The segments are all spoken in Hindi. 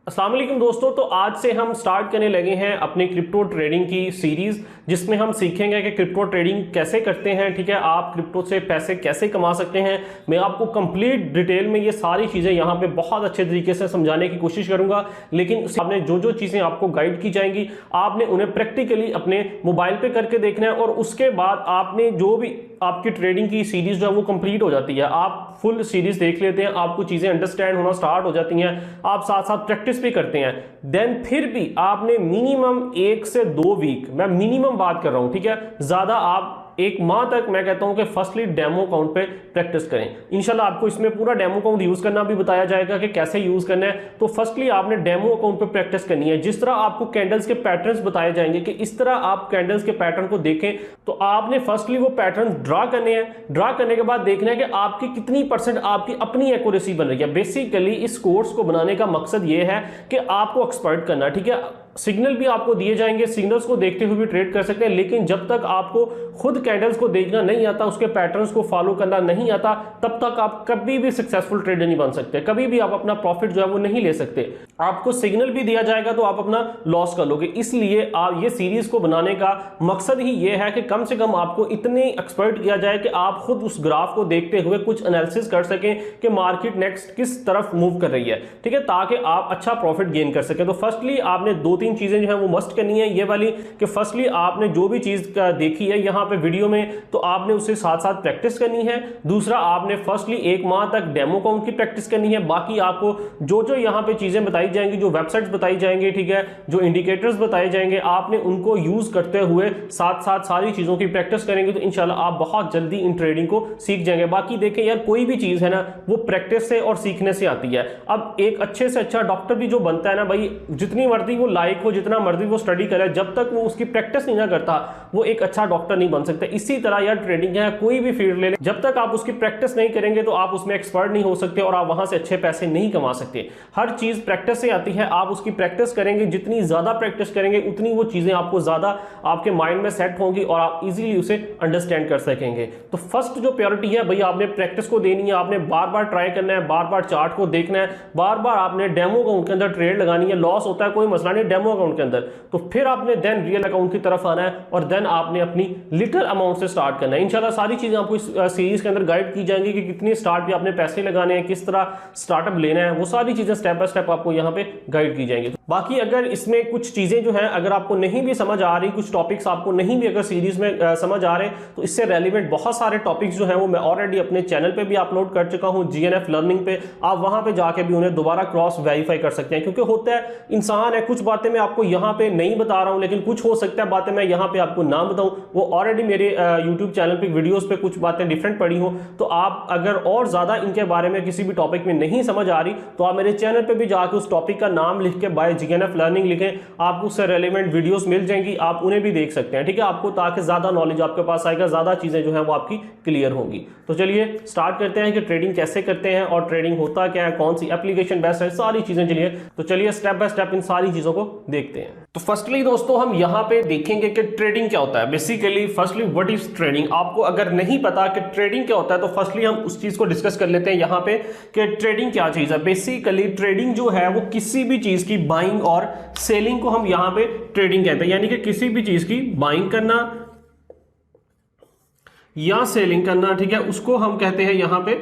अस्सलाम वालेकुम दोस्तों, तो आज से हम स्टार्ट करने लगे हैं अपनी क्रिप्टो ट्रेडिंग की सीरीज, जिसमें हम सीखेंगे कि क्रिप्टो ट्रेडिंग कैसे करते हैं। ठीक है, आप क्रिप्टो से पैसे कैसे कमा सकते हैं। मैं आपको कंप्लीट डिटेल में ये सारी चीज़ें यहाँ पे बहुत अच्छे तरीके से समझाने की कोशिश करूंगा। लेकिन आपने जो जो चीज़ें आपको गाइड की जाएंगी, आपने उन्हें प्रैक्टिकली अपने मोबाइल पे करके देखना है, और उसके बाद आपने जो भी आपकी ट्रेडिंग की सीरीज जो है वो कंप्लीट हो जाती है। आप फुल सीरीज देख लेते हैं, आपको चीज़ें अंडरस्टैंड होना स्टार्ट हो जाती हैं, आप साथ साथ प्रैक्टिस भी करते हैं। देन फिर भी आपने मिनिमम 1 से 2 वीक, मैं मिनिमम बात कर रहा हूं, ठीक है, ज्यादा आप 1 माह तक मैं कहता हूं कि फर्स्टली डेमो अकाउंट पे प्रैक्टिस करें। इंशाल्लाह आपको इसमें पूरा डेमो अकाउंट यूज करना भी बताया जाएगा कि कैसे यूज करना है। तो फर्स्टली आपने डेमो अकाउंट पे प्रैक्टिस करनी है। जिस तरह आपको कैंडल्स के पैटर्न्स बताए जाएंगे कि इस तरह आप कैंडल्स के पैटर्न को देखें, तो आपने फर्स्टली वो पैटर्न ड्रा करने हैं। ड्रा करने के बाद देखना है कि आपकी कितनी % आपकी अपनी एक्यूरेसी बन रही है। बेसिकली इस कोर्स को बनाने का मकसद ये है कि आपको एक्सपर्ट करना, ठीक है। सिग्नल भी आपको दिए जाएंगे, सिग्नल्स को देखते हुए भी ट्रेड कर सकते हैं, लेकिन जब तक आपको खुद कैंडल्स को देखना नहीं आता, उसके पैटर्न्स को फॉलो करना नहीं आता, तब तक आप कभी भी सक्सेसफुल ट्रेडर नहीं बन सकते। कभी भी आप अपना प्रॉफिट जो है वो नहीं ले सकते। आपको सिग्नल भी दिया जाएगा तो आप अपना लॉस कर लोगे। इसलिए आप ये सीरीज को बनाने का मकसद ही ये है कि कम से कम आपको इतने एक्सपर्ट किया जाए कि आप खुद उस ग्राफ को देखते हुए कुछ एनालिसिस कर सकें कि मार्केट नेक्स्ट किस तरफ मूव कर रही है, ठीक है, ताकि आप अच्छा प्रॉफिट गेन कर सकें। तो फर्स्टली आपने 2-3 चीजें जो है वो मस्ट करनी है ये वाली, कि फर्स्टली आपने जो भी चीज देखी है यहाँ पे वीडियो में, तो आपने उससे साथ साथ प्रैक्टिस करनी है। दूसरा, आपने फर्स्टली 1 माह तक डेमो अकाउंट की प्रैक्टिस करनी है। बाकी आपको जो जो यहाँ पे चीजें बताई जाएंगी, जो वेबसाइट्स बताई जाएंगी, ठीक है, जो इंडिकेटर्स बताए जाएंगे, आपने उनको यूज करते हुए साथ साथ सारी चीजों की प्रैक्टिस करेंगे, तो इंशाल्लाह आप बहुत जल्दी इन ट्रेडिंग को सीख जाएंगे। बाकी देखें यार, कोई भी चीज है ना वो प्रैक्टिस से और सीखने से आती है। अब एक अच्छे से अच्छा डॉक्टर भी जो बनता है ना भाई, जितनी मर्जी वो लायक हो, जितना मर्जी वो स्टडी करे, जब तक वो उसकी प्रैक्टिस नहीं ना करता, वो एक अच्छा डॉक्टर नहीं बन सकता। इसी तरह यार ट्रेडिंग है, कोई भी फील्ड ले लें, जब तक आप उसकी प्रैक्टिस नहीं करेंगे तो आप उसमें एक्सपर्ट नहीं हो सकते और आप वहां से अच्छे पैसे नहीं कमा सकते। हर चीज प्रैक्टिस से आती है। आप उसकी प्रैक्टिस करेंगे, जितनी ज्यादा प्रैक्टिस करेंगे उतनी वो चीजें आपको ज्यादा आपके माइंड में सेट होंगी और आप इजीली उसे अंडरस्टैंड कर सकेंगे। तो फर्स्ट जो प्रायोरिटी है भाई, आपने प्रैक्टिस को देनी है, आपने बार बार ट्राई करना है, बार बार चार्ट को देखना है, बार बार आपने डेमो अकाउंट के अंदर ट्रेड लगानी है। लॉस होता है कोई मसला नहीं डेमो अकाउंट के अंदर, तो फिर आपने देन रियल अकाउंट की तरफ आना है और देन आपने अपनी लिटिल अमाउंट से स्टार्ट करना है। इंशाल्लाह सारी चीजें आपको इस सीरीज के अंदर गाइड की जाएंगी कि कितनी स्टार्ट पे आपने पैसे लगाने हैं, किस तरह स्टार्टअप लेना है, वो सारी चीजें स्टेप बाय स्टेप आपको यहाँ पे गाइड की जाएंगी। बाकी अगर इसमें कुछ चीजें जो है अगर आपको नहीं भी समझ आ रही, कुछ टॉपिक्स आपको नहीं भी अगर सीरीज में समझ आ रहे, तो इससे रेलिवेंट बहुत सारे टॉपिक्स जो है वो मैं ऑलरेडी अपने चैनल पे भी अपलोड कर चुका हूँ, GNF लर्निंग पे। आप वहां पे जाके भी उन्हें दोबारा क्रॉस वेरीफाई कर सकते हैं, क्योंकि होता है इंसान है, कुछ बातें मैं आपको यहाँ पे नहीं बता रहा हूँ, लेकिन कुछ हो सकता है बातें मैं यहाँ पे आपको ना बताऊं, वो ऑलरेडी मेरे YouTube चैनल पे वीडियोस पे कुछ बातें डिफरेंट पड़ी हो। तो आप अगर और ज्यादा इनके बारे में किसी भी टॉपिक में नहीं समझ आ रही, तो आप मेरे चैनल पे भी जाकर उस टॉपिक का नाम लिख के बाय GNF लर्निंग लिखें, आपको उससे रेलेवेंट वीडियोस मिल जाएंगी, आप उन्हें भी देख सकते हैं, ठीक है, आपको ताकि ज्यादा नॉलेज आपके पास आएगा, ज्यादा चीजें जो है वो आपकी क्लियर होंगी। तो चलिए स्टार्ट करते हैं कि ट्रेडिंग कैसे करते हैं और ट्रेडिंग होता क्या है, कौन सी एप्लीकेशन बेस्ट है, सारी चीजें। चलिए तो चलिए स्टेप बाय स्टेप इन सारी चीजों को देखते हैं। तो फर्स्टली दोस्तों हम यहाँ पे देखेंगे कि ट्रेडिंग क्या होता है। Basically firstly what is trading. आपको अगर नहीं पता कि ट्रेडिंग क्या होता है, तो फर्स्टली हम उस चीज को डिस्कस कर लेते हैं यहाँ पे कि ट्रेडिंग क्या चीज है। बेसिकली ट्रेडिंग जो है वो किसी भी चीज की बाइंग और सेलिंग को हम यहाँ पे ट्रेडिंग कहते हैं, यानी कि किसी भी चीज की बाइंग करना या सेलिंग करना, ठीक है, उसको हम कहते हैं यहाँ पे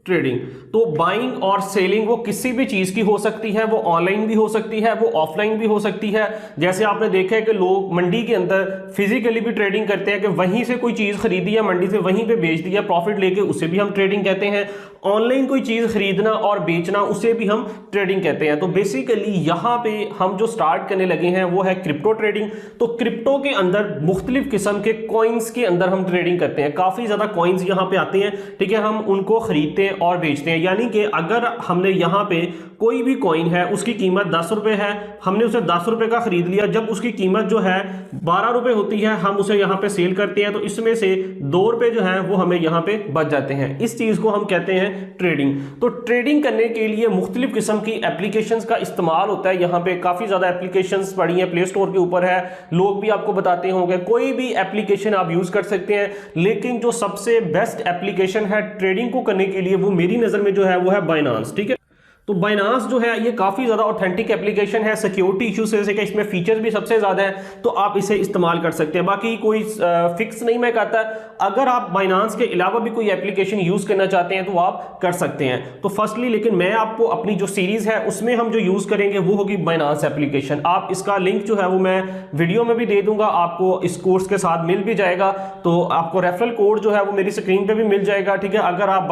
ट्रेडिंग। तो बाइंग और सेलिंग वो किसी भी चीज की हो सकती है, वो ऑनलाइन भी हो सकती है, वो ऑफलाइन भी हो सकती है। जैसे आपने देखा है कि लोग मंडी के अंदर फिजिकली भी ट्रेडिंग करते हैं, कि वहीं से कोई चीज खरीदी है मंडी से, वहीं पे बेच दी है प्रॉफिट लेके, उसे भी हम ट्रेडिंग कहते हैं। ऑनलाइन कोई चीज खरीदना और बेचना, उसे भी हम ट्रेडिंग कहते हैं। तो बेसिकली यहाँ पे हम जो स्टार्ट करने लगे हैं वो है क्रिप्टो ट्रेडिंग। तो क्रिप्टो के अंदर मुख्तलिफ किस्म के कॉइन्स के अंदर हम ट्रेडिंग करते हैं। काफी ज्यादा कॉइन्स यहाँ पे आते हैं, ठीक है, हम उनको खरीदते हैं और बेचते हैं। यानी कि अगर हमने यहाँ पे कोई भी कॉइन है, उसकी कीमत 10 रुपए है, हमने उसे 10 रुपए का खरीद लिया, जब उसकी कीमत जो है 12 रुपए होती है, हम उसे यहाँ पे सेल करते हैं, तो इसमें से 2 रुपए जो है वो हमें यहाँ पे बच जाते हैं। इस चीज को हम कहते हैं ट्रेडिंग। तो ट्रेडिंग करने के लिए मुख्तलिफ किस्म की एप्लीकेशंस का इस्तेमाल होता है। यहाँ पे काफी ज्यादा एप्लीकेशंस पड़ी हैं, प्ले स्टोर के ऊपर है, लोग भी आपको बताते होंगे, कोई भी एप्लीकेशन आप यूज कर सकते हैं। लेकिन जो सबसे बेस्ट एप्लीकेशन है ट्रेडिंग को करने के लिए, वो मेरी नजर में जो है वो है बाइनांस, ठीक है। तो बाइनांस जो है ये काफ़ी ज़्यादा ऑथेंटिक एप्लीकेशन है, सिक्योरिटी इशू से कि इसमें फीचर्स भी सबसे ज़्यादा है, तो आप इसे इस्तेमाल कर सकते हैं। बाकी कोई फिक्स नहीं मैं कहता, अगर आप बाइनांस के अलावा भी कोई एप्लीकेशन यूज़ करना चाहते हैं तो आप कर सकते हैं। तो फर्स्टली लेकिन मैं आपको अपनी जो सीरीज़ है उसमें हम जो यूज़ करेंगे वो होगी बाइनांस एप्लीकेशन। आप इसका लिंक जो है वो मैं वीडियो में भी दे दूंगा, आपको इस कोर्स के साथ मिल भी जाएगा, तो आपको रेफरल कोड जो है वो मेरी स्क्रीन पे भी मिल जाएगा, ठीक है। अगर आप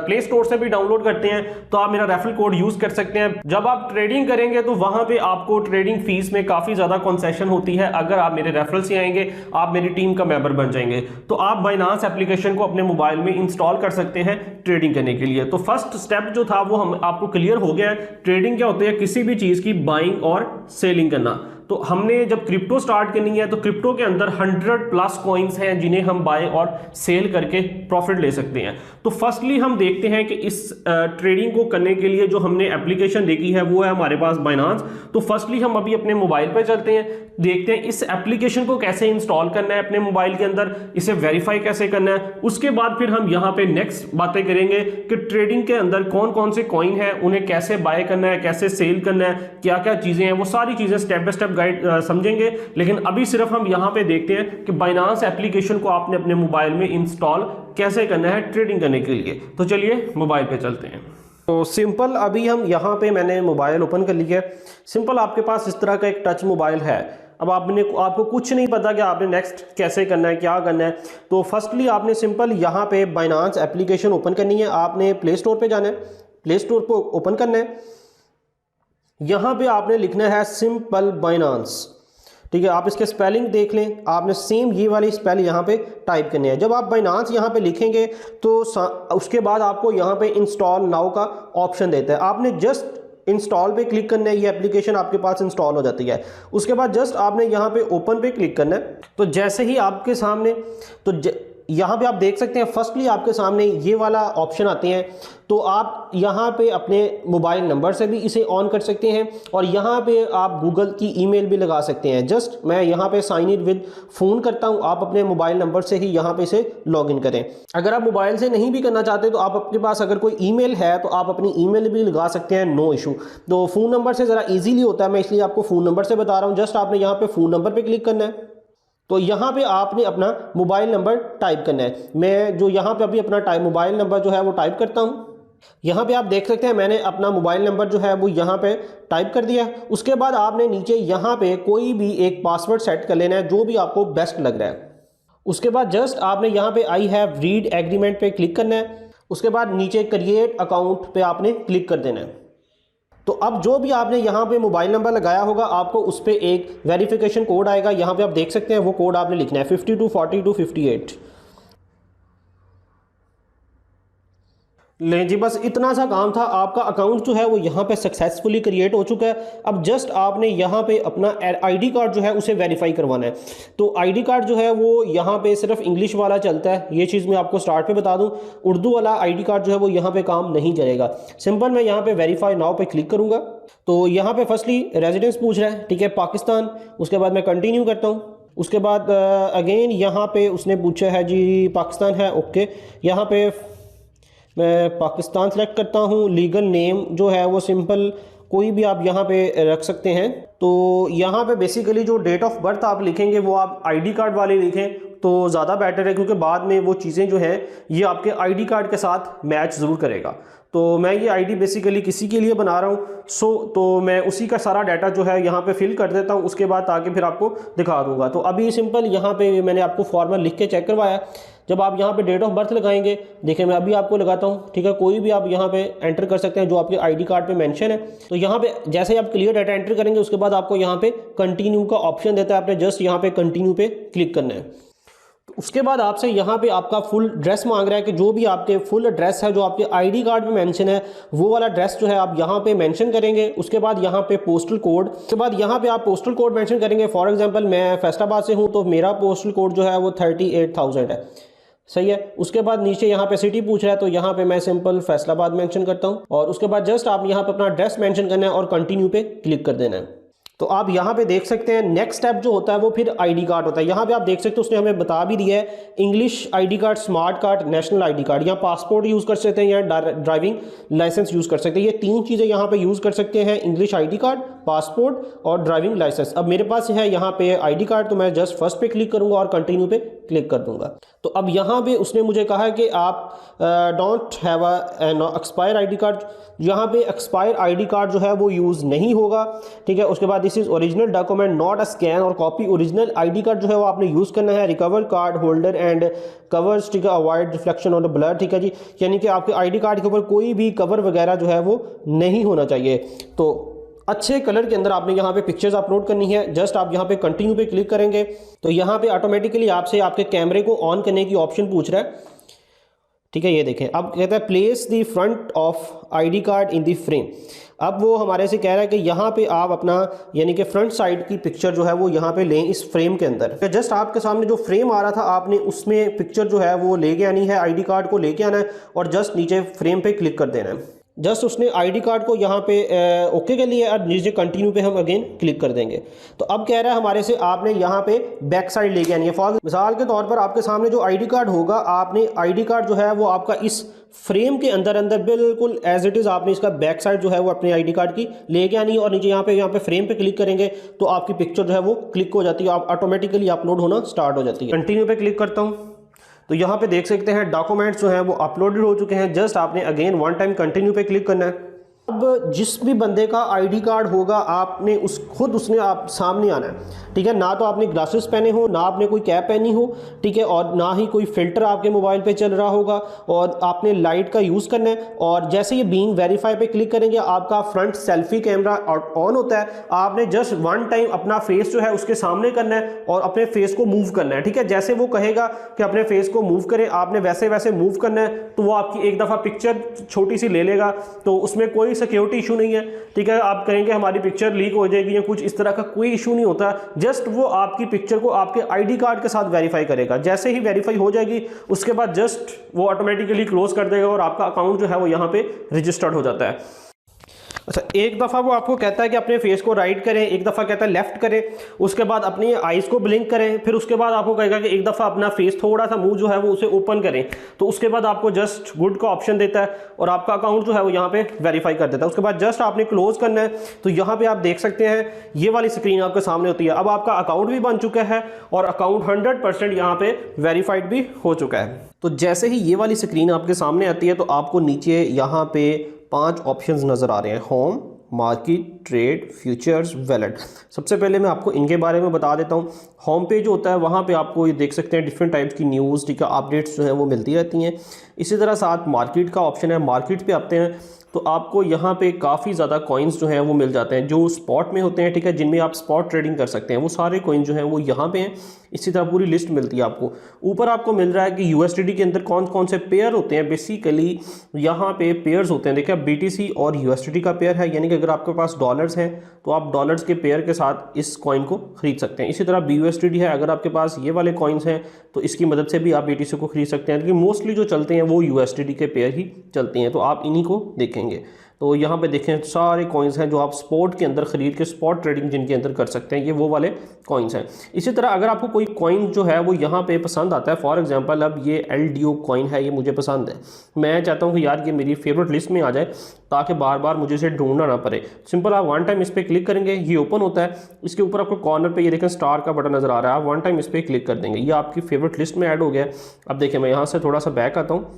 प्ले स्टोर से भी डाउनलोड करते हैं तो आप मेरा रेफरल कोड यूज कर सकते हैं। जब आप ट्रेडिंग करेंगे तो वहां पे आपको ट्रेडिंग फीस में काफी ज्यादा कंसेशन होती है। अगर आप मेरे रेफरल से आएंगे, आप मेरी टीम का मेंबर बन जाएंगे, तो आप बाइनांस एप्लीकेशन को अपने मोबाइल में इंस्टॉल कर सकते हैं ट्रेडिंग करने के लिए। तो फर्स्ट स्टेप जो था वो हम आपको क्लियर हो गया है। ट्रेडिंग क्या होती है, किसी भी चीज की बाइंग और सेलिंग करना। तो हमने जब क्रिप्टो स्टार्ट करनी है तो क्रिप्टो के अंदर 100+ कॉइन्स हैं जिन्हें हम बाय और सेल करके प्रॉफिट ले सकते हैं। तो फर्स्टली हम देखते हैं कि इस ट्रेडिंग को करने के लिए जो हमने एप्लीकेशन देखी है वो है हमारे पास बाइनांस। तो फर्स्टली हम अभी अपने मोबाइल पर चलते हैं, देखते हैं इस एप्लीकेशन को कैसे इंस्टॉल करना है अपने मोबाइल के अंदर, इसे वेरीफाई कैसे करना है। उसके बाद फिर हम यहाँ पे नेक्स्ट बातें करेंगे कि ट्रेडिंग के अंदर कौन कौन से कॉइन है, उन्हें कैसे बाय करना है, कैसे सेल करना है, क्या क्या चीजें हैं, वो सारी चीजें स्टेप बाय स्टेप समझेंगे। लेकिन अभी सिर्फ हम यहां पे देखते हैं कि बाइनांस एप्लीकेशन को आपने अपने मोबाइल में इंस्टॉल कैसे करना है ट्रेडिंग करने के लिए। तो चलिए मोबाइल पे चलते हैं। तो सिंपल अभी हम यहां पे मैंने मोबाइल ओपन कर लिया है। सिंपल आपके पास इस तरह का एक टच मोबाइल है। अब आपको कुछ नहीं पता कि आपने नेक्स्ट कैसे करना है, क्या करना है। तो फर्स्टली आपने सिंपल यहाँ पे बाइनांस एप्लीकेशन ओपन करनी है। आपने प्ले स्टोर पे जाना है, प्ले स्टोर को ओपन करना है। यहाँ पे आपने लिखना है सिंपल बाइनांस, ठीक है। आप इसके स्पेलिंग देख लें, आपने सेम ये वाली स्पेल यहाँ पे टाइप करनी है। जब आप बाइनांस यहाँ पे लिखेंगे तो उसके बाद आपको यहाँ पे इंस्टॉल नाउ का ऑप्शन देता है। आपने जस्ट इंस्टॉल पे क्लिक करना है, ये एप्लीकेशन आपके पास इंस्टॉल हो जाती है। उसके बाद जस्ट आपने यहाँ पे ओपन पे क्लिक करना है। तो जैसे ही आपके सामने यहाँ पे आप देख सकते हैं फर्स्टली आपके सामने ये वाला ऑप्शन आते हैं। तो आप यहाँ पे अपने मोबाइल नंबर से भी इसे ऑन कर सकते हैं और यहाँ पे आप गूगल की ईमेल भी लगा सकते हैं। जस्ट मैं यहाँ पे साइन इन विद फ़ोन करता हूँ, आप अपने मोबाइल नंबर से ही यहाँ पे इसे लॉगिन करें। अगर आप मोबाइल से नहीं भी करना चाहते तो आप अपने पास अगर कोई ईमेल है तो आप अपनी ईमेल भी लगा सकते हैं, नो इशू। तो फ़ोन नंबर से ज़रा ईजीली होता है, मैं इसलिए आपको फ़ोन नंबर से बता रहा हूँ। जस्ट आपने यहाँ पे फ़ोन नंबर पर क्लिक करना है। तो यहाँ पे आपने अपना मोबाइल नंबर टाइप करना है। मैं जो यहाँ पे अभी अपना मोबाइल नंबर जो है वो टाइप करता हूँ। यहाँ पे आप देख सकते हैं मैंने अपना मोबाइल नंबर जो है वो यहाँ पे टाइप कर दिया। उसके बाद आपने नीचे यहाँ पे कोई भी एक पासवर्ड सेट कर लेना है जो भी आपको बेस्ट लग रहा है। उसके बाद जस्ट आपने यहाँ पे आई हैव रीड एग्रीमेंट पे क्लिक करना है। उसके बाद नीचे क्रिएट अकाउंट पे आपने क्लिक कर देना है। तो अब जो भी आपने यहाँ पे मोबाइल नंबर लगाया होगा आपको उस पर एक वेरिफिकेशन कोड आएगा। यहाँ पे आप देख सकते हैं वो कोड आपने लिखना है 524258। लें जी, बस इतना सा काम था। आपका अकाउंट जो है वो यहाँ पे सक्सेसफुली क्रिएट हो चुका है। अब जस्ट आपने यहाँ पे अपना आईडी कार्ड जो है उसे वेरीफाई करवाना है। तो आईडी कार्ड जो है वो यहाँ पे सिर्फ इंग्लिश वाला चलता है, ये चीज़ मैं आपको स्टार्ट पे बता दूं। उर्दू वाला आईडी कार्ड जो है वो यहाँ पे काम नहीं चलेगा। सिंपल मैं यहाँ पे वेरीफाई नाउ पे क्लिक करूँगा तो यहाँ पे फर्स्टली रेजिडेंस पूछ रहा है, ठीक है, पाकिस्तान। उसके बाद मैं कंटिन्यू करता हूँ। उसके बाद अगेन यहाँ पे उसने पूछा है जी पाकिस्तान है, ओके। यहाँ पे मैं पाकिस्तान सेलेक्ट करता हूँ। लीगल नेम जो है वो सिंपल कोई भी आप यहाँ पे रख सकते हैं। तो यहाँ पे बेसिकली जो डेट ऑफ बर्थ आप लिखेंगे वो आप आईडी कार्ड वाले लिखें तो ज़्यादा बेटर है, क्योंकि बाद में वो चीज़ें जो हैं ये आपके आईडी कार्ड के साथ मैच ज़रूर करेगा। तो मैं ये आईडी बेसिकली किसी के लिए बना रहा हूँ, तो मैं उसी का सारा डाटा जो है यहाँ पे फिल कर देता हूँ। उसके बाद आके फिर आपको दिखा दूंगा। तो अभी सिंपल यहाँ पे मैंने आपको फॉर्मल लिख के चेक करवाया। जब आप यहाँ पे डेट ऑफ बर्थ लगाएंगे, देखिए मैं अभी आपको लगाता हूँ, ठीक है, कोई भी आप यहाँ पे एंटर कर सकते हैं जो आपके आईडी कार्ड पे मेंशन है। तो यहाँ पे जैसे ही आप क्लियर डाटा एंटर करेंगे उसके बाद आपको यहाँ पे कंटिन्यू का ऑप्शन देता है, आपने जस्ट यहाँ पे कंटिन्यू पे क्लिक करना है। उसके बाद आपसे यहाँ पे आपका फुल एड्रेस मांग रहा है कि जो भी आपके फुल एड्रेस है जो आपके आईडी कार्ड पे मेंशन है वो वाला एड्रेस जो है आप यहाँ पे मेंशन करेंगे। उसके बाद यहाँ पे पोस्टल कोड, उसके बाद यहाँ पे आप पोस्टल कोड मेंशन करेंगे। फॉर एग्जांपल मैं फैसलाबाद से हूँ तो मेरा पोस्टल कोड जो है वो 38,000 है, सही है। उसके बाद नीचे यहाँ पे सिटी पूछ रहा है तो यहाँ पे मैं सिंपल फैसलाबाद मेंशन करता हूँ और उसके बाद जस्ट आप यहाँ पे अपना एड्रेस मेंशन करना है और कंटिन्यू पे क्लिक कर देना है। तो आप यहाँ पे देख सकते हैं नेक्स्ट स्टेप जो होता है वो फिर आईडी कार्ड होता है। यहाँ पे आप देख सकते हो उसने हमें बता भी दिया है English ID card, smart card, national ID card. यहाँ पासपोर्ट यूज़ कर सकते हैं या ड्राइविंग लाइसेंस यूज़ कर सकते हैं। ये 3 चीज़ें यहाँ पे यूज़ कर सकते हैं, इंग्लिश आईडी कार्ड, पासपोर्ट और ड्राइविंग लाइसेंस। अब मेरे पास है यहाँ पे आईडी कार्ड, तो मैं जस्ट फर्स्ट पे क्लिक करूँगा और कंटिन्यू पे क्लिक कर दूंगा। तो अब यहाँ पे उसने मुझे कहा है कि आप don't have an expire ID card. यहाँ पे एक्सपायर आईडी कार्ड जो है वो यूज़ नहीं होगा, ठीक है। उसके बाद this is original document not a scan और कॉपी। ओरिजिनल आईडी कार्ड जो है वो आपने यूज़ करना है। Recover card holder and covers, ठीक है, avoid reflection on the blur, ठीक है जी। यानी कि आपके आईडी कार्ड के ऊपर कोई भी कवर वगैरह जो है वो नहीं होना चाहिए। तो अच्छे कलर के अंदर आपने यहाँ पे पिक्चर्स अपलोड करनी है। जस्ट आप यहाँ पे कंटिन्यू पे क्लिक करेंगे तो यहाँ पे ऑटोमेटिकली आपसे आपके कैमरे को ऑन करने की ऑप्शन पूछ रहा है, ठीक है। ये देखें, अब कहता है place the front of ID card in the frame. अब वो हमारे से कह रहा है कि यहाँ पे आप अपना यानी कि फ्रंट साइड की पिक्चर जो है वो यहाँ पे लें इस फ्रेम के अंदर। जस्ट आपके सामने जो फ्रेम आ रहा था आपने उसमें पिक्चर जो है वो लेके आनी है, आईडी कार्ड को लेके आना है और जस्ट नीचे फ्रेम पे क्लिक कर देना है। जस्ट उसने आईडी कार्ड को यहाँ पे ओके के लिए और नीचे कंटिन्यू पे हम अगेन क्लिक कर देंगे। तो अब कह रहा है हमारे से आपने यहाँ पे बैक साइड लेके आनी है। फॉर मिसाल के तौर पर आपके सामने जो आईडी कार्ड होगा, आपने आईडी कार्ड जो है वो आपका इस फ्रेम के अंदर बिल्कुल एज इट इज़ आपने इसका बैक साइड जो है वो अपने आईडी कार्ड की लेके आनी है और नीचे यहाँ पे फ्रेम पे क्लिक करेंगे तो आपकी पिक्चर जो है वो क्लिक हो जाती है, ऑटोमेटिकली अपलोड होना स्टार्ट हो जाती है। कंटिन्यू पे क्लिक करता हूँ तो यहाँ पे देख सकते हैं डॉक्यूमेंट्स जो हैं वो अपलोडेड हो चुके हैं। जस्ट आपने अगेन वन टाइम कंटिन्यू पे क्लिक करना है। अब जिस भी बंदे का आईडी कार्ड होगा आपने उसने आप सामने आना है, ठीक है। ना तो आपने ग्लासेस पहने हो, ना आपने कोई कैप पहनी हो, ठीक है, और ना ही कोई फिल्टर आपके मोबाइल पे चल रहा होगा और आपने लाइट का यूज़ करना है। और जैसे ये बीइंग वेरीफाई पे क्लिक करेंगे आपका फ्रंट सेल्फी कैमरा ऑन होता है। आपने जस्ट वन टाइम अपना फेस जो है उसके सामने करना है और अपने फेस को मूव करना है, ठीक है। जैसे वो कहेगा कि अपने फेस को मूव करें आपने वैसे वैसे मूव करना है तो वो आपकी एक दफ़ा पिक्चर छोटी सी ले लेगा, तो उसमें कोई सिक्योरिटी इशू नहीं है, ठीक है। आप कहेंगे हमारी पिक्चर लीक हो जाएगी या कुछ इस तरह का कोई इशू नहीं होता। जस्ट वो आपकी पिक्चर को आपके आईडी कार्ड के साथ वेरीफाई करेगा। जैसे ही वेरीफाई हो जाएगी उसके बाद जस्ट वो ऑटोमेटिकली क्लोज कर देगा और आपका अकाउंट जो है वो यहाँ पे रजिस्टर्ड हो जाता है। अच्छा, एक दफ़ा वो आपको कहता है कि अपने फेस को राइट करें, एक दफ़ा कहता है लेफ्ट करें, उसके बाद अपनी आइज़ को ब्लिंक करें, फिर उसके बाद आपको कहेगा कि एक दफ़ा अपना फेस थोड़ा सा मुंह जो है वो उसे ओपन करें। तो उसके बाद आपको जस्ट गुड का ऑप्शन देता है और आपका अकाउंट जो है वो यहाँ पे वेरीफाई कर देता है। उसके बाद जस्ट आपने क्लोज करना है। तो यहाँ पे आप देख सकते हैं ये वाली स्क्रीन आपके सामने होती है। अब आपका अकाउंट भी बन चुका है और अकाउंट 100% यहाँ पे वेरीफाइड भी हो चुका है। तो जैसे ही ये वाली स्क्रीन आपके सामने आती है तो आपको नीचे यहाँ पे 5 ऑप्शंस नज़र आ रहे हैं, home, market, trade, futures, wallet. सबसे पहले मैं आपको इनके बारे में बता देता हूँ। होम पेज होता है, वहाँ पे आपको ये देख सकते हैं डिफरेंट टाइप्स की न्यूज़, ठीक है, अपडेट्स जो हैं वो मिलती रहती हैं। इसी तरह साथ मार्केट का ऑप्शन है। मार्केट पे आते हैं तो आपको यहाँ पे काफ़ी ज़्यादा कॉइन्स जो हैं वो मिल जाते हैं जो स्पॉट में होते हैं, ठीक है, जिनमें आप स्पॉट ट्रेडिंग कर सकते हैं। वो सारे कॉइन जो हैं वो यहाँ पे हैं। इसी तरह पूरी लिस्ट मिलती है आपको। ऊपर आपको मिल रहा है कि यूएसडीटी के अंदर कौन कौन से पेयर होते हैं। बेसिकली यहाँ पे पेयर्स होते हैं, देखिए बीटीसी और यूएसडीटी का पेयर है, यानी कि अगर आपके पास डॉलर्स हैं तो आप डॉलर्स के पेयर के साथ इस कॉइन को खरीद सकते हैं। इसी तरह BUSD है, अगर आपके पास ये वाले कॉइन्स हैं तो इसकी मदद से भी आप BTC को खरीद सकते हैं, लेकिन मोस्टली जो चलते हैं वो USD के पेयर ही चलते हैं, तो आप इन्हीं को देखेंगे। तो यहाँ पे देखें सारे कॉइन्स हैं जो आप स्पॉट के अंदर खरीद के स्पॉट ट्रेडिंग जिनके अंदर कर सकते हैं, ये वो वाले कॉइन्स हैं। इसी तरह अगर आपको कोई कॉइन जो है वो यहाँ पे पसंद आता है, फॉर एग्जांपल अब ये LDO कॉइन है, ये मुझे पसंद है, मैं चाहता हूँ कि यार ये मेरी फेवरेट लिस्ट में आ जाए ताकि बार बार मुझे इसे ढूंढना ना पड़े। सिंपल आप वन टाइम इस पर क्लिक करेंगे, ये ओपन होता है। इसके ऊपर आपको कॉर्नर पे ये देखें स्टार का बटन नज़र आ रहा है, आप वन टाइम इस पर क्लिक कर देंगे, ये आपकी फेवरेट लिस्ट में ऐड हो गया। अब देखिए मैं यहाँ से थोड़ा सा बैक आता हूँ,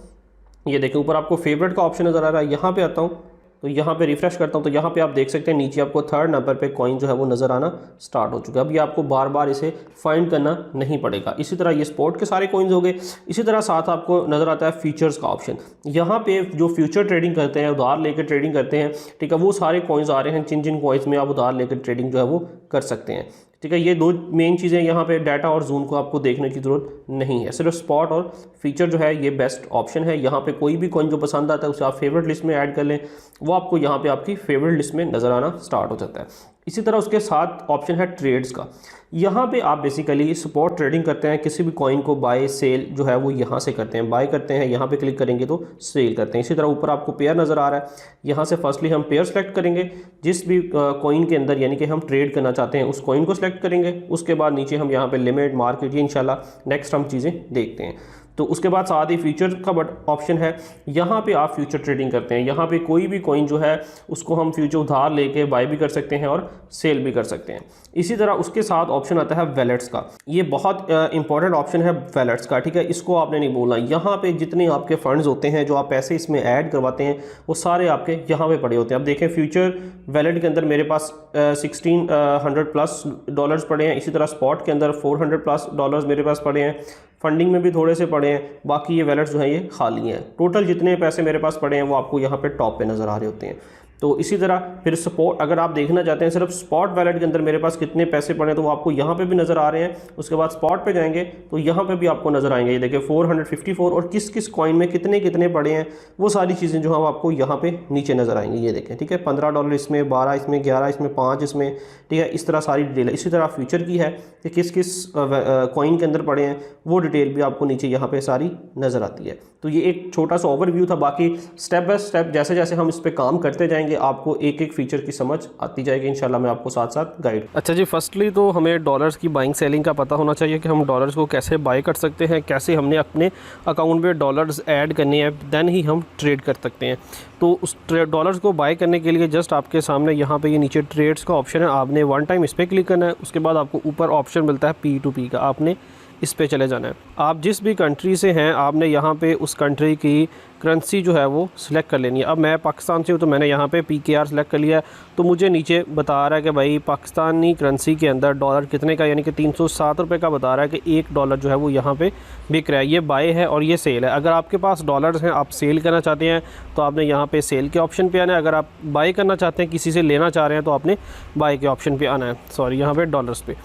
ये देखें ऊपर आपको फेवरेट का ऑप्शन नज़र आ रहा है। यहाँ पे आता हूँ तो यहाँ पे रिफ्रेश करता हूँ तो यहाँ पे आप देख सकते हैं नीचे आपको 3rd नंबर पे कॉइन जो है वो नज़र आना स्टार्ट हो चुका है। अब ये आपको बार बार इसे फाइंड करना नहीं पड़ेगा। इसी तरह ये स्पॉट के सारे कॉइन्स हो गए। इसी तरह साथ आपको नज़र आता है फीचर्स का ऑप्शन। यहाँ पे जो फ्यूचर ट्रेडिंग करते हैं, उधार लेकर ट्रेडिंग करते हैं, ठीक है, वो सारे कॉइन्स आ रहे हैं जिन जिन कॉइन्स में आप उधार लेकर ट्रेडिंग जो है वो कर सकते हैं, ठीक है। ये 2 मेन चीज़ें यहाँ पे डाटा और जून को आपको देखने की ज़रूरत नहीं है, सिर्फ स्पॉट और फीचर जो है ये बेस्ट ऑप्शन है। यहाँ पे कोई भी कॉइन जो पसंद आता है उसे आप फेवरेट लिस्ट में ऐड कर लें, वो आपको यहाँ पे आपकी फेवरेट लिस्ट में नज़र आना स्टार्ट हो जाता है। इसी तरह उसके साथ ऑप्शन है ट्रेड्स का। यहाँ पे आप बेसिकली स्पॉट ट्रेडिंग करते हैं, किसी भी कॉइन को बाय सेल जो है वो यहाँ से करते हैं, बाय करते हैं, यहाँ पे क्लिक करेंगे तो सेल करते हैं। इसी तरह ऊपर आपको पेयर नज़र आ रहा है, यहाँ से फर्स्टली हम पेयर सेलेक्ट करेंगे, जिस भी कॉइन के अंदर यानी कि हम ट्रेड करना चाहते हैं उस कॉइन को सिलेक्ट करेंगे। उसके बाद नीचे हम यहाँ पे लिमिट, मार्केट, ये इंशाल्लाह नेक्स्ट हम चीज़ें देखते हैं। तो उसके बाद साथ ही फ्यूचर का ऑप्शन है, यहाँ पे आप फ्यूचर ट्रेडिंग करते हैं। यहाँ पे कोई भी कॉइन जो है उसको हम फ्यूचर उधार लेके बाय भी कर सकते हैं और सेल भी कर सकते हैं। इसी तरह उसके साथ ऑप्शन आता है वैलेट्स का। ये बहुत इंपॉर्टेंट ऑप्शन है वैलेट्स का, ठीक है, इसको आपने नहीं बोलना। यहाँ पे जितने आपके फंड्स होते हैं जो आप पैसे इसमें ऐड करवाते हैं वो सारे आपके यहाँ पे पड़े होते हैं। अब देखें फ्यूचर वैलेट के अंदर मेरे पास $1600+ पड़े हैं। इसी तरह स्पॉट के अंदर $400+ मेरे पास पड़े हैं। फंडिंग में भी थोड़े से पड़े हैं, बाकी ये वैलेट्स जो हैं ये खाली हैं। टोटल जितने पैसे मेरे पास पड़े हैं वो आपको यहाँ पे टॉप पे नज़र आ रहे होते हैं। तो इसी तरह फिर स्पॉट अगर आप देखना चाहते हैं सिर्फ स्पॉट वैलेट के अंदर मेरे पास कितने पैसे पड़े हैं तो वो आपको यहाँ पे भी नज़र आ रहे हैं। उसके बाद स्पॉट पे जाएंगे तो यहाँ पे भी आपको नज़र आएंगे, ये देखिए 454 और किस किस कॉइन में कितने कितने पड़े हैं वो सारी चीज़ें जो हैं आपको यहाँ पे नीचे नज़र आएंगी। ये देखें, ठीक है, $15 इसमें, 12 इसमें, 11 इसमें, 5 इसमें, ठीक है, इस तरह सारी डिटेल है। इसी तरह फ्यूचर की है कि किस किस कॉइन के अंदर पड़े हैं वो डिटेल भी आपको नीचे यहाँ पे सारी नज़र आती है। तो ये एक छोटा सा ओवरव्यू था, बाकी स्टेप बाय स्टेप जैसे जैसे हम इस पर काम करते जाएंगे आपको एक एक फीचर की समझ आती जाएगी इंशाल्लाह। मैं आपको साथ साथ गाइड। अच्छा जी, फर्स्टली तो हमें डॉलर्स की बाइंग सेलिंग का पता होना चाहिए कि हम डॉलर्स को कैसे बाय कर सकते हैं, कैसे हमने अपने अकाउंट में डॉलर्स ऐड करने हैं, देन ही हम ट्रेड कर सकते हैं। तो उस डॉलर्स को बाय करने के लिए जस्ट आपके सामने यहाँ पे ये नीचे ट्रेड्स का ऑप्शन है, आपने वन टाइम इस पर क्लिक करना है। उसके बाद आपको ऊपर ऑप्शन मिलता है P2P का, आपने इस पे चले जाना है। आप जिस भी कंट्री से हैं आपने यहाँ पे उस कंट्री की करेंसी जो है वो सिलेक्ट कर लेनी है। अब मैं पाकिस्तान से हूँ तो मैंने यहाँ पे PKR सिलेक्ट कर लिया है। तो मुझे नीचे बता रहा है कि भाई पाकिस्तानी करेंसी के अंदर डॉलर कितने का, यानी कि 307 रुपये का बता रहा है कि $1 जो है वो यहाँ पे बिक रहा है। ये बाय है और ये सेल है। अगर आपके पास डॉलर्स हैं, आप सेल करना चाहते हैं तो आपने यहाँ पे सेल के ऑप्शन पे आना है। अगर आप बाय करना चाहते हैं, किसी से लेना चाह रहे हैं तो आपने बाय के ऑप्शन पे आना है, सॉरी यहाँ पे डॉलर्स पे।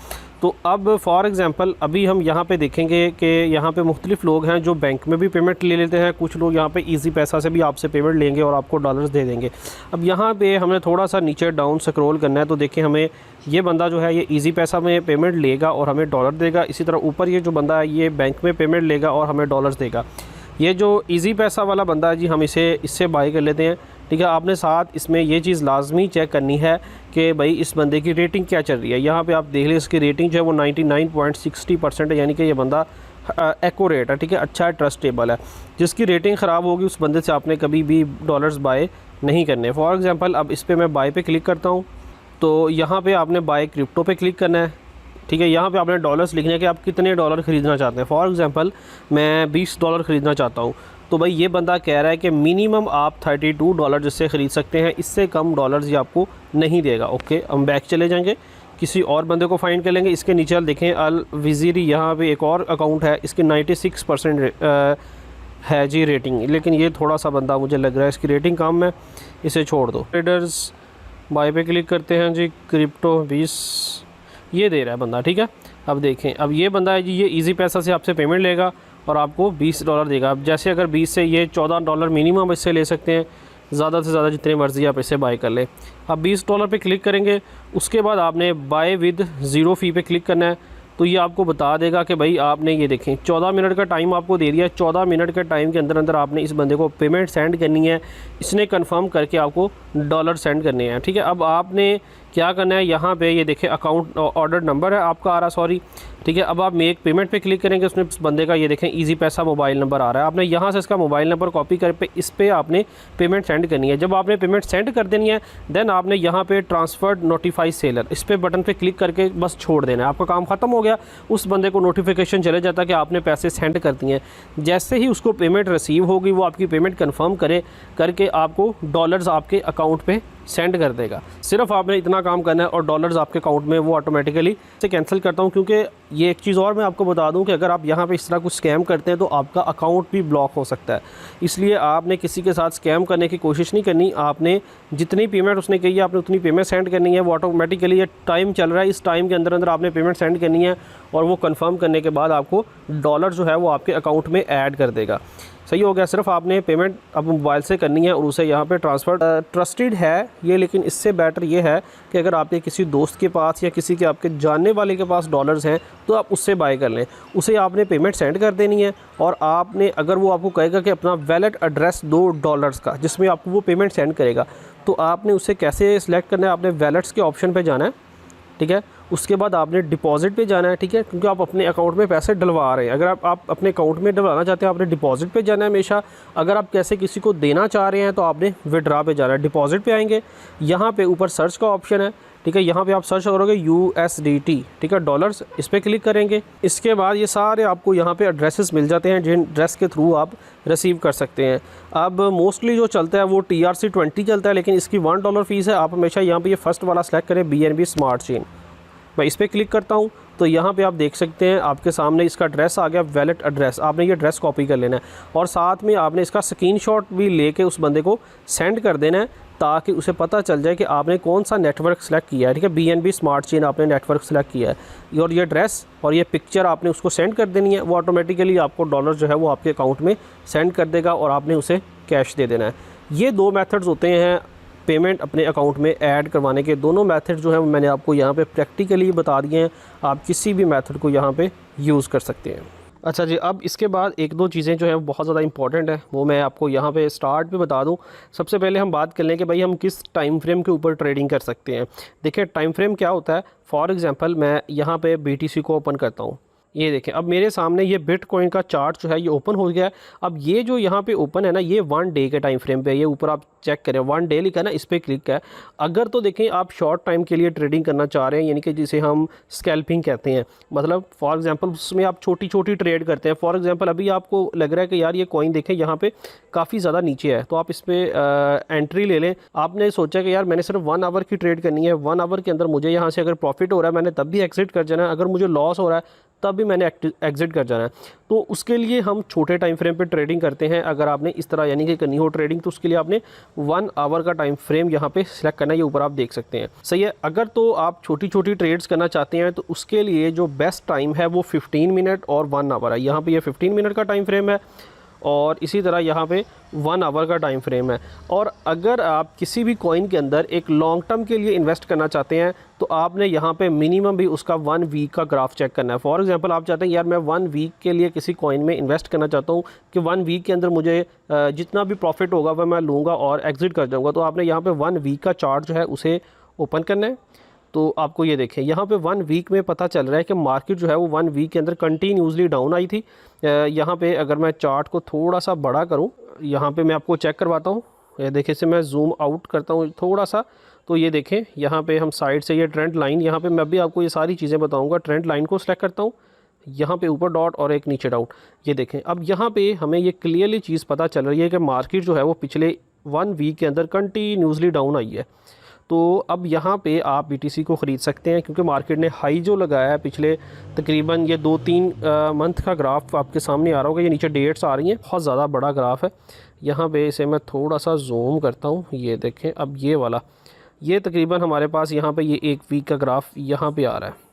तो अब फॉर एग्ज़ाम्पल अभी हम यहाँ पे देखेंगे कि यहाँ पे मुख्तलिफ़ लोग हैं जो बैंक में भी पेमेंट ले लेते हैं, कुछ लोग यहाँ पे इजी पैसा से भी आपसे पेमेंट लेंगे और आपको डॉलर्स दे देंगे। अब यहाँ पे हमें थोड़ा सा नीचे डाउन स्क्रॉल करना है तो देखें हमें ये बंदा जो है ये इजी पैसा में पेमेंट लेगा और हमें डॉलर देगा। इसी तरह ऊपर ये जो बंदा है ये बैंक में पेमेंट लेगा और हमें डॉलर्स देगा। ये जो इजी पैसा वाला बंदा है जी, हम इससे बाय कर लेते हैं, ठीक है। आपने साथ इसमें ये चीज़ लाजमी चेक करनी है कि भाई इस बंदे की रेटिंग क्या चल रही है। यहाँ पे आप देख लें इसकी रेटिंग जो है वो 99.60% है, यानी कि ये बंदा एक्यूरेट है, ठीक है, अच्छा है, ट्रस्टेबल है। जिसकी रेटिंग ख़राब होगी उस बंदे से आपने कभी भी डॉलर्स बाय नहीं करने। फॉर एग्ज़ाम्पल अब इस पर मैं बाय पे क्लिक करता हूँ तो यहाँ पर आपने बाय क्रिप्टो पे क्लिक करना है, ठीक है। यहाँ पे आपने डॉलर्स लिखने हैं कि आप कितने डॉलर ख़रीदना चाहते हैं। फॉर एग्ज़ाम्पल मैं $20 ख़रीदना चाहता हूँ तो भाई ये बंदा कह रहा है कि मिनिमम आप $32 जिससे ख़रीद सकते हैं, इससे कम डॉलर्स ये आपको नहीं देगा। ओके, हम बैक चले जाएंगे, किसी और बंदे को फाइंड कर लेंगे। इसके नीचे देखें अल विज़ीरी, यहाँ पे एक और अकाउंट है, इसकी 96% है जी रेटिंग, लेकिन ये थोड़ा सा बंदा मुझे लग रहा है इसकी रेटिंग कम है, इसे छोड़ दो। ट्रेडर्स बाय पे क्लिक करते हैं जी, क्रिप्टो 20 ये दे रहा है बंदा, ठीक है। अब देखें, अब ये बंदा है जी, ये इजी पैसा से आपसे पेमेंट लेगा और आपको $20 देगा। अब जैसे अगर 20 से ये $14 मिनिमम इससे ले सकते हैं, ज़्यादा से ज़्यादा जितने मर्ज़ी आप इससे बाय कर ले। अब $20 पे क्लिक करेंगे, उसके बाद आपने बाय विद ज़ीरो फ़ी पे क्लिक करना है। तो ये आपको बता देगा कि भाई आपने ये देखें 14 मिनट का टाइम आपको दे दिया है। 14 मिनट के टाइम के अंदर अंदर आपने इस बंदे को पेमेंट सेंड करनी है, इसने कंफर्म करके आपको डॉलर सेंड करने हैं, ठीक है। अब आपने क्या करना है, यहाँ पे ये देखें अकाउंट ऑर्डर नंबर है आपका आ रहा, सॉरी, ठीक है। अब आप मेक पेमेंट पे क्लिक करेंगे, उसमें इस बंदे का ये देखें इजी पैसा मोबाइल नंबर आ रहा है। आपने यहाँ से इसका मोबाइल नंबर कॉपी कर पे इस पर आपने पेमेंट सेंड करनी है। जब आपने पेमेंट सेंड कर देनी है देन आपने यहाँ पे ट्रांसफर्ड नोटिफाई सेलर, इस पर बटन पे क्लिक करके बस छोड़ देना है, आपका काम ख़त्म हो गया। उस बंदे को नोटिफिकेशन चले जाता है कि आपने पैसे सेंड कर दिए हैं। जैसे ही उसको पेमेंट रिसीव होगी वो आपकी पेमेंट कन्फर्म करके आपको डॉलर्स आपके अकाउंट पे सेंड कर देगा। सिर्फ आपने इतना काम करना है और डॉलर्स आपके अकाउंट में वो ऑटोमेटिकली से कैंसिल करता हूँ क्योंकि ये एक चीज़ और मैं आपको बता दूं कि अगर आप यहाँ पे इस तरह कुछ स्कैम करते हैं तो आपका अकाउंट भी ब्लॉक हो सकता है। इसलिए आपने किसी के साथ स्कैम करने की कोशिश नहीं करनी। आपने जितनी पेमेंट उसने कही है आपने उतनी पेमेंट सेंड करनी है। वो ऑटोमेटिकली, ये टाइम चल रहा है, इस टाइम के अंदर अंदर आपने पेमेंट सेंड करनी है और वो कंफर्म करने के बाद आपको डॉलर जो है वो आपके अकाउंट में ऐड कर देगा। सही हो गया। सिर्फ आपने पेमेंट अब मोबाइल से करनी है और उसे यहाँ पे ट्रांसफ़र। ट्रस्टेड है ये, लेकिन इससे बेटर ये है कि अगर आपके किसी दोस्त के पास या किसी के आपके जानने वाले के पास डॉलर्स हैं तो आप उससे बाय कर लें। उसे आपने पेमेंट सेंड कर देनी है और आपने, अगर वो आपको कहेगा कि अपना वैलेट एड्रेस दो डॉलर्स का जिसमें आपको वो पेमेंट सेंड करेगा, तो आपने उसे कैसे सिलेक्ट करना है, आपने वैलेट्स के ऑप्शन पर जाना है, ठीक है। उसके बाद आपने डिपॉजिट पे जाना है, ठीक है, क्योंकि आप अपने अकाउंट में पैसे डलवा रहे हैं। अगर आप अपने अकाउंट में डलवाना चाहते हैं आपने डिपॉजिट पे जाना है हमेशा। अगर आप कैसे किसी को देना चाह रहे हैं तो आपने विड्रा पे जाना है। डिपॉजिट पे आएंगे, यहाँ पे ऊपर सर्च का ऑप्शन है, ठीक है। यहाँ पे आप सर्च करोगे USDT, ठीक है, डॉलर्स, इस पर क्लिक करेंगे। इसके बाद ये सारे आपको यहाँ पे एड्रेसेस मिल जाते हैं जिन एड्रेस के थ्रू आप रिसीव कर सकते हैं। अब मोस्टली जो चलता है वो TRC20 चलता है, लेकिन इसकी $1 फ़ीस है। आप हमेशा यहाँ पे ये फर्स्ट वाला सेलेक्ट करें, BNB स्मार्ट चेन। मैं इस पर क्लिक करता हूँ तो यहाँ पे आप देख सकते हैं आपके सामने इसका एड्रेस आ गया, वैलेट एड्रेस। आपने ये एड्रेस कॉपी कर लेना है और साथ में आपने इसका स्क्रीनशॉट भी लेके उस बंदे को सेंड कर देना है ताकि उसे पता चल जाए कि आपने कौन सा नेटवर्क सेलेक्ट किया है, ठीक है। BNB स्मार्ट चेन आपने नेटवर्क सेलेक्ट किया है और ये एड्रेस और ये पिक्चर आपने उसको सेंड कर देनी है। वो ऑटोमेटिकली आपको डॉलर जो है वो आपके अकाउंट में सेंड कर देगा और आपने उसे कैश दे देना है। ये दो मेथड्स होते हैं पेमेंट अपने अकाउंट में ऐड करवाने के। दोनों मेथड जो है मैंने आपको यहाँ पे प्रैक्टिकली बता दिए हैं। आप किसी भी मेथड को यहाँ पे यूज़ कर सकते हैं। अच्छा जी, अब इसके बाद एक दो चीज़ें जो है बहुत ज़्यादा इंपॉर्टेंट है वो मैं आपको यहाँ पे स्टार्ट पे बता दूँ। सबसे पहले हम बात कर लें कि भाई हम किस टाइम फ्रेम के ऊपर ट्रेडिंग कर सकते हैं। देखिए टाइम फ्रेम क्या होता है। फॉर एग्ज़ाम्पल मैं यहाँ पे BTC को ओपन करता हूँ। ये देखें अब मेरे सामने ये बिटकॉइन का चार्ट जो है ये ओपन हो गया है। अब ये जो यहाँ पे ओपन है ना, ये 1 डे के टाइम फ्रेम पे है। ये ऊपर आप चेक करें 1 डे लिखा है ना, इस पर क्लिक है। अगर तो देखें आप शॉर्ट टाइम के लिए ट्रेडिंग करना चाह रहे हैं, यानी कि जिसे हम स्कैल्पिंग कहते हैं, मतलब फॉर एग्जांपल उसमें आप छोटी छोटी ट्रेड करते हैं। फॉर एग्जांपल अभी आपको लग रहा है कि यार ये कॉइन देखें यहाँ पे काफ़ी ज़्यादा नीचे है, तो आप इस पर एंट्री ले लें। आपने सोचा कि यार मैंने सिर्फ 1 आवर की ट्रेड करनी है, 1 आवर के अंदर मुझे यहाँ से अगर प्रॉफिट हो रहा है मैंने तब भी एग्जिट कर जाना है, अगर मुझे लॉस हो रहा है तब भी मैंने एग्जिट कर जाना है। तो उसके लिए हम छोटे टाइम फ्रेम पे ट्रेडिंग करते हैं। अगर आपने इस तरह यानी कि करनी हो ट्रेडिंग तो उसके लिए आपने 1 आवर का टाइम फ्रेम यहाँ पे सिलेक्ट करना है। ये ऊपर आप देख सकते हैं, सही है। अगर तो आप छोटी छोटी ट्रेड्स करना चाहते हैं तो उसके लिए जो बेस्ट टाइम है वो 15 मिनट और 1 आवर है। यहाँ पे ये 15 मिनट का टाइम फ्रेम है और इसी तरह यहाँ पे 1 आवर का टाइम फ्रेम है। और अगर आप किसी भी कॉइन के अंदर एक लॉन्ग टर्म के लिए इन्वेस्ट करना चाहते हैं तो आपने यहाँ पे मिनिमम भी उसका 1 वीक का ग्राफ चेक करना है। फॉर एग्जांपल आप चाहते हैं यार मैं 1 वीक के लिए किसी कॉइन में इन्वेस्ट करना चाहता हूँ कि 1 वीक के अंदर मुझे जितना भी प्रॉफिट होगा वह मैं लूँगा और एग्जिट कर जाऊँगा, तो आपने यहाँ पर 1 वीक का चार्ट जो है उसे ओपन करना है। तो आपको ये देखें यहाँ पे 1 वीक में पता चल रहा है कि मार्केट जो है वो 1 वीक के अंदर कंटिन्यूसली डाउन आई थी। यहाँ पे अगर मैं चार्ट को थोड़ा सा बड़ा करूँ, यहाँ पे मैं आपको चेक करवाता हूँ। ये देखें, इसे मैं जूम आउट करता हूँ थोड़ा सा, तो ये देखें यहाँ पे हम साइड से ये ट्रेंड लाइन, यहाँ पे मैं भी आपको ये सारी चीज़ें बताऊँगा। ट्रेंड लाइन को सिलेक्ट करता हूँ, यहाँ पे ऊपर डॉट और एक नीचे डाउट। ये देखें अब यहाँ पे हमें ये क्लियरली चीज़ पता चल रही है कि मार्केट जो है वो पिछले 1 वीक के अंदर कंटिन्यूसली डाउन आई है। तो अब यहाँ पे आप BTC को ख़रीद सकते हैं क्योंकि मार्केट ने हाई जो लगाया है पिछले तकरीबन ये 2-3 मंथ का ग्राफ आपके सामने आ रहा होगा। ये नीचे डेट्स आ रही हैं, बहुत ज़्यादा बड़ा ग्राफ है। यहाँ पे इसे मैं थोड़ा सा जूम करता हूँ। ये देखें अब ये वाला, ये तकरीबन हमारे पास यहाँ पे ये 1 वीक का ग्राफ यहाँ पे आ रहा है।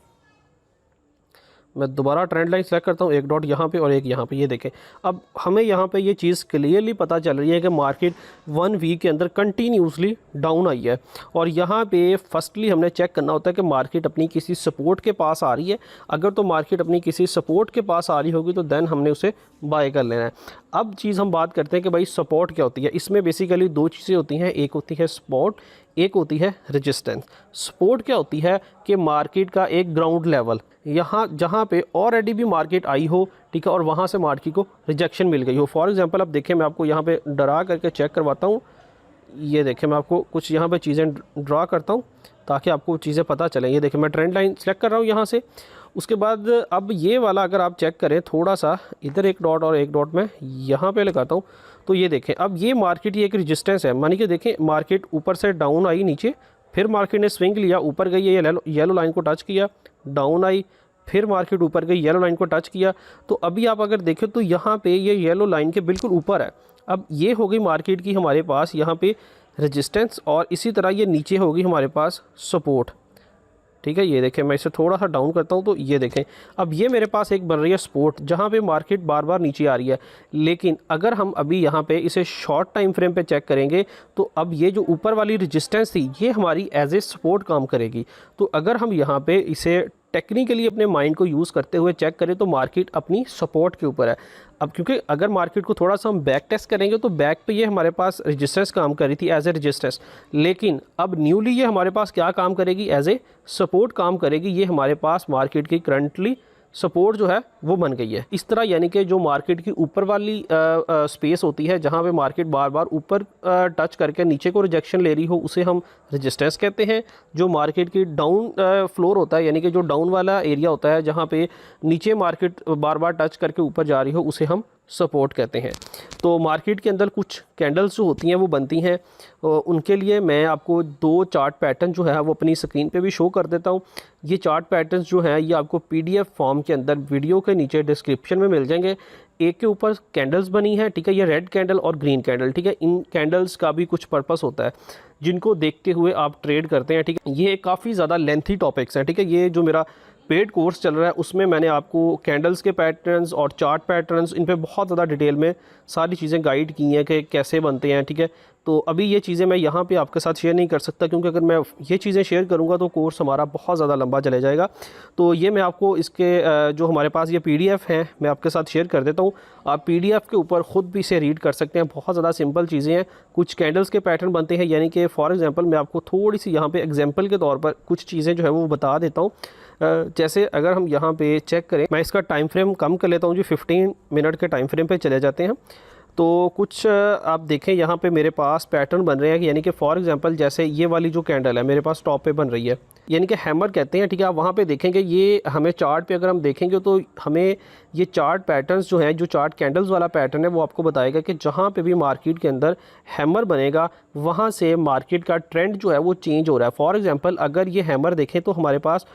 मैं दोबारा ट्रेंड लाइन सेलेक्ट करता हूँ, एक डॉट यहाँ पे और एक यहाँ पे। ये देखें अब हमें यहाँ पे ये चीज़ क्लियरली पता चल रही है कि मार्केट 1 वीक के अंदर कंटिन्यूसली डाउन आई है। और यहाँ पे फर्स्टली हमने चेक करना होता है कि मार्केट अपनी किसी सपोर्ट के पास आ रही है। अगर तो मार्केट अपनी किसी सपोर्ट के पास आ रही होगी तो देन हमने उसे बाय कर लेना है। अब चीज़ हम बात करते हैं कि भाई सपोर्ट क्या होती है। इसमें बेसिकली 2 चीज़ें होती हैं, एक होती है सपोर्ट, एक होती है रेजिस्टेंस। सपोर्ट क्या होती है कि मार्केट का एक ग्राउंड लेवल, यहाँ जहाँ पे ऑलरेडी भी मार्केट आई हो, ठीक है, और वहाँ से मार्केट को रिजेक्शन मिल गई हो। फॉर एग्जांपल अब देखें, मैं आपको यहाँ पे डरा करके चेक करवाता हूँ। ये देखें मैं आपको कुछ यहाँ पे चीज़ें ड्रा करता हूँ ताकि आपको चीज़ें पता चलें। ये देखें मैं ट्रेंड लाइन सेलेक्ट कर रहा हूँ यहाँ से। उसके बाद अब ये वाला अगर आप चेक करें थोड़ा सा, इधर एक डॉट और एक डॉट मैं यहाँ पे लगाता हूँ, तो ये देखें अब ये मार्केट ही एक रेजिस्टेंस है। मानी कि देखें मार्केट ऊपर से डाउन आई नीचे, फिर मार्केट ने स्विंग लिया, ऊपर गई, ये येलो लाइन को टच किया, डाउन आई, फिर मार्केट ऊपर गई, येलो लाइन को टच किया। तो अभी आप अगर देखें तो यहाँ पे ये येलो लाइन के बिल्कुल ऊपर है। अब ये हो गई मार्केट की हमारे पास यहाँ पे रेजिस्टेंस, और इसी तरह ये नीचे होगी हमारे पास सपोर्ट। ठीक है, ये देखें, मैं इसे थोड़ा सा डाउन करता हूँ तो ये देखें, अब ये मेरे पास एक बन रही है सपोर्ट, जहाँ पे मार्केट बार बार नीचे आ रही है। लेकिन अगर हम अभी यहाँ पे इसे शॉर्ट टाइम फ्रेम पे चेक करेंगे तो अब ये जो ऊपर वाली रेजिस्टेंस थी ये हमारी एज ए सपोर्ट काम करेगी। तो अगर हम यहाँ पे इसे टेक्निकली अपने माइंड को यूज़ करते हुए चेक करें तो मार्केट अपनी सपोर्ट के ऊपर है। अब क्योंकि अगर मार्केट को थोड़ा सा हम बैक टेस्ट करेंगे तो बैक पे ये हमारे पास रेजिस्टेंस काम कर रही थी एज ए रेजिस्टेंस, लेकिन अब न्यूली ये हमारे पास क्या काम करेगी, एज ए सपोर्ट काम करेगी। ये हमारे पास मार्केट की करंटली सपोर्ट जो है वो बन गई है। इस तरह यानी कि जो मार्केट की ऊपर वाली स्पेस होती है जहाँ पे मार्केट बार बार ऊपर टच करके नीचे को रिजेक्शन ले रही हो उसे हम रेजिस्टेंस कहते हैं। जो मार्केट की डाउन फ्लोर होता है यानी कि जो डाउन वाला एरिया होता है जहाँ पे नीचे मार्केट बार बार टच करके ऊपर जा रही हो उसे हम सपोर्ट कहते हैं। तो मार्केट के अंदर कुछ कैंडल्स जो होती हैं वो बनती हैं, उनके लिए मैं आपको दो चार्ट पैटर्न जो है वो अपनी स्क्रीन पे भी शो कर देता हूँ। ये चार्ट पैटर्न्स जो हैं ये आपको PDF फॉर्म के अंदर वीडियो के नीचे डिस्क्रिप्शन में मिल जाएंगे। एक के ऊपर कैंडल्स बनी है, ठीक है, ये रेड कैंडल और ग्रीन कैंडल, ठीक है। इन कैंडल्स का भी कुछ पर्पस होता है जिनको देखते हुए आप ट्रेड करते हैं, ठीक है। ये काफ़ी ज़्यादा लेंथी टॉपिक्स हैं, ठीक है। ये जो मेरा पेड कोर्स चल रहा है उसमें मैंने आपको कैंडल्स के पैटर्न्स और चार्ट पैटर्न्स इन पे बहुत ज़्यादा डिटेल में सारी चीज़ें गाइड की हैं कि कैसे बनते हैं, ठीक है। तो अभी ये चीज़ें मैं यहाँ पे आपके साथ शेयर नहीं कर सकता क्योंकि अगर मैं ये चीज़ें शेयर करूँगा तो कोर्स हमारा बहुत ज़्यादा लंबा चले जाएगा। तो ये मैं आपको इसके जो हमारे पास ये PDF हैं मैं आपके साथ शेयर कर देता हूँ। आप PDF के ऊपर ख़ुद भी इसे रीड कर सकते हैं। बहुत ज़्यादा सिंपल चीज़ें हैं। कुछ कैंडल्स के पैटर्न बनते हैं, यानी कि फॉर एग्ज़ाम्पल मैं आपको थोड़ी सी यहाँ पर एग्जाम्पल के तौर पर कुछ चीज़ें जो है वो बता देता हूँ। जैसे अगर हम यहाँ पे चेक करें, मैं इसका टाइम फ्रेम कम कर लेता हूँ जी, 15 मिनट के टाइम फ्रेम पे चले जाते हैं। तो कुछ आप देखें यहाँ पे मेरे पास पैटर्न बन रहे हैं, यानी कि फॉर एग्जांपल जैसे ये वाली जो कैंडल है मेरे पास टॉप पे बन रही है, यानी कि हैमर कहते हैं, ठीक है। आप वहाँ पे देखेंगे ये हमें चार्ट पे अगर हम देखेंगे तो हमें ये चार्ट पैटर्न्स जो हैं, जो चार्ट कैंडल्स वाला पैटर्न है वो आपको बताएगा कि जहाँ पे भी मार्केट के अंदर हैमर बनेगा वहाँ से मार्केट का ट्रेंड जो है वो चेंज हो रहा है। फॉर एग्जांपल अगर ये हैमर देखें तो हमारे पास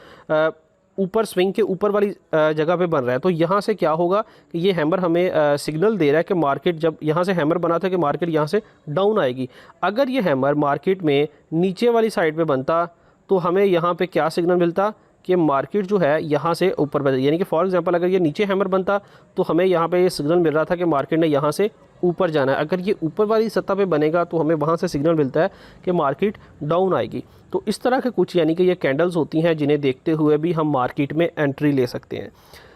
ऊपर स्विंग के ऊपर वाली जगह पे बन रहा है, तो यहाँ से क्या होगा कि ये हैमर हमें सिग्नल दे रहा है कि मार्केट, जब यहाँ से हैमर बना था कि मार्केट यहाँ से डाउन आएगी। अगर ये हैमर मार्केट में नीचे वाली साइड पे बनता तो हमें यहाँ पे क्या सिग्नल मिलता कि मार्केट जो है यहाँ से ऊपर बढ़, यानी कि फॉर एग्जांपल अगर ये नीचे हैमर बनता तो हमें यहाँ पे ये सिग्नल मिल रहा था कि मार्केट ने यहाँ से ऊपर जाना है। अगर ये ऊपर वाली सतह पे बनेगा तो हमें वहाँ से सिग्नल मिलता है कि मार्केट डाउन आएगी। तो इस तरह के कुछ यानी कि ये कैंडल्स होती हैं जिन्हें देखते हुए भी हम मार्केट में एंट्री ले सकते हैं,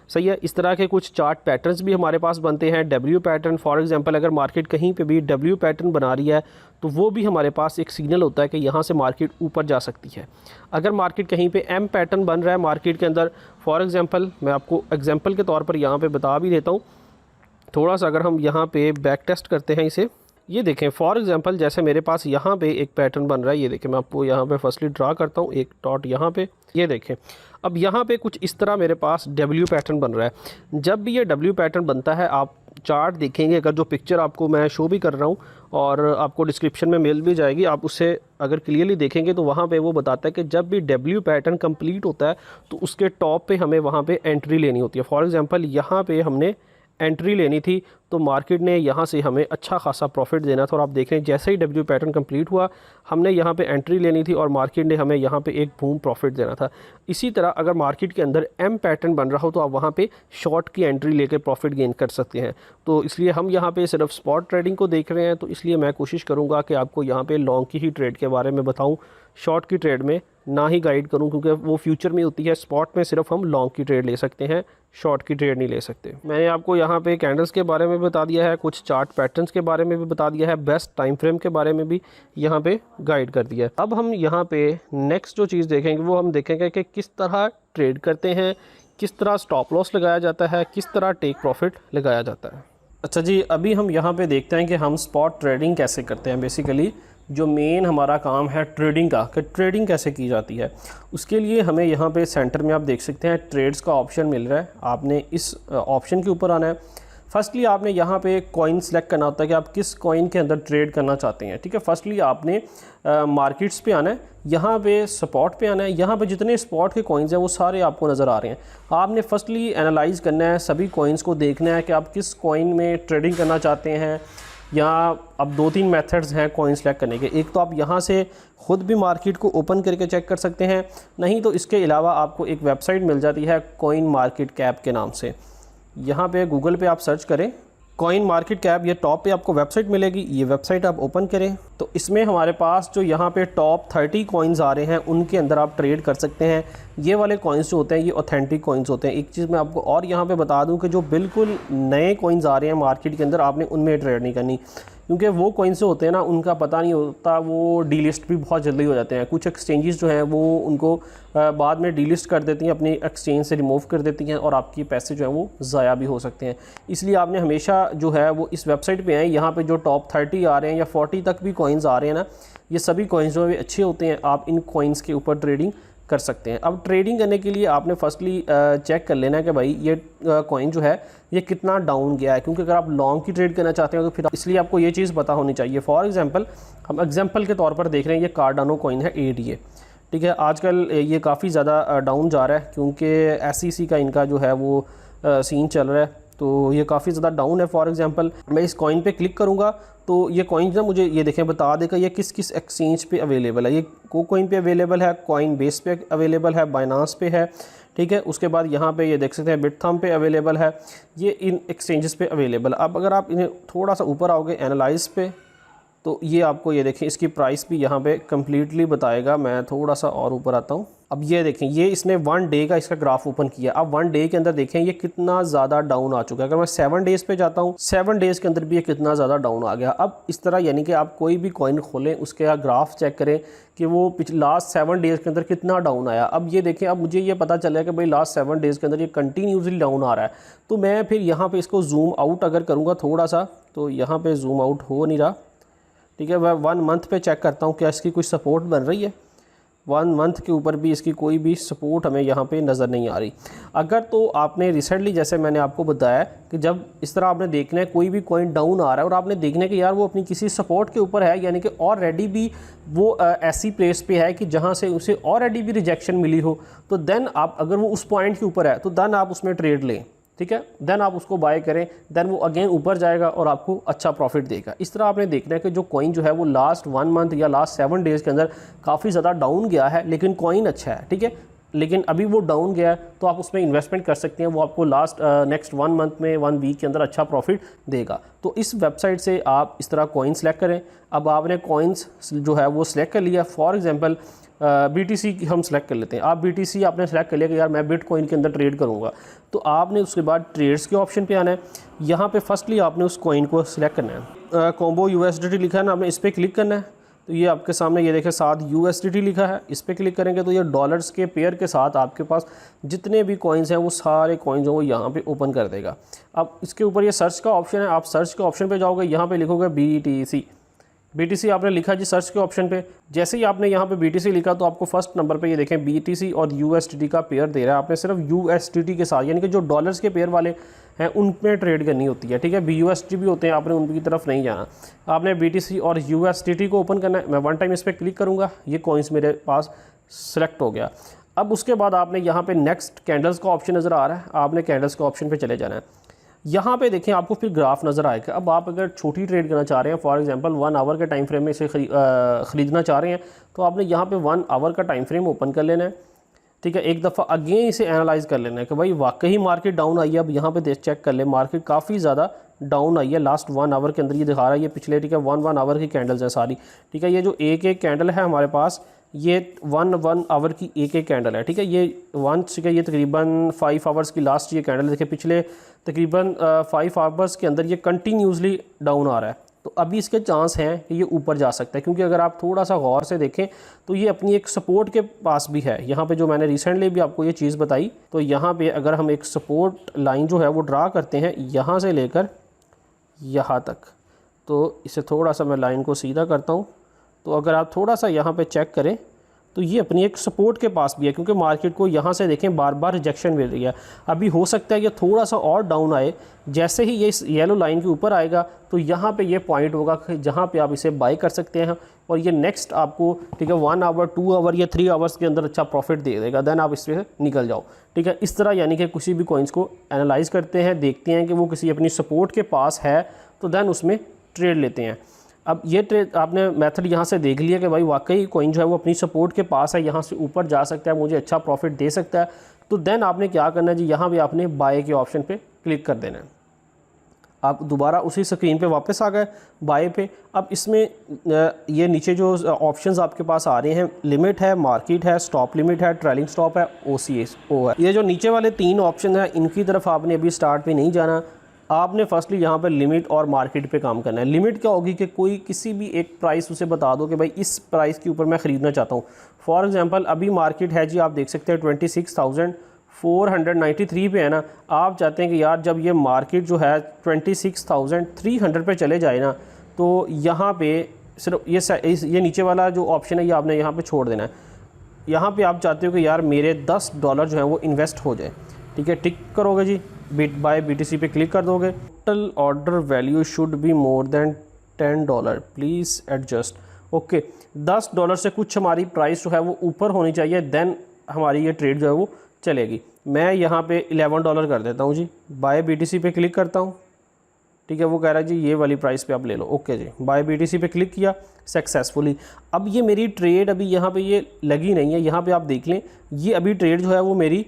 सही है। इस तरह के कुछ चार्ट पैटर्न्स भी हमारे पास बनते हैं। W पैटर्न, फॉर एग्जांपल अगर मार्केट कहीं पे भी W पैटर्न बना रही है तो वो भी हमारे पास एक सिग्नल होता है कि यहाँ से मार्केट ऊपर जा सकती है। अगर मार्केट कहीं पे M पैटर्न बन रहा है मार्केट के अंदर, फॉर एग्जांपल मैं आपको एग्जांपल के तौर पर यहाँ पे बता भी देता हूँ थोड़ा सा। अगर हम यहाँ पे बैक टेस्ट करते हैं इसे, ये देखें फॉर एग्जांपल जैसे मेरे पास यहाँ पे एक पैटर्न बन रहा है, ये देखें मैं आपको यहाँ पे फर्स्टली ड्रा करता हूँ एक डॉट यहाँ पे, ये देखें। अब यहाँ पे कुछ इस तरह मेरे पास W पैटर्न बन रहा है। जब भी ये W पैटर्न बनता है आप चार्ट देखेंगे, अगर जो पिक्चर आपको मैं शो भी कर रहा हूँ और आपको डिस्क्रिप्शन में मिल भी जाएगी, आप उससे अगर क्लियरली देखेंगे तो वहाँ पे वो बताता है कि जब भी W पैटर्न कंप्लीट होता है तो उसके टॉप पे हमें वहाँ पे एंट्री लेनी होती है। फॉर एग्जांपल यहाँ पे हमने एंट्री लेनी थी तो मार्केट ने यहाँ से हमें अच्छा खासा प्रॉफिट देना था, और आप देख रहे हैं जैसे ही W पैटर्न कंप्लीट हुआ हमने यहाँ पे एंट्री लेनी थी और मार्केट ने हमें यहाँ पे एक बूम प्रॉफिट देना था। इसी तरह अगर मार्केट के अंदर M पैटर्न बन रहा हो तो आप वहाँ पे शॉर्ट की एंट्री लेकर प्रॉफिट गेन कर सकते हैं। तो इसलिए हम यहाँ पे सिर्फ स्पॉट ट्रेडिंग को देख रहे हैं, तो इसलिए मैं कोशिश करूँगा कि आपको यहाँ पर लॉन्ग की ही ट्रेड के बारे में बताऊँ, शॉर्ट की ट्रेड में ना ही गाइड करूं, क्योंकि वो फ्यूचर में होती है। स्पॉट में सिर्फ हम लॉन्ग की ट्रेड ले सकते हैं, शॉर्ट की ट्रेड नहीं ले सकते। मैंने आपको यहाँ पे कैंडल्स के बारे में बता दिया है, कुछ चार्ट पैटर्न्स के बारे में भी बता दिया है, बेस्ट टाइम फ्रेम के बारे में भी यहाँ पे गाइड कर दिया है। अब हम यहाँ पे नेक्स्ट जो चीज़ देखेंगे वो हम देखेंगे कि किस तरह ट्रेड करते हैं, किस तरह स्टॉप लॉस लगाया जाता है, किस तरह टेक प्रॉफिट लगाया जाता है। अच्छा जी, अभी हम यहाँ पे देखते हैं कि हम स्पॉट ट्रेडिंग कैसे करते हैं। बेसिकली जो मेन हमारा काम है ट्रेडिंग का, कि ट्रेडिंग कैसे की जाती है, उसके लिए हमें यहाँ पे सेंटर में आप देख सकते हैं ट्रेड्स का ऑप्शन मिल रहा है। आपने इस ऑप्शन के ऊपर आना है। फर्स्टली आपने यहाँ पे कॉइन सेलेक्ट करना होता है कि आप किस कॉइन के अंदर ट्रेड करना चाहते हैं, ठीक है। फर्स्टली आपने मार्केट्स पे आना है, यहाँ पे स्पॉट पे आना है। यहाँ पे जितने स्पॉट के कॉइन्स हैं वो सारे आपको नज़र आ रहे हैं। आपने फर्स्टली एनालाइज करना है, सभी कॉइन्स को देखना है कि आप किस कॉइन में ट्रेडिंग करना चाहते हैं। यहाँ अब 2-3 मेथड्स हैं कॉइन सेलेक्ट करने के। एक तो आप यहाँ से ख़ुद भी मार्केट को ओपन करके चेक कर सकते हैं, नहीं तो इसके अलावा आपको एक वेबसाइट मिल जाती है कॉइन मार्केट कैप के नाम से। यहाँ पे गूगल पे आप सर्च करें कॉइन मार्केट कैप, ये टॉप पे आपको वेबसाइट मिलेगी। ये वेबसाइट आप ओपन करें तो इसमें हमारे पास जो यहाँ पे टॉप 30 कॉइन्स आ रहे हैं उनके अंदर आप ट्रेड कर सकते हैं। ये वाले कॉइन्स जो होते हैं ये ऑथेंटिक कॉइन्स होते हैं। एक चीज़ मैं आपको और यहाँ पे बता दूँ कि जो बिल्कुल नए कॉइन्स आ रहे हैं मार्केट के अंदर, आपने उनमें ट्रेड नहीं करनी, क्योंकि वो कॉइन्स जो होते हैं ना उनका पता नहीं होता, वो डीलिस्ट भी बहुत जल्दी हो जाते हैं। कुछ एक्सचेंजेस जो हैं वो उनको बाद में डीलिस्ट कर देती हैं, अपनी एक्सचेंज से रिमूव कर देती हैं और आपके पैसे जो हैं वो ज़ाया भी हो सकते हैं। इसलिए आपने हमेशा जो है वो इस वेबसाइट पे आए, यहाँ पे जो टॉप 30 आ रहे हैं या 40 तक भी कॉइन्स आ रहे हैं ना, ये सभी कॉइन्स जो है अच्छे होते हैं। आप इन कॉइन्स के ऊपर ट्रेडिंग कर सकते हैं। अब ट्रेडिंग करने के लिए आपने फर्स्टली चेक कर लेना है कि भाई ये कॉइन जो है ये कितना डाउन गया है, क्योंकि अगर आप लॉन्ग की ट्रेड करना चाहते हैं तो फिर इसलिए आपको ये चीज़ पता होनी चाहिए। फॉर एग्जांपल हम एग्जांपल के तौर पर देख रहे हैं ये कार्डानो कॉइन है ADA, ठीक है। आजकल ये काफ़ी ज़्यादा डाउन जा रहा है क्योंकि SEC का इनका जो है वो सीन चल रहा है, तो ये काफ़ी ज़्यादा डाउन है। फॉर एग्जांपल मैं इस कॉइन पे क्लिक करूँगा तो ये कॉइन ना मुझे ये देखें बता देगा ये किस किस एक्सचेंज पे अवेलेबल है। ये कोइन पे अवेलेबल है, कॉइन बेस पे अवेलेबल है, बाइनांस पे है, ठीक है। उसके बाद यहाँ पे ये देख सकते हैं बिटथम पे अवेलेबल है, ये इन एक्सचेंजेस पे अवेलेबल है। अब अगर आप इन्हें थोड़ा सा ऊपर आओगे एनालाइज पे तो ये आपको ये देखें इसकी प्राइस भी यहाँ पे कम्प्लीटली बताएगा। मैं थोड़ा सा और ऊपर आता हूँ। अब ये देखें ये इसने 1 डे का इसका ग्राफ ओपन किया। अब 1 डे के अंदर देखें ये कितना ज़्यादा डाउन आ चुका है। अगर मैं 7 डेज़ पे जाता हूँ, 7 डेज़ के अंदर भी ये कितना ज़्यादा डाउन आ गया। अब इस तरह यानी कि आप कोई भी कॉइन खोलें उसके ग्राफ चेक करें कि वो लास्ट 7 डेज़ के अंदर कितना डाउन आया। अब ये देखें अब मुझे ये पता चला है कि भाई लास्ट 7 डेज़ के अंदर ये कंटिन्यूसली डाउन आ रहा है। तो मैं फिर यहाँ पर इसको जूम आउट अगर करूँगा थोड़ा सा, तो यहाँ पर जूम आउट हो नहीं रहा, ठीक है। मैं 1 मंथ पे चेक करता हूँ क्या इसकी कोई सपोर्ट बन रही है। 1 मंथ के ऊपर भी इसकी कोई भी सपोर्ट हमें यहाँ पे नज़र नहीं आ रही। अगर तो आपने रिसेंटली जैसे मैंने आपको बताया कि जब इस तरह आपने देखना है कोई भी कॉइन डाउन आ रहा है और आपने देखना है कि यार वो अपनी किसी सपोर्ट के ऊपर है, यानी कि ऑलरेडी भी वो ऐसी प्लेस पे है कि जहाँ से उसे ऑलरेडी भी रिजेक्शन मिली हो, तो देन आप अगर वो उस पॉइंट के ऊपर है तो देन आप उसमें ट्रेड लें, ठीक है। देन आप उसको बाय करें, देन वो अगेन ऊपर जाएगा और आपको अच्छा प्रॉफिट देगा। इस तरह आपने देखना है कि जो कॉइन जो है वो लास्ट 1 मंथ या लास्ट 7 डेज़ के अंदर काफ़ी ज़्यादा डाउन गया है, लेकिन कॉइन अच्छा है, ठीक है। लेकिन अभी वो डाउन गया है तो आप उसमें इन्वेस्टमेंट कर सकते हैं, वो आपको लास्ट नेक्स्ट 1 मंथ में 1 वीक के अंदर अच्छा प्रॉफिट देगा। तो इस वेबसाइट से आप इस तरह कॉइन सेलेक्ट करें। अब आपने कॉइन्स जो है वो सिलेक्ट कर लिया। फॉर एग्जांपल BTC हम सेलेक्ट कर लेते हैं। आप BTC आपने सेलेक्ट कर लिया कि यार मैं बिटकॉइन के अंदर ट्रेड करूँगा, तो आपने उसके बाद ट्रेड्स के ऑप्शन पे आना है। यहाँ पे फर्स्टली आपने उस कॉइन को सिलेक्ट करना है। कॉम्बो USDT लिखा है ना, आपने इस पर क्लिक करना है। तो ये आपके सामने ये देखें साथ USDT लिखा है, इस पर क्लिक करेंगे तो ये डॉलर्स के पेयर के साथ आपके पास जितने भी कॉइन्स हैं वो सारे कॉइन्स वो यहाँ पे ओपन कर देगा। अब इसके ऊपर ये सर्च का ऑप्शन है, आप सर्च के ऑप्शन पे जाओगे, यहाँ पे लिखोगे BTC आपने लिखा जी सर्च के ऑप्शन पे। जैसे ही आपने यहाँ पे BTC लिखा तो आपको फर्स्ट नंबर पे ये देखें BTC और USDT का पेयर दे रहा है। आपने सिर्फ USDT के साथ यानी कि जो डॉलर्स के पेयर वाले हैं उन पे ट्रेड करनी होती है, ठीक है। BUSD भी होते हैं, आपने उनकी तरफ नहीं जाना। आपने BTC और USDT को ओपन करना है। मैं 1 टाइम इस पर क्लिक करूँगा, ये कॉइन्स मेरे पास सेलेक्ट हो गया। अब उसके बाद आपने यहाँ पे नेक्स्ट कैंडल्स का ऑप्शन नज़र आ रहा है, आपने कैंडल्स के ऑप्शन पे चले जाना है। यहाँ पे देखें आपको फिर ग्राफ नज़र आएगा। अब आप अगर छोटी ट्रेड करना चाह रहे हैं, फॉर एग्जांपल 1 आवर के टाइम फ्रेम में इसे ख़रीदना चाह रहे हैं, तो आपने यहाँ पे 1 आवर का टाइम फ्रेम ओपन कर लेना है, ठीक है। एक दफ़ा अगेन इसे एनालाइज़ कर लेना है कि भाई वाकई मार्केट डाउन आई है। अब यहाँ पे चेक कर ले, मार्केट काफ़ी ज़्यादा डाउन आई है लास्ट 1 आवर के अंदर, ये दिखा रहा है ये पिछले, ठीक है। 1 आवर की कैंडल्स हैं सारी, ठीक है। ये जो एक कैंडल है हमारे पास, ये 1 आवर की एक कैंडल है, ठीक है। ये ये तकरीबन 5 आवर्स की लास्ट ये कैंडल देखिए, पिछले तकरीबन 5 आवर्स के अंदर ये कंटिन्यूसली डाउन आ रहा है। तो अभी इसके चांस हैं कि ये ऊपर जा सकता है, क्योंकि अगर आप थोड़ा सा गौर से देखें तो ये अपनी एक सपोर्ट के पास भी है। यहाँ पे जो मैंने रिसेंटली भी आपको ये चीज़ बताई, तो यहाँ पे अगर हम एक सपोर्ट लाइन जो है वो ड्रा करते हैं यहाँ से लेकर यहाँ तक, तो इसे थोड़ा सा मैं लाइन को सीधा करता हूँ, तो अगर आप थोड़ा सा यहाँ पे चेक करें तो ये अपनी एक सपोर्ट के पास भी है, क्योंकि मार्केट को यहाँ से देखें बार बार रिजेक्शन मिल रही है। अभी हो सकता है ये थोड़ा सा और डाउन आए, जैसे ही ये इस येलो लाइन के ऊपर आएगा तो यहाँ पे ये पॉइंट होगा जहाँ पे आप इसे बाई कर सकते हैं, और ये नेक्स्ट आपको, ठीक है, 1 आवर 2 आवर या 3 आवर्स के अंदर अच्छा प्रॉफिट दे देगा, देन आप इससे निकल जाओ। ठीक है, इस तरह यानी कि किसी भी कॉइन्स को एनालाइज करते हैं, देखते हैं कि वो किसी अपनी सपोर्ट के पास है तो देन उसमें ट्रेड लेते हैं। अब ये ट्रेड आपने मेथड यहाँ से देख लिया कि भाई वाकई कॉइन जो है वो अपनी सपोर्ट के पास है, यहाँ से ऊपर जा सकता है, मुझे अच्छा प्रॉफिट दे सकता है, तो देन आपने क्या करना है जी, यहाँ भी आपने बाय के ऑप्शन पे क्लिक कर देना है। आप दोबारा उसी स्क्रीन पे वापस आ गए बाय पे। अब इसमें ये नीचे जो ऑप्शंस आपके पास आ रहे हैं, लिमिट है, मार्केट है, स्टॉप लिमिट है, ट्रेलिंग स्टॉप है, OCO है। ये जो नीचे वाले 3 ऑप्शन है इनकी तरफ आपने अभी स्टार्ट पे नहीं जाना, आपने फर्स्टली यहाँ पर लिमिट और मार्केट पे काम करना है। लिमिट क्या होगी कि कोई किसी भी एक प्राइस उसे बता दो कि भाई इस प्राइस के ऊपर मैं ख़रीदना चाहता हूँ। फॉर एग्जांपल अभी मार्केट है जी, आप देख सकते हैं 26,493 पे है ना। आप चाहते हैं कि यार जब ये मार्केट जो है 26,300 पे चले जाए ना, तो यहाँ पे सिर्फ ये नीचे वाला जो ऑप्शन है ये आपने यहाँ पे छोड़ देना है। यहाँ पे आप चाहते हो कि यार मेरे $10 जो है वो इन्वेस्ट हो जाए, ठीक है, टिक करोगे जी, बाय BTC पे क्लिक कर दोगे। Total order value should be more than $10, please adjust. Okay, $10 से कुछ हमारी प्राइस जो है वो ऊपर होनी चाहिए, देन हमारी ये ट्रेड जो है वो चलेगी। मैं यहाँ पे $11 कर देता हूँ जी, बाय BTC पे क्लिक करता हूँ, ठीक है, वो कह रहा है जी ये वाली प्राइस पे आप ले लो। ओके जी, बाय BTC पे क्लिक किया सक्सेसफुली। अब ये मेरी ट्रेड अभी यहाँ पे ये लगी नहीं है, यहाँ पे आप देख लें ये अभी ट्रेड जो है वो मेरी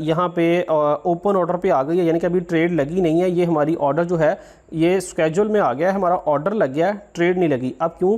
यहाँ पे ओपन ऑर्डर पे आ गई है, यानी कि अभी ट्रेड लगी नहीं है। ये हमारी ऑर्डर जो है ये स्केड्यूल में आ गया है, हमारा ऑर्डर लग गया है, ट्रेड नहीं लगी। अब क्यों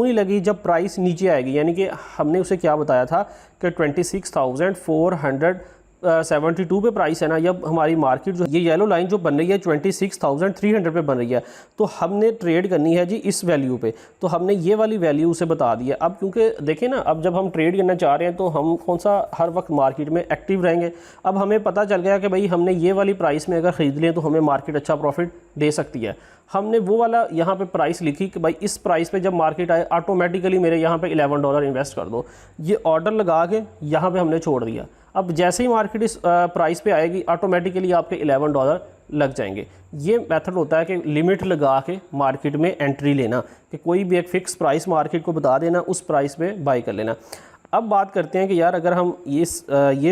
नहीं लगी? जब प्राइस नीचे आएगी, यानी कि हमने उसे क्या बताया था कि 26,472 पे प्राइस है ना, जब हमारी मार्केट जो ये येलो लाइन जो बन रही है 26,300 पे बन रही है, तो हमने ट्रेड करनी है जी इस वैल्यू पे, तो हमने ये वाली वैल्यू उसे बता दी है। अब क्योंकि देखें ना, अब जब हम ट्रेड करना चाह रहे हैं तो हम कौन सा हर वक्त मार्केट में एक्टिव रहेंगे। अब हमें पता चल गया कि भाई हमने ये वाली प्राइस में अगर ख़रीद लें तो हमें मार्केट अच्छा प्रॉफिट दे सकती है। हमने वो वाला यहाँ पे प्राइस लिखी कि भाई इस प्राइस पे जब मार्केट आए ऑटोमेटिकली मेरे यहाँ पे $11 इन्वेस्ट कर दो। ये ऑर्डर लगा के यहाँ पे हमने छोड़ दिया। अब जैसे ही मार्केट इस प्राइस पे आएगी ऑटोमेटिकली आपके $11 लग जाएंगे। ये मेथड होता है कि लिमिट लगा के मार्केट में एंट्री लेना, कि कोई भी एक फ़िक्स प्राइस मार्केट को बता देना, उस प्राइस पे बाई कर लेना। अब बात करते हैं कि यार अगर हम ये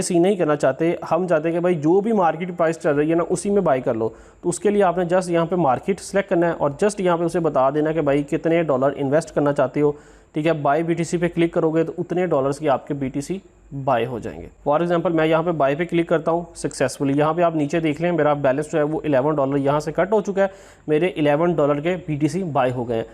सीन नहीं करना चाहते, हम चाहते हैं कि भाई जो भी मार्केट प्राइस चल रही है ना उसी में बाई कर लो, तो उसके लिए आपने जस्ट यहाँ पे मार्केट सेलेक्ट करना है और जस्ट यहाँ पे उसे बता देना कि भाई कितने डॉलर इन्वेस्ट करना चाहते हो, ठीक है। बाय BTC पे क्लिक करोगे तो उतने डॉलर्स की आपके BTC बाय हो जाएंगे। फॉर एग्जांपल मैं यहाँ पे बाय पे क्लिक करता हूँ सक्सेसफुली। यहाँ पे आप नीचे देख लें मेरा बैलेंस जो है वो $11 यहाँ से कट हो चुका है, मेरे $11 के BTC बाय हो गए हैं।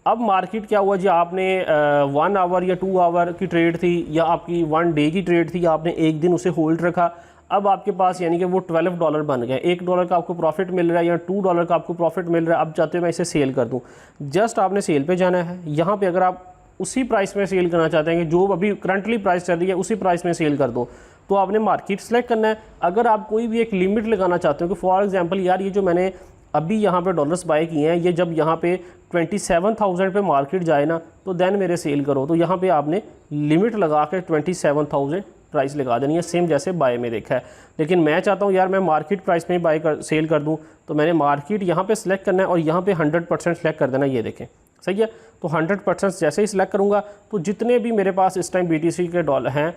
अब मार्केट क्या हुआ जी, आपने 1 आवर या 2 आवर की ट्रेड थी या आपकी 1 डे की ट्रेड थी, आपने एक दिन उसे होल्ड रखा। अब आपके पास यानी कि वो $12 बन गए, $1 का आपको प्रॉफिट मिल रहा है या $2 का आपको प्रॉफिट मिल रहा है। अब चाहते हो मैं इसे सेल कर दूं, जस्ट आपने सेल पे जाना है। यहाँ पे अगर आप उसी प्राइस में सेल करना चाहते हैं कि जो अभी करंटली प्राइस चल रही है उसी प्राइस में सेल कर दो, तो आपने मार्केट सेलेक्ट करना है। अगर आप कोई भी एक लिमिट लगाना चाहते हो कि फॉर एग्जांपल यार ये जो मैंने अभी यहाँ पे डॉलर्स बाय किए हैं, ये जब यहाँ पे 27,000 पे मार्केट जाए ना तो देन मेरे सेल करो, तो यहाँ पे आपने लिमिट लगा के 27,000 प्राइस लगा देनी है, सेम जैसे बाय में देखा है। लेकिन मैं चाहता हूँ यार मैं मार्केट प्राइस में सेल कर दूँ, तो मैंने मार्केट यहाँ पे सिलेक्ट करना है और यहाँ पे 100% सेलेक्ट कर देना। ये देखें सही है, तो 100% जैसे ही सिलेक्ट करूँगा तो जितने भी मेरे पास इस टाइम BTC के डॉलर हैं,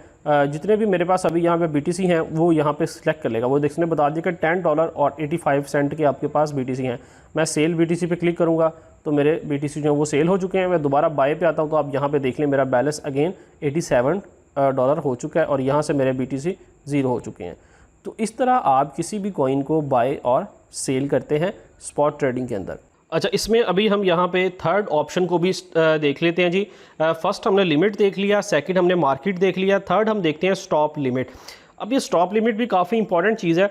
जितने भी मेरे पास अभी यहाँ पे BTC हैं वो यहाँ पे सिलेक्ट कर लेगा। वो देखने बता दिया कि $10 और 85 सेंट के आपके पास BTC हैं। मैं सेल BTC पे क्लिक करूँगा तो मेरे BTC जो है वो सेल हो चुके हैं। मैं दोबारा बाय पे आता हूँ तो आप यहाँ पे देख लें मेरा बैलेंस अगेन $87 हो चुका है और यहाँ से मेरे BTC 0 हो चुके हैं। तो इस तरह आप किसी भी कॉइन को बाय और सेल करते हैं स्पॉट ट्रेडिंग के अंदर। अच्छा, इसमें अभी हम यहाँ पे थर्ड ऑप्शन को भी देख लेते हैं जी। फर्स्ट हमने लिमिट देख लिया, सेकंड हमने मार्केट देख लिया, थर्ड हम देखते हैं स्टॉप लिमिट। अब ये स्टॉप लिमिट भी काफ़ी इंपॉर्टेंट चीज़ है।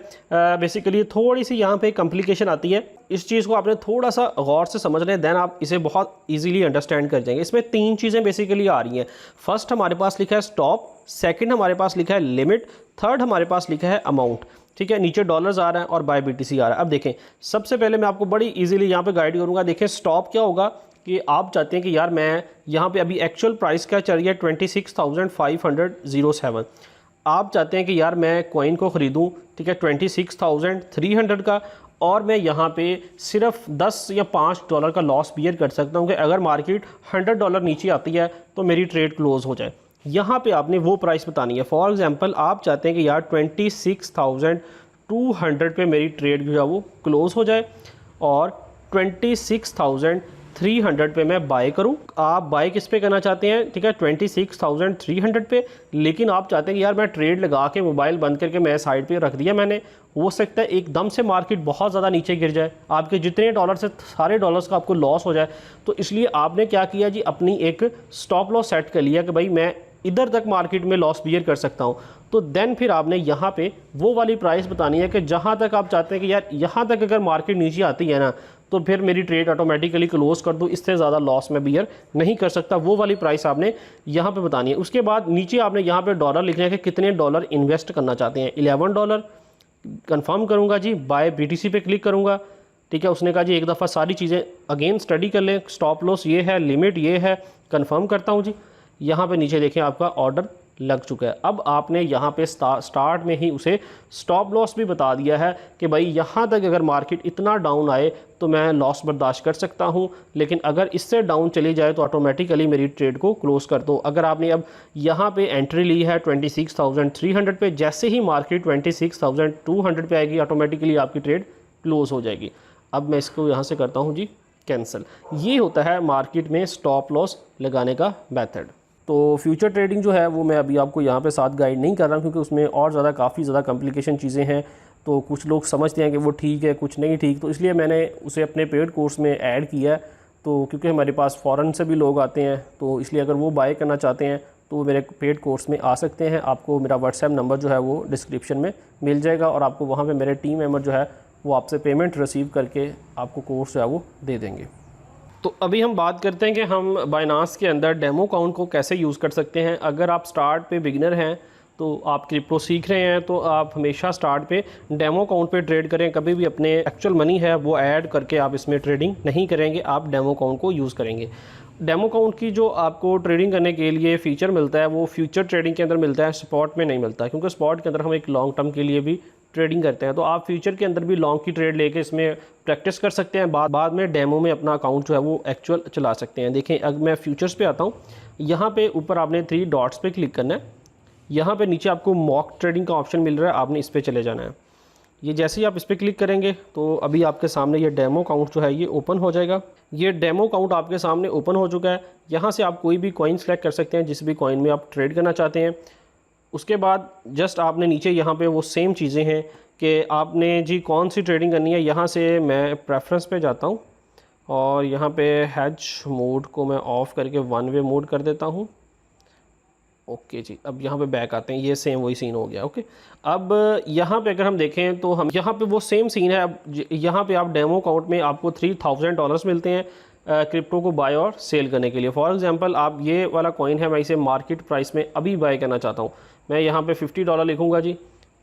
बेसिकली थोड़ी सी यहाँ पे कॉम्प्लिकेशन आती है, इस चीज़ को आपने थोड़ा सा गौर से समझ लें, देन आप इसे बहुत इजीली अंडरस्टैंड कर जाएंगे। इसमें 3 चीज़ें बेसिकली आ रही हैं। फर्स्ट हमारे पास लिखा है स्टॉप, सेकंड हमारे पास लिखा है लिमिट, थर्ड हमारे पास लिखा है अमाउंट, ठीक है। नीचे डॉलर्स आ रहा है और बाय BTC आ रहा है। अब देखें, सबसे पहले मैं आपको बड़ी इजीली यहाँ पे गाइड करूँगा। देखें स्टॉप क्या होगा कि आप चाहते हैं कि यार मैं यहाँ पे अभी एक्चुअल प्राइस क्या चल रही है 26,507, आप चाहते हैं कि यार मैं कॉइन को ख़रीदूँ, ठीक है, 26,300 का, और मैं यहाँ पे सिर्फ 10 या $5 का लॉस बियर कर सकता हूँ कि अगर मार्केट $100 नीचे आती है तो मेरी ट्रेड क्लोज़ हो जाए। यहाँ पे आपने वो प्राइस बतानी है। फॉर एग्जांपल आप चाहते हैं कि यार 26,200 पे मेरी ट्रेड जो है वो क्लोज़ हो जाए और 26,300 पे मैं बाय करूं। आप बाय किस पे करना चाहते हैं, ठीक है, 26,300 पे, लेकिन आप चाहते हैं कि यार मैं ट्रेड लगा के मोबाइल बंद करके मैं साइड पे रख दिया मैंने, हो सकता है एकदम से मार्केट बहुत ज़्यादा नीचे गिर जाए, आपके जितने डॉलर से सारे डॉलर्स का आपको लॉस हो जाए। तो इसलिए आपने क्या किया जी, अपनी एक स्टॉप लॉस सेट कर लिया कि भाई मैं इधर तक मार्केट में लॉस बियर कर सकता हूँ। तो देन फिर आपने यहाँ पे वो वाली प्राइस बतानी है कि जहाँ तक आप चाहते हैं कि यार यहाँ तक अगर मार्केट नीचे आती है ना तो फिर मेरी ट्रेड ऑटोमेटिकली क्लोज कर दूँ, इससे ज़्यादा लॉस में बियर नहीं कर सकता। वो वाली प्राइस आपने यहाँ पे बतानी है। उसके बाद नीचे आपने यहाँ पे डॉलर लिखना है कि कितने डॉलर इन्वेस्ट करना चाहते हैं। $11 कंफर्म करूँगा जी, बाय BTC पे क्लिक करूँगा, ठीक है। उसने कहा जी एक दफ़ा सारी चीज़ें अगेन स्टडी कर लें, स्टॉप लॉस ये है, लिमिट ये है, कंफर्म करता हूँ जी। यहाँ पे नीचे देखें आपका ऑर्डर लग चुका है। अब आपने यहाँ पे स्टार्ट में ही उसे स्टॉप लॉस भी बता दिया है कि भाई यहाँ तक अगर मार्केट इतना डाउन आए तो मैं लॉस बर्दाश्त कर सकता हूँ, लेकिन अगर इससे डाउन चली जाए तो ऑटोमेटिकली मेरी ट्रेड को क्लोज़ कर दो। अगर आपने अब यहाँ पे एंट्री ली है 26,300 पे, जैसे ही मार्केट 26,200 पे आएगी ऑटोमेटिकली आपकी ट्रेड क्लोज़ हो जाएगी। अब मैं इसको यहाँ से करता हूँ जी कैंसिल। ये होता है मार्केट में स्टॉप लॉस लगाने का मेथड। तो फ्यूचर ट्रेडिंग जो है वो मैं अभी आपको यहाँ पे साथ गाइड नहीं कर रहा हूँ क्योंकि उसमें और ज़्यादा काफ़ी ज़्यादा कॉम्प्लिकेशन चीज़ें हैं। तो कुछ लोग समझते हैं कि वो ठीक है, कुछ नहीं ठीक, तो इसलिए मैंने उसे अपने पेड कोर्स में ऐड किया है। तो क्योंकि हमारे पास फ़ॉरेन से भी लोग आते हैं, तो इसलिए अगर वो बाय करना चाहते हैं तो वो मेरे पेड कोर्स में आ सकते हैं। आपको मेरा व्हाट्सएप नंबर जो है वो डिस्क्रिप्शन में मिल जाएगा और आपको वहाँ पर मेरे टीम मेंबर जो है वो आपसे पेमेंट रिसीव करके आपको कोर्स जो है वो दे देंगे। तो अभी हम बात करते हैं कि हम बाइनांस के अंदर डेमो अकाउंट को कैसे यूज़ कर सकते हैं। अगर आप स्टार्ट पे बिगिनर हैं, तो आप क्रिप्टो सीख रहे हैं, तो आप हमेशा स्टार्ट पे डेमो अकाउंट पे ट्रेड करें। कभी भी अपने एक्चुअल मनी है वो ऐड करके आप इसमें ट्रेडिंग नहीं करेंगे, आप डेमो अकाउंट को यूज़ करेंगे। डेमो अकाउंट की जो आपको ट्रेडिंग करने के लिए फ़ीचर मिलता है वो फ्यूचर ट्रेडिंग के अंदर मिलता है, स्पॉट में नहीं मिलता, क्योंकि स्पॉट के अंदर हम एक लॉन्ग टर्म के लिए भी ट्रेडिंग करते हैं। तो आप फ्यूचर के अंदर भी लॉन्ग की ट्रेड लेके इसमें प्रैक्टिस कर सकते हैं, बाद में डेमो में अपना अकाउंट जो है वो एक्चुअल चला सकते हैं। देखें, अगर मैं फ्यूचर्स पे आता हूँ, यहाँ पे ऊपर आपने 3 डॉट्स पे क्लिक करना है। यहाँ पे नीचे आपको मॉक ट्रेडिंग का ऑप्शन मिल रहा है, आपने इस पर चले जाना है। ये जैसे ही आप इस पर क्लिक करेंगे तो अभी आपके सामने ये डेमो अकाउंट जो है ये ओपन हो जाएगा। ये डेमो अकाउंट आपके सामने ओपन हो चुका है। यहाँ से आप कोई भी कॉइन सेलेक्ट कर सकते हैं, जिस भी कॉइन में आप ट्रेड करना चाहते हैं। उसके बाद जस्ट आपने नीचे यहाँ पे वो सेम चीज़ें हैं कि आपने जी कौन सी ट्रेडिंग करनी है। यहाँ से मैं प्रेफरेंस पे जाता हूँ और यहाँ पे हैज मोड को मैं ऑफ़ करके 1 वे मोड कर देता हूँ। ओके जी, अब यहाँ पे बैक आते हैं, ये सेम वही सीन हो गया। ओके, अब यहाँ पे अगर हम देखें तो हम यहाँ पे वो सेम सीन है। अब यहाँ पे आप डेमो अकाउंट में आपको $3,000 मिलते हैं क्रिप्टो को बाय और सेल करने के लिए। फॉर एग्जांपल आप ये वाला कॉइन है, मैं इसे मार्केट प्राइस में अभी बाय करना चाहता हूँ। मैं यहाँ पे $50 लिखूँगा जी,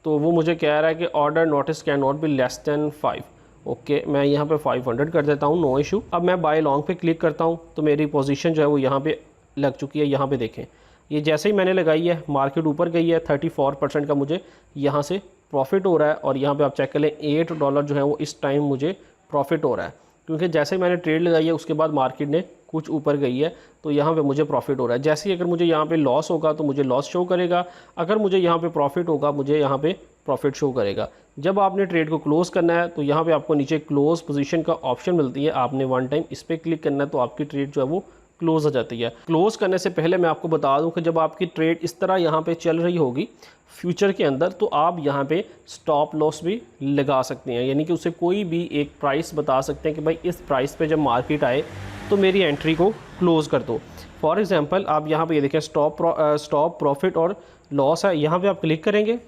तो वो मुझे कह रहा है कि order notice can not be less than 5। Okay, मैं यहाँ पे 500 कर देता हूँ, नो इशू। अब मैं बाय लॉन्ग पे क्लिक करता हूँ तो मेरी पोजीशन जो है वो यहाँ पे लग चुकी है। यहाँ पे देखें, ये जैसे ही मैंने लगाई है मार्केट ऊपर गई है, 34% का मुझे यहाँ से प्रॉफिट हो रहा है। और यहाँ पे आप चेक कर लें, $8 जो है वो इस टाइम मुझे प्रॉफिट हो रहा है, क्योंकि जैसे ही मैंने ट्रेड लगाई है उसके बाद मार्केट ने कुछ ऊपर गई है, तो यहाँ पे मुझे प्रॉफिट हो रहा है। जैसे ही अगर मुझे यहाँ पे लॉस होगा तो मुझे लॉस शो करेगा, अगर मुझे यहाँ पे प्रॉफिट होगा मुझे यहाँ पे प्रॉफिट शो करेगा। जब आपने ट्रेड को क्लोज़ करना है तो यहाँ पे आपको नीचे क्लोज़ पोजीशन का ऑप्शन मिलती है, आपने 1 टाइम इस पर क्लिक करना है तो आपकी ट्रेड जो है वो क्लोज़ हो जाती है। क्लोज़ करने से पहले मैं आपको बता दूं कि जब आपकी ट्रेड इस तरह यहाँ पे चल रही होगी फ्यूचर के अंदर, तो आप यहाँ पे स्टॉप लॉस भी लगा सकते हैं, यानी कि उसे कोई भी एक प्राइस बता सकते हैं कि भाई इस प्राइस पे जब मार्केट आए तो मेरी एंट्री को क्लोज़ कर दो। फॉर एग्जांपल आप यहाँ पे ये देखें, स्टॉप प्रॉफिट और लॉस है, यहाँ पे आप क्लिक करेंगे।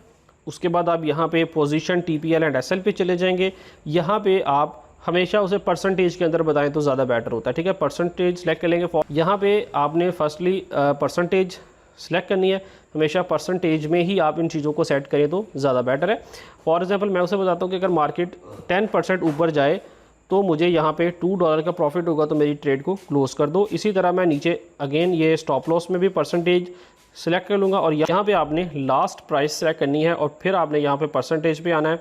उसके बाद आप यहाँ पे पोजीशन TPL एंड SL पे चले जाएंगे। यहाँ पे आप हमेशा उसे परसेंटेज के अंदर बताएं तो ज़्यादा बेटर होता है, ठीक है। परसेंटेज सेलेक्ट कर लेंगे। यहाँ पे आपने फर्स्टली परसेंटेज सेलेक्ट करनी है, हमेशा परसेंटेज में ही आप इन चीज़ों को सेट करें तो ज़्यादा बेटर है। फॉर एग्जांपल मैं उसे बताता हूँ कि अगर मार्केट 10% ऊपर जाए तो मुझे यहाँ पे $2 का प्रॉफिट होगा तो मेरी ट्रेड को क्लोज कर दो। इसी तरह मैं नीचे अगेन ये स्टॉप लॉस में भी परसेंटेज सेलेक्ट कर लूँगा और यहाँ पे आपने लास्ट प्राइस सेलेक्ट करनी है और फिर आपने यहाँ पे परसेंटेज पे आना है,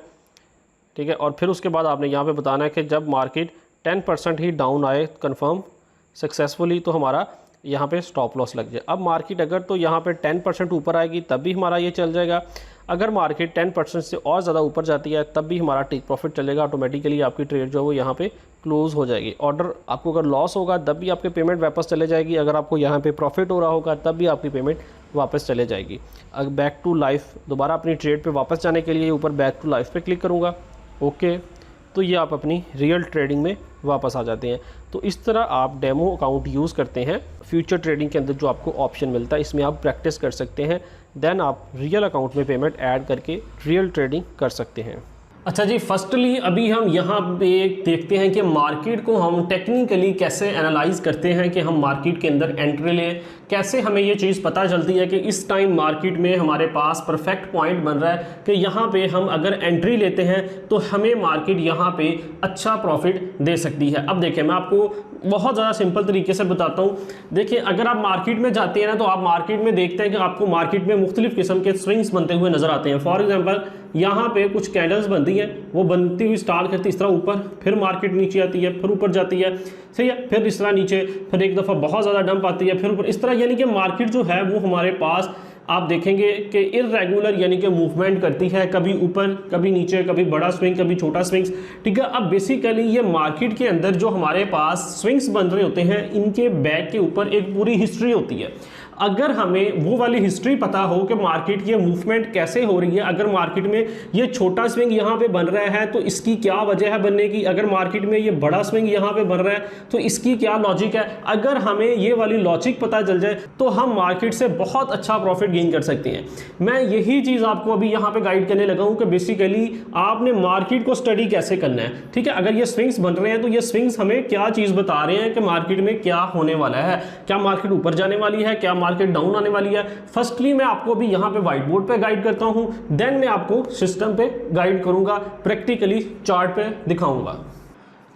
ठीक है। और फिर उसके बाद आपने यहाँ पे बताना है कि जब मार्केट 10% ही डाउन आए कन्फर्म सक्सेसफुली तो हमारा यहाँ पे स्टॉप लॉस लग जाए। अब मार्केट अगर तो यहाँ पे 10% ऊपर आएगी तब भी हमारा ये चल जाएगा, अगर मार्केट 10% से और ज़्यादा ऊपर जाती है तब भी हमारा टेक प्रॉफिट चलेगा, ऑटोमेटिकली आपकी ट्रेड जो है वो यहाँ पे क्लोज हो जाएगी। ऑर्डर आपको अगर लॉस होगा तब भी आपकी पेमेंट वापस चले जाएगी, अगर आपको यहाँ पे प्रॉफिट हो रहा होगा तब भी आपकी पेमेंट वापस चले जाएगी। अब बैक टू लाइफ, दोबारा अपनी ट्रेड पे वापस जाने के लिए ऊपर बैक टू लाइफ पे क्लिक करूँगा, ओके, तो ये आप अपनी रियल ट्रेडिंग में वापस आ जाते हैं। तो इस तरह आप डेमो अकाउंट यूज़ करते हैं फ्यूचर ट्रेडिंग के अंदर जो आपको ऑप्शन मिलता है, इसमें आप प्रैक्टिस कर सकते हैं, देन आप रियल अकाउंट में पेमेंट ऐड करके रियल ट्रेडिंग कर सकते हैं। अच्छा जी, फर्स्टली अभी हम यहाँ पे देखते हैं कि मार्केट को हम टेक्निकली कैसे एनालाइज करते हैं कि हम मार्केट के अंदर एंट्री लें, कैसे हमें ये चीज़ पता चलती है कि इस टाइम मार्केट में हमारे पास परफेक्ट पॉइंट बन रहा है कि यहाँ पे हम अगर एंट्री लेते हैं तो हमें मार्केट यहाँ पे अच्छा प्रॉफिट दे सकती है। अब देखिए मैं आपको बहुत ज़्यादा सिंपल तरीके से बताता हूँ। देखिए अगर आप मार्केट में जाते हैं ना तो आप मार्केट में देखते हैं कि आपको मार्केट में मुख्तलिफ किस्म के स्विंग्स बनते हुए नजर आते हैं। फॉर एग्जांपल यहाँ पे कुछ कैंडल्स बनती हैं, वो बनती हुई स्टार्ट करती है इस तरह ऊपर, फिर मार्केट नीचे आती है, फिर ऊपर जाती है, सही है, फिर इस तरह नीचे, फिर एक दफ़ा बहुत ज़्यादा डंप आती है, फिर ऊपर, इस तरह यानी कि मार्केट जो है वो हमारे पास आप देखेंगे कि इर्रेगुलर यानी कि मूवमेंट करती है, कभी ऊपर कभी नीचे, कभी बड़ा स्विंग कभी छोटा स्विंग्स, ठीक है। अब बेसिकली ये मार्केट के अंदर जो हमारे पास स्विंग्स बन रहे होते हैं इनके बैक के ऊपर एक पूरी हिस्ट्री होती है। अगर हमें वो वाली हिस्ट्री पता हो कि मार्केट की मूवमेंट कैसे हो रही है, अगर मार्केट में ये छोटा स्विंग यहाँ पे बन रहा है तो इसकी क्या वजह है बनने की, अगर मार्केट में ये बड़ा स्विंग यहाँ पे बन रहा है तो इसकी क्या लॉजिक है, अगर हमें ये वाली लॉजिक पता चल जाए तो हम मार्केट से बहुत अच्छा प्रॉफिट गेन कर सकते हैं। मैं यही चीज़ आपको अभी यहाँ पे गाइड करने लगा हूँ कि बेसिकली आपने मार्केट को स्टडी कैसे करना है, ठीक है। अगर ये स्विंग्स बन रहे हैं तो ये स्विंग्स हमें क्या चीज़ बता रहे हैं कि मार्केट में क्या होने वाला है, क्या मार्केट ऊपर जाने वाली है, क्या मार्केट डाउन आने वाली है। फर्स्टली मैं आपको अभी यहाँ पे व्हाइट बोर्ड पे गाइड करता हूँ, देन मैं आपको सिस्टम पे गाइड करूंगा, प्रैक्टिकली चार्ट पे दिखाऊंगा।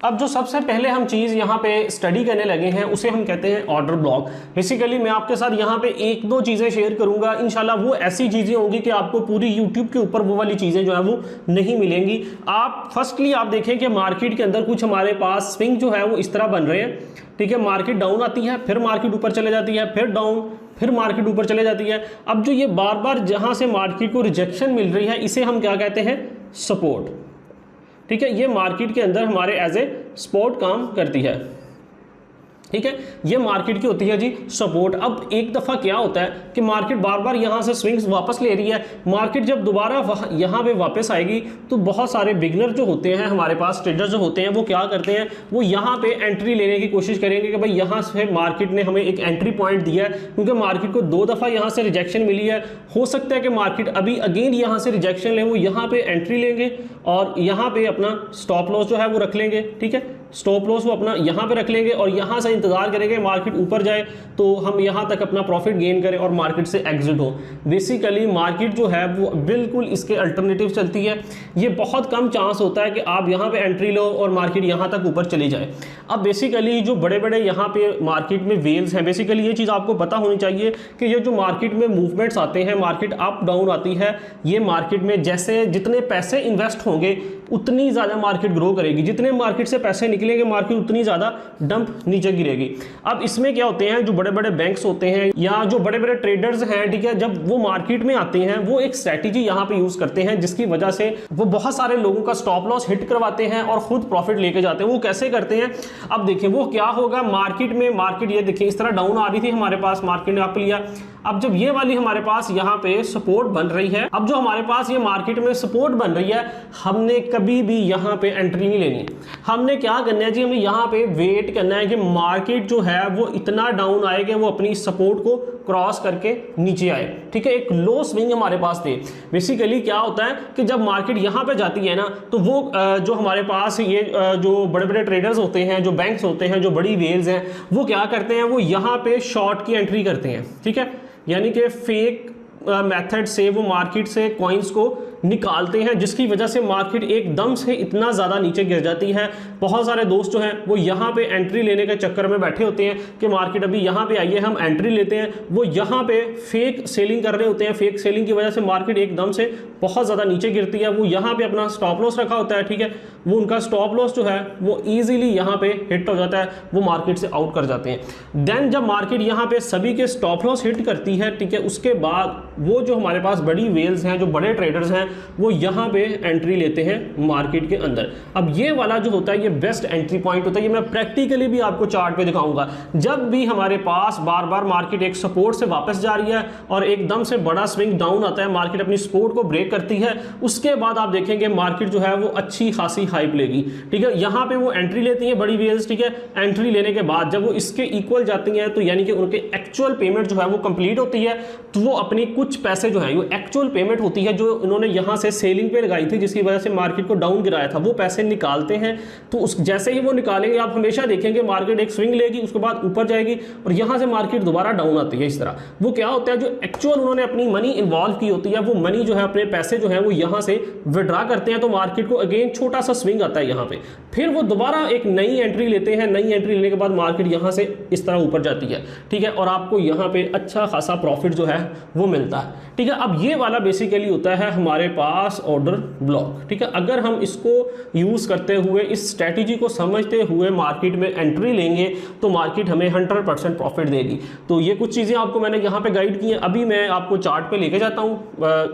अब जो सबसे पहले हम चीज़ यहाँ पे स्टडी करने लगे हैं उसे हम कहते हैं ऑर्डर ब्लॉक। बेसिकली मैं आपके साथ यहाँ पे एक दो चीज़ें शेयर करूँगा, इंशाल्लाह वो ऐसी चीज़ें होंगी कि आपको पूरी यूट्यूब के ऊपर वो वाली चीज़ें जो है वो नहीं मिलेंगी। आप फर्स्टली आप देखें कि मार्केट के अंदर कुछ हमारे पास स्विंग जो है वो इस तरह बन रहे हैं, ठीक है। मार्केट डाउन आती है, फिर मार्केट ऊपर चले जाती है, फिर डाउन, फिर मार्केट ऊपर चले जाती है। अब जो ये बार बार जहाँ से मार्केट को रिजेक्शन मिल रही है इसे हम क्या कहते हैं, सपोर्ट, ठीक है। ये मार्केट के अंदर हमारे एज ए सपोर्ट काम करती है, ठीक है। ये मार्केट की होती है जी सपोर्ट। अब एक दफ़ा क्या होता है कि मार्केट बार बार यहाँ से स्विंग्स वापस ले रही है, मार्केट जब दोबारा यहाँ पे वापस आएगी तो बहुत सारे बिगनर जो होते हैं हमारे पास, ट्रेडर जो होते हैं, वो क्या करते हैं, वो यहाँ पे एंट्री लेने की कोशिश करेंगे कि भाई यहाँ से मार्केट ने हमें एक एंट्री पॉइंट दिया है, क्योंकि मार्केट को दो दफ़ा यहाँ से रिजेक्शन मिली है, हो सकता है कि मार्केट अभी अगेन यहाँ से रिजेक्शन ले, वो यहाँ पे एंट्री लेंगे और यहाँ पे अपना स्टॉप लॉस जो है वो रख लेंगे, ठीक है। स्टॉप लॉस वो अपना यहाँ पे रख लेंगे और यहाँ से इंतजार करेंगे मार्केट ऊपर जाए तो हम यहाँ तक अपना प्रॉफिट गेन करें और मार्केट से एग्जिट हो। बेसिकली मार्केट जो है वो बिल्कुल इसके अल्टरनेटिव चलती है। ये बहुत कम चांस होता है कि आप यहाँ पे एंट्री लो और मार्केट यहाँ तक ऊपर चली जाए। अब बेसिकली जो बड़े बड़े यहाँ पे मार्केट में वेल्स हैं, बेसिकली ये चीज़ आपको पता होनी चाहिए कि ये जो मार्केट में मूवमेंट्स आते हैं, मार्केट अप डाउन आती है, ये मार्केट में जैसे जितने पैसे इन्वेस्ट होंगे उतनी ज़्यादा मार्केट ग्रो करेगी, जितने मार्केट से पैसे निकलेंगे मार्केट उतनी ज़्यादा डंप नीचे गिरेगी। अब इसमें क्या होते हैं, जो बड़े बड़े बैंक्स होते हैं या जो बड़े बड़े ट्रेडर्स हैं, ठीक है, जब वो मार्केट में आते हैं वो एक स्ट्रैटेजी यहाँ पे यूज़ करते हैं जिसकी वजह से वो बहुत सारे लोगों का स्टॉप लॉस हिट करवाते हैं और खुद प्रॉफिट लेके जाते हैं। वो कैसे करते हैं, अब देखिए वो क्या होगा, मार्केट में मार्केट ये देखिए इस तरह डाउन आ रही थी हमारे पास, मार्केट ने अप लिया। अब जब ये वाली हमारे पास यहाँ पे सपोर्ट बन रही है, अब जो हमारे पास ये मार्केट में सपोर्ट बन रही है, हमने कभी भी यहाँ पे एंट्री नहीं लेनी। हमने क्या करना है जी, हमने यहाँ पे वेट करना है कि मार्केट जो है वो इतना डाउन आए कि वो अपनी सपोर्ट को क्रॉस करके नीचे आए, ठीक है। एक लो स्विंग हमारे पास थे। बेसिकली क्या होता है कि जब मार्केट यहाँ पे जाती है ना तो वो जो हमारे पास ये जो बड़े बड़े ट्रेडर्स होते हैं, जो बैंक्स होते हैं, जो बड़ी वेल्स हैं, वो क्या करते हैं, वो यहाँ पे शॉर्ट की एंट्री करते हैं, ठीक है। यानी कि फेक मेथड से वो मार्केट से कॉइन्स को निकालते हैं, जिसकी वजह से मार्केट एकदम से इतना ज़्यादा नीचे गिर जाती है। बहुत सारे दोस्त जो हैं वो यहाँ पे एंट्री लेने के चक्कर में बैठे होते हैं कि मार्केट अभी यहाँ पे आई है, हम एंट्री लेते हैं, वो यहाँ पे फेक सेलिंग कर रहे होते हैं। फेक सेलिंग की वजह से मार्केट एकदम से बहुत ज़्यादा नीचे गिरती है। वो यहाँ पे अपना स्टॉप लॉस रखा होता है, ठीक है, वो उनका स्टॉप लॉस जो है वो ईजिली यहाँ पे हिट हो जाता है, वो मार्केट से आउट कर जाते हैं। देन जब मार्केट यहाँ पे सभी के स्टॉप लॉस हिट करती है, ठीक है, उसके बाद वो जो हमारे पास बड़ी वेल्स हैं, जो बड़े ट्रेडर्स हैं, वो यहाँ पे एंट्री लेते हैं मार्केट के अंदर। अब ये वाला जो होता है ये बेस्ट एंट्री पॉइंट होता है। ये मैं प्रैक्टिकली भी आपको चार्ट पे दिखाऊंगा। जब भी हमारे पास बार बार मार्केट एक सपोर्ट से वापस जा रही है और एकदम से बड़ा स्विंग डाउन आता है, मार्केट अपनी सपोर्ट को ब्रेक करती है, उसके बाद आप देखेंगे मार्केट जो है वो अच्छी खासी हाइप लेगी, ठीक है। यहाँ पे वो एंट्री लेती है बड़ी वेल्स, ठीक है। एंट्री लेने के बाद जब वो इसके इक्वल जाती हैं तो यानी कि उनके एक्चुअल पेमेंट जो है वो कंप्लीट होती है, तो वो अपनी कुछ पैसे जो है वो एक्चुअल पेमेंट होती है जो उन्होंने यहाँ से सेलिंग पे लगाई थी, जिसकी वजह से मार्केट को डाउन गिराया था, वो पैसे निकालते हैं। तो उस जैसे ही वो निकालेंगे आप हमेशा देखेंगे मार्केट एक स्विंग लेगी, उसके बाद ऊपर जाएगी और यहाँ से मार्केट दोबारा डाउन आती है। इस तरह वो क्या होता है, जो एक्चुअल उन्होंने अपनी मनी इन्वॉल्व की होती है, वो मनी जो है अपने पैसे जो है वो यहाँ से विड्रा करते हैं, तो मार्केट को अगेन छोटा सा स्विंग आता है यहाँ पे। फिर वो दोबारा एक नई एंट्री लेते हैं, नई एंट्री लेने के बाद मार्केट यहाँ से इस तरह ऊपर जाती है, ठीक है, और आपको यहाँ पे अच्छा खासा प्रॉफिट जो है वो मिलता है, ठीक है। अब ये वाला बेसिकली होता है हमारे पास ऑर्डर ब्लॉक, ठीक है। अगर हम इसको यूज करते हुए, इस स्ट्रेटेजी को समझते हुए मार्केट में एंट्री लेंगे तो मार्केट हमें 100% प्रॉफिट देगी। तो ये कुछ चीज़ें आपको मैंने यहाँ पे गाइड की हैं। अभी मैं आपको चार्ट पे लेके जाता हूँ,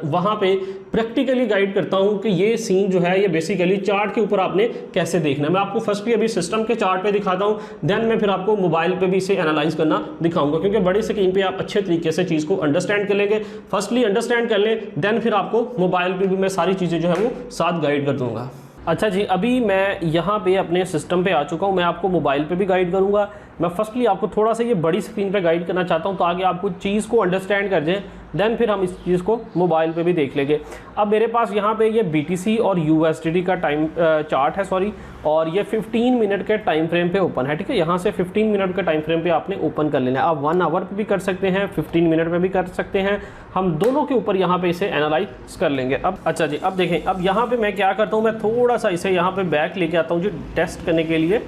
वहाँ पे प्रैक्टिकली गाइड करता हूँ कि ये सीन जो है ये बेसिकली चार्ट के ऊपर आपने कैसे देखना है। मैं आपको फर्स्टली अभी सिस्टम के चार्ट पे दिखाता हूँ, देन मैं फिर आपको मोबाइल पे भी इसे एनालाइज करना दिखाऊंगा, क्योंकि बड़ी स्क्रीन पे आप अच्छे तरीके से चीज़ को अंडरस्टैंड कर लेंगे। फर्स्टली अंडरस्टैंड कर लें, देन फिर आपको मोबाइल पे भी मैं सारी चीज़ें जो है वो साथ गाइड कर दूंगा। अच्छा जी, अभी मैं यहाँ पे अपने सिस्टम पे आ चुका हूँ, मैं आपको मोबाइल पे भी गाइड करूँगा। मैं फर्स्टली आपको थोड़ा सा ये बड़ी स्क्रीन पे गाइड करना चाहता हूँ तो आगे आपको चीज़ को अंडरस्टैंड कर जाए, देन फिर हम इस चीज़ को मोबाइल पे भी देख लेंगे। अब मेरे पास यहाँ पे ये BTC और USDT का टाइम चार्ट है, सॉरी, और ये 15 मिनट के टाइम फ्रेम पे ओपन है, ठीक है। यहाँ से 15 मिनट के टाइम फ्रेम पे आपने ओपन कर लेना है। आप 1 आवर पे भी कर सकते हैं, 15 मिनट में भी कर सकते हैं, हम दोनों के ऊपर यहाँ पे इसे एनालाइज कर लेंगे। अब अच्छा जी, अब देखें, अब यहाँ पे मैं क्या करता हूँ, मैं थोड़ा सा इसे यहाँ पे बैक लेके आता हूँ जी, टेस्ट करने के लिए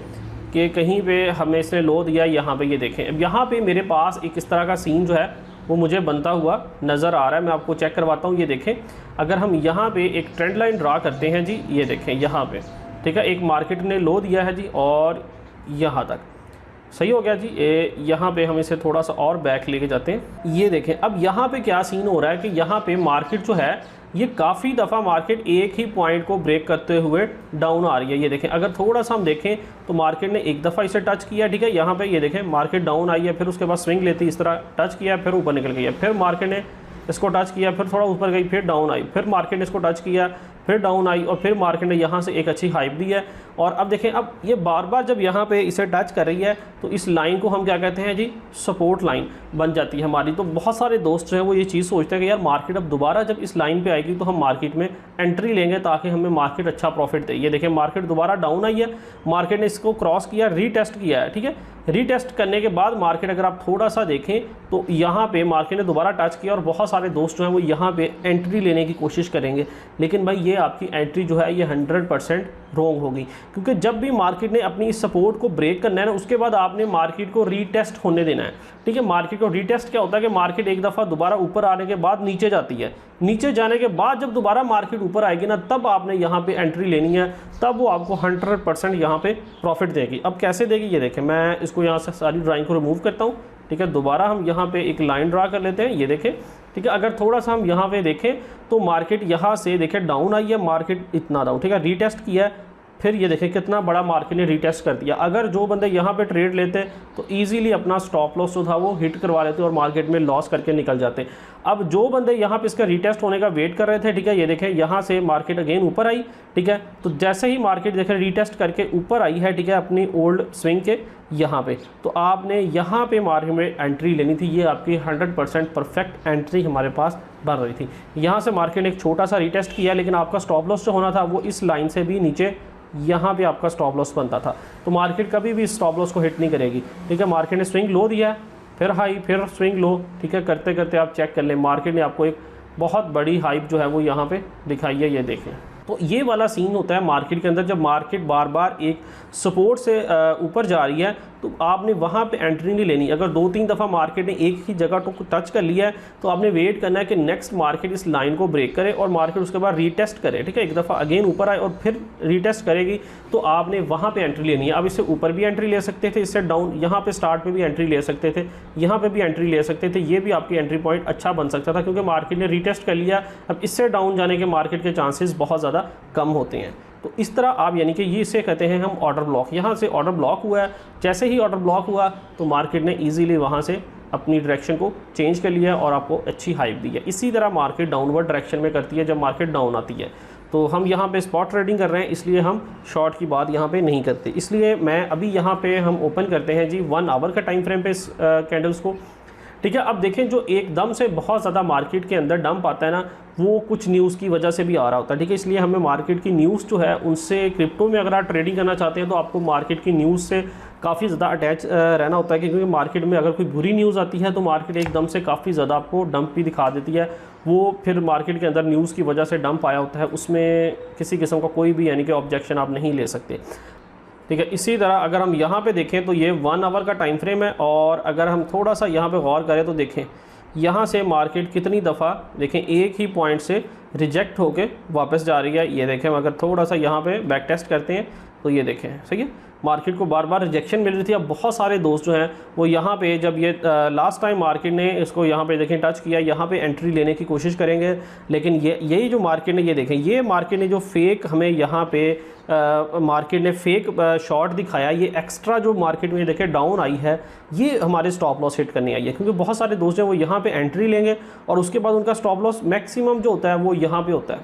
कि कहीं पे हमें इसने लो दिया। यहाँ पे ये देखें, अब यहाँ पे मेरे पास एक इस तरह का सीन जो है वो मुझे बनता हुआ नज़र आ रहा है। मैं आपको चेक करवाता हूँ। ये देखें, अगर हम यहाँ पे एक ट्रेंड लाइन ड्रा करते हैं जी, ये देखें यहाँ पे, ठीक है, एक मार्केट ने लो दिया है जी और यहाँ तक सही हो गया जी। यहाँ पे हम इसे थोड़ा सा और बैक लेके जाते हैं। ये देखें, अब यहाँ पे क्या सीन हो रहा है कि यहाँ पे मार्केट जो है ये काफ़ी दफ़ा मार्केट एक ही पॉइंट को ब्रेक करते हुए डाउन आ रही है। ये देखें, अगर थोड़ा सा हम देखें तो मार्केट ने एक दफ़ा इसे टच किया, ठीक है, यहाँ पे ये देखें मार्केट डाउन आई है, फिर उसके बाद स्विंग लेती इस तरह टच किया, फिर ऊपर निकल गई है, फिर मार्केट ने इसको टच किया, फिर थोड़ा ऊपर गई, फिर डाउन आई, फिर मार्केट ने इसको टच किया, फिर डाउन आई, और फिर मार्केट ने यहाँ से एक अच्छी हाइप दी है। और अब देखें, अब ये बार बार जब यहाँ पे इसे टच कर रही है तो इस लाइन को हम क्या कहते हैं जी, सपोर्ट लाइन बन जाती है हमारी। तो बहुत सारे दोस्त जो हैं वो ये चीज़ सोचते हैं कि यार मार्केट अब दोबारा जब इस लाइन पे आएगी तो हम मार्केट में एंट्री लेंगे ताकि हमें मार्केट अच्छा प्रॉफिट दे। ये देखें, मार्केट दोबारा डाउन आई है, मार्केट ने इसको क्रॉस किया, रीटेस्ट किया है, ठीक है। रीटेस्ट करने के बाद मार्केट अगर आप थोड़ा सा देखें तो यहाँ पे मार्केट ने दोबारा टच किया और बहुत सारे दोस्त जो हैं वो यहाँ पे एंट्री लेने की कोशिश करेंगे, लेकिन भाई ये आपकी एंट्री जो है ये 100% रॉन्ग होगी, क्योंकि जब भी मार्केट ने अपनी इस सपोर्ट को ब्रेक करना है ना, उसके बाद आपने मार्केट को रीटेस्ट होने देना है, ठीक है। मार्केट को रीटेस्ट क्या होता है कि मार्केट एक दफ़ा दोबारा ऊपर आने के बाद नीचे जाती है, नीचे जाने के बाद जब दोबारा मार्केट ऊपर आएगी ना, तब आपने यहाँ पे एंट्री लेनी है, तब वो आपको 100% यहाँ पे प्रॉफिट देगी। अब कैसे देगी, ये देखें, मैं इसको यहाँ से सारी ड्राइंग को रिमूव करता हूँ, ठीक है। दोबारा हम यहाँ पे एक लाइन ड्रा कर लेते हैं, ये देखें, ठीक है। अगर थोड़ा सा हम यहाँ पे देखें तो मार्केट यहाँ से देखें डाउन आई है, मार्केट इतना डाउन, ठीक है, रीटेस्ट किया है, फिर ये देखें कितना बड़ा मार्केट ने रीटेस्ट कर दिया। अगर जो बंदे यहाँ पे ट्रेड लेते तो इजीली अपना स्टॉप लॉस जो था वो हिट करवा लेते और मार्केट में लॉस करके निकल जाते। अब जो बंदे यहाँ पे इसका रीटेस्ट होने का वेट कर रहे थे, ठीक है, ये देखें यहाँ से मार्केट अगेन ऊपर आई, ठीक है। तो जैसे ही मार्केट देखें रीटेस्ट करके ऊपर आई है, ठीक है, अपनी ओल्ड स्विंग के यहाँ पे, तो आपने यहाँ पे मार्केट में एंट्री लेनी थी। ये आपकी 100% परफेक्ट एंट्री हमारे पास बन रही थी। यहाँ से मार्केट ने एक छोटा सा रीटेस्ट किया, लेकिन आपका स्टॉप लॉस जो होना था वो इस लाइन से भी नीचे यहाँ पे आपका स्टॉप लॉस बनता था, तो मार्केट कभी भी स्टॉप लॉस को हिट नहीं करेगी, ठीक है। मार्केट ने स्विंग लो दिया है, फिर हाई, फिर स्विंग लो, ठीक है, करते करते आप चेक कर लें, मार्केट ने आपको एक बहुत बड़ी हाइप जो है वो यहाँ पे दिखाई है, ये देखें। तो ये वाला सीन होता है मार्केट के अंदर, जब मार्केट बार बार एक सपोर्ट से ऊपर जा रही है तो आपने वहाँ पे एंट्री नहीं लेनी। अगर 2-3 दफ़ा मार्केट ने एक ही जगह को टच कर लिया है तो आपने वेट करना है कि नेक्स्ट मार्केट इस लाइन को ब्रेक करे और मार्केट उसके बाद रीटेस्ट करे, ठीक है। एक दफ़ा अगेन ऊपर आए और फिर रीटेस्ट करेगी तो आपने वहाँ पे एंट्री लेनी है। अब इससे ऊपर भी एंट्री ले सकते थे, इससे डाउन यहाँ पे स्टार्ट पे भी एंट्री ले सकते थे, यहाँ पे भी एंट्री ले सकते थे। ये भी आपकी एंट्री पॉइंट अच्छा बन सकता था क्योंकि मार्केट ने रीटेस्ट कर लिया। अब इससे डाउन जाने के मार्केट के चांसेस बहुत ज़्यादा कम होते हैं। तो इस तरह आप यानी कि ये इसे कहते हैं हम ऑर्डर ब्लॉक। यहाँ से ऑर्डर ब्लॉक हुआ है, जैसे ही ऑर्डर ब्लॉक हुआ तो मार्केट ने ईजीली वहाँ से अपनी डायरेक्शन को चेंज कर लिया और आपको अच्छी हाइप दी है। इसी तरह मार्केट डाउनवर्ड डायरेक्शन में करती है जब मार्केट डाउन आती है। तो हम यहाँ पे स्पॉट ट्रेडिंग कर रहे हैं इसलिए हम शॉर्ट की बात यहाँ पे नहीं करते। इसलिए मैं अभी यहाँ पे हम ओपन करते हैं जी 1 आवर का टाइम फ्रेम पे इस कैंडल्स को, ठीक है। अब देखें जो एकदम से बहुत ज़्यादा मार्केट के अंदर डंप आता है ना, वो कुछ न्यूज़ की वजह से भी आ रहा होता है, ठीक है। इसलिए हमें मार्केट की न्यूज़ जो है उनसे, क्रिप्टो में अगर आप ट्रेडिंग करना चाहते हैं तो आपको मार्केट की न्यूज़ से काफ़ी ज़्यादा अटैच रहना होता है, क्योंकि मार्केट में अगर कोई बुरी न्यूज़ आती है तो मार्केट एकदम से काफ़ी ज़्यादा आपको डंप भी दिखा देती है। वो फिर मार्केट के अंदर न्यूज़ की वजह से डंप आया होता है, उसमें किसी किस्म का कोई भी यानी कि ऑब्जेक्शन आप नहीं ले सकते, ठीक है। इसी तरह अगर हम यहाँ पे देखें तो ये 1 आवर का टाइम फ्रेम है और अगर हम थोड़ा सा यहाँ पे गौर करें तो देखें यहाँ से मार्केट कितनी दफ़ा देखें एक ही पॉइंट से रिजेक्ट होके वापस जा रही है। ये देखें अगर थोड़ा सा यहाँ पे बैक टेस्ट करते हैं तो ये देखें, सही है, मार्केट को बार बार रिजेक्शन मिल रही थी। अब बहुत सारे दोस्त जो हैं वो यहाँ पे जब ये लास्ट टाइम मार्केट ने इसको यहाँ पे देखें टच किया, यहाँ पे एंट्री लेने की कोशिश करेंगे, लेकिन यही जो मार्केट ने, ये देखें, ये मार्केट ने जो फेक हमें यहाँ पे मार्केट ने फेक शॉर्ट दिखाया, ये एक्स्ट्रा जो मार्केट में देखें डाउन आई है, ये हमारे स्टॉप लॉस हिट करनी आई है। क्योंकि बहुत सारे दोस्त हैं वो यहाँ पे एंट्री लेंगे और उसके बाद उनका स्टॉप लॉस मैक्सिमम जो होता है वो यहाँ पे होता है,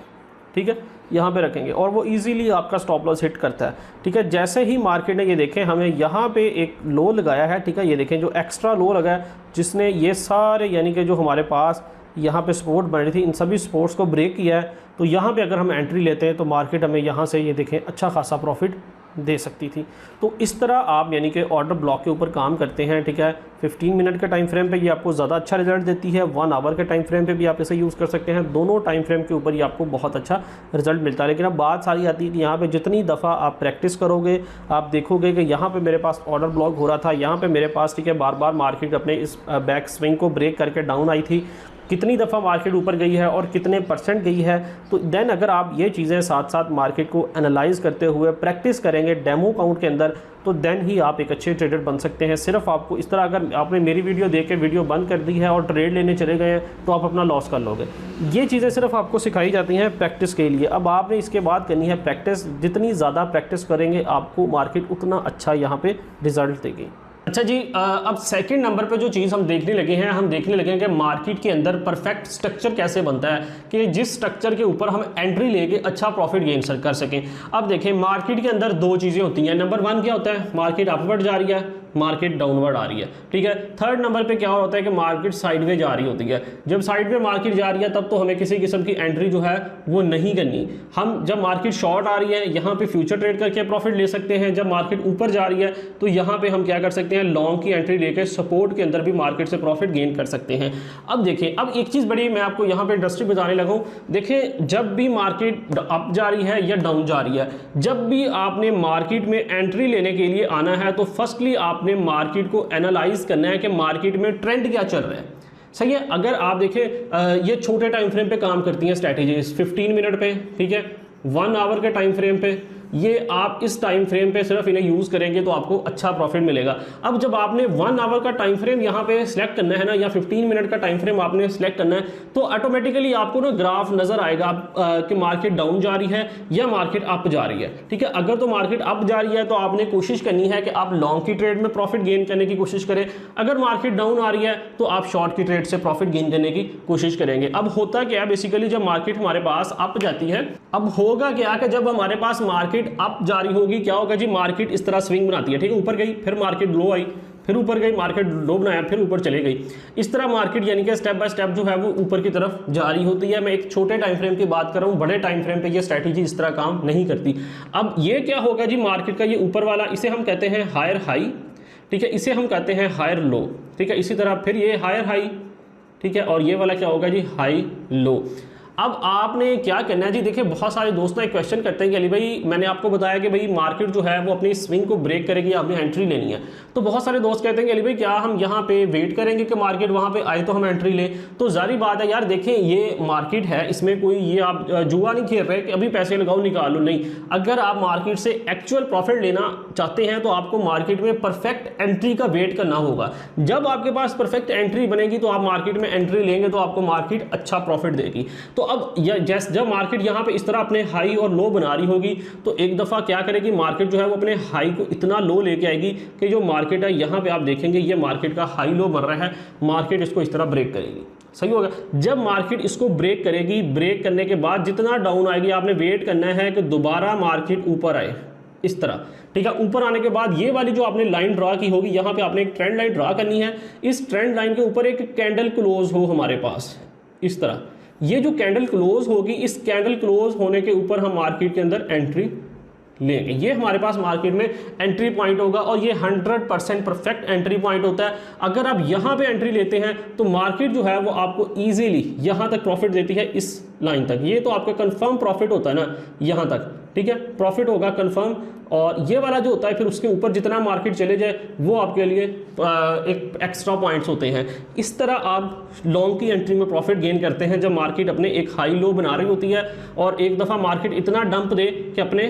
ठीक है, यहाँ पे रखेंगे और वो इजीली आपका स्टॉप लॉस हिट करता है, ठीक है। जैसे ही मार्केट ने ये देखें हमें यहाँ पे एक लो लगाया है, ठीक है, ये देखें जो एक्स्ट्रा लो लगा है जिसने ये सारे यानी कि जो हमारे पास यहाँ पे सपोर्ट बन रही थी इन सभी सपोर्ट्स को ब्रेक किया है। तो यहाँ पे अगर हम एंट्री लेते हैं तो मार्केट हमें यहाँ से ये देखें अच्छा खासा प्रॉफिट दे सकती थी। तो इस तरह आप यानी कि ऑर्डर ब्लॉक के ऊपर काम करते हैं, ठीक है। 15 मिनट के टाइम फ्रेम पे ये आपको ज़्यादा अच्छा रिजल्ट देती है, 1 आवर के टाइम फ्रेम पे भी आप इसे यूज़ कर सकते हैं। दोनों टाइम फ्रेम के ऊपर ही आपको बहुत अच्छा रिजल्ट मिलता है। लेकिन अब बात सारी आती है कि यहाँ पे जितनी दफ़ा आप प्रैक्टिस करोगे आप देखोगे कि यहाँ पे मेरे पास ऑर्डर ब्लॉक हो रहा था, यहाँ पे मेरे पास, ठीक है, बार बार मार्केट अपने इस बैक स्विंग को ब्रेक करके डाउन आई थी, कितनी दफ़ा मार्केट ऊपर गई है और कितने % गई है। तो देन अगर आप ये चीज़ें साथ साथ मार्केट को एनालाइज करते हुए प्रैक्टिस करेंगे डेमो काउंट के अंदर तो देन ही आप एक अच्छे ट्रेडर बन सकते हैं। सिर्फ आपको इस तरह अगर आपने मेरी वीडियो देख के वीडियो बंद कर दी है और ट्रेड लेने चले गए हैं तो आप अपना लॉस कर लोगे। ये चीज़ें सिर्फ आपको सिखाई जाती हैं प्रैक्टिस के लिए। अब आपने इसके बाद करनी है प्रैक्टिस। जितनी ज़्यादा प्रैक्टिस करेंगे आपको मार्केट उतना अच्छा यहाँ पर रिजल्ट देगी। अच्छा जी, अब सेकंड नंबर पे जो चीज़ हम देखने लगे हैं, हम देखने लगे हैं कि मार्केट के अंदर परफेक्ट स्ट्रक्चर कैसे बनता है कि जिस स्ट्रक्चर के ऊपर हम एंट्री लेके अच्छा प्रॉफिट गेन कर सकें। अब देखें मार्केट के अंदर 2 चीज़ें होती हैं। नंबर 1 क्या होता है, मार्केट अपवर्ड जा रही है, मार्केट डाउनवर्ड आ रही है, ठीक है। थर्ड नंबर पे क्या होता है कि मार्केट साइडवेज जा रही होती है। जब साइड पे मार्केट जा रही है तब तो हमें किसी किस्म की एंट्री जो है वो नहीं करनी। हम जब मार्केट शॉर्ट आ रही है यहाँ पे फ्यूचर ट्रेड करके प्रॉफिट ले सकते हैं। जब मार्केट ऊपर जा रही है तो यहाँ पे हम क्या कर सकते हैं, लॉन्ग की एंट्री लेके सपोर्ट के अंदर भी मार्केट से प्रॉफिट गेन कर सकते हैं। अब देखें, अब एक चीज़ बड़ी मैं आपको यहाँ पे इंडस्ट्री बताने लगा हूँ। देखें जब भी मार्केट अप जा रही है या डाउन जा रही है, जब भी आपने मार्केट में एंट्री लेने के लिए आना है तो फर्स्टली आपने मार्केट को एनालाइज करना है कि मार्केट में ट्रेंड क्या चल रहा है, सही है। अगर आप देखें ये छोटे टाइम फ्रेम पे काम करती हैं स्ट्रैटेजीज, 15 मिनट पे, ठीक है, 1 आवर के टाइम फ्रेम पे, ये आप इस टाइम फ्रेम पे सिर्फ इन्हें यूज़ करेंगे तो आपको अच्छा प्रॉफिट मिलेगा। अब जब आपने 1 आवर का टाइम फ्रेम यहाँ पे सिलेक्ट करना है ना, या 15 मिनट का टाइम फ्रेम आपने सिलेक्ट करना है तो ऑटोमेटिकली आपको ना ग्राफ नज़र आएगा कि मार्केट डाउन जा रही है या मार्केट अप जा रही है, ठीक है। अगर तो मार्केट अप जा रही है तो आपने कोशिश करनी है कि आप लॉन्ग की ट्रेड में प्रॉफिट गेन करने की कोशिश करें। अगर मार्केट डाउन आ रही है तो आप शॉर्ट की ट्रेड से प्रॉफिट गेन करने की कोशिश करेंगे। अब होता क्या है, बेसिकली जब मार्केट हमारे पास अप जाती है, अब होगा क्या कि जब हमारे पास मार्केट अप जा रही होगी, क्या होगा जी, मार्केट इस तरह स्विंग बनाती है, ठीक है, ऊपर गई, फिर मार्केट लो आई, फिर ऊपर गई, मार्केट लो बनाया, फिर ऊपर चले गई। इस तरह मार्केट यानी कि स्टेप बाय स्टेप जो है वो ऊपर की तरफ जा रही होती है। मैं एक छोटे टाइम फ्रेम की बात कर रहा हूँ, बड़े टाइम फ्रेम पे ये स्ट्रैटेजी इस तरह काम नहीं करती। अब ये क्या होगा जी, मार्केट का ये ऊपर वाला, इसे हम कहते हैं हायर हाई, ठीक है, इसे हम कहते हैं हायर लो, ठीक है। इसी तरह फिर ये हायर हाई, ठीक है, और ये वाला क्या होगा जी, हाई लो। अब आपने क्या करना है जी, देखिए बहुत सारे दोस्त ना एक क्वेश्चन करते हैं कि अली भाई मैंने आपको बताया कि भाई मार्केट जो है वो अपनी स्विंग को ब्रेक करेगी, आपने एंट्री लेनी है। तो बहुत सारे दोस्त कहते हैं कि अली भाई क्या हम यहाँ पे वेट करेंगे कि मार्केट वहाँ पे आए तो हम एंट्री लें? तो जारी बात है यार, देखें ये मार्केट है, इसमें कोई ये आप जुआ नहीं खेल रहे कि अभी पैसे लगाओ निकाल लो, नहीं। अगर आप मार्केट से एक्चुअल प्रॉफिट लेना चाहते हैं तो आपको मार्केट में परफेक्ट एंट्री का वेट करना होगा। जब आपके पास परफेक्ट एंट्री बनेगी तो आप मार्केट में एंट्री लेंगे तो आपको मार्केट अच्छा प्रॉफिट देगी। तो अब जब मार्केट यहाँ पे इस तरह अपने हाई और लो बना रही होगी तो एक दफ़ा क्या करेगी मार्केट जो है वो अपने हाई को इतना लो लेके आएगी कि जो मार्केट है यहाँ पे आप देखेंगे ये मार्केट का हाई लो बन रहा है, मार्केट इसको इस तरह ब्रेक करेगी। सही होगा। जब मार्केट इसको ब्रेक करेगी, ब्रेक करने के बाद जितना डाउन आएगी आपने वेट करना है कि दोबारा मार्केट ऊपर आए इस तरह, ठीक है। ऊपर आने के बाद ये वाली जो आपने लाइन ड्रा की होगी, यहाँ पे आपने एक ट्रेंड लाइन ड्रा करनी है। इस ट्रेंड लाइन के ऊपर एक कैंडल क्लोज हो हमारे पास इस तरह, ये जो कैंडल क्लोज होगी, इस कैंडल क्लोज होने के ऊपर हम मार्केट के अंदर एंट्री लेंगे। ये हमारे पास मार्केट में एंट्री पॉइंट होगा और ये 100% परफेक्ट एंट्री पॉइंट होता है। अगर आप यहाँ पे एंट्री लेते हैं तो मार्केट जो है वो आपको इजीली यहाँ तक प्रॉफिट देती है, इस लाइन तक। ये तो आपका कंफर्म प्रॉफिट होता है ना यहाँ तक, ठीक है, प्रॉफिट होगा कंफर्म। और ये वाला जो होता है फिर उसके ऊपर जितना मार्केट चले जाए वो आपके लिए एक एक्स्ट्रा पॉइंट्स होते हैं। इस तरह आप लॉन्ग की एंट्री में प्रॉफिट गेन करते हैं जब मार्केट अपने एक हाई लो बना रही होती है और एक दफ़ा मार्केट इतना डंप दे कि अपने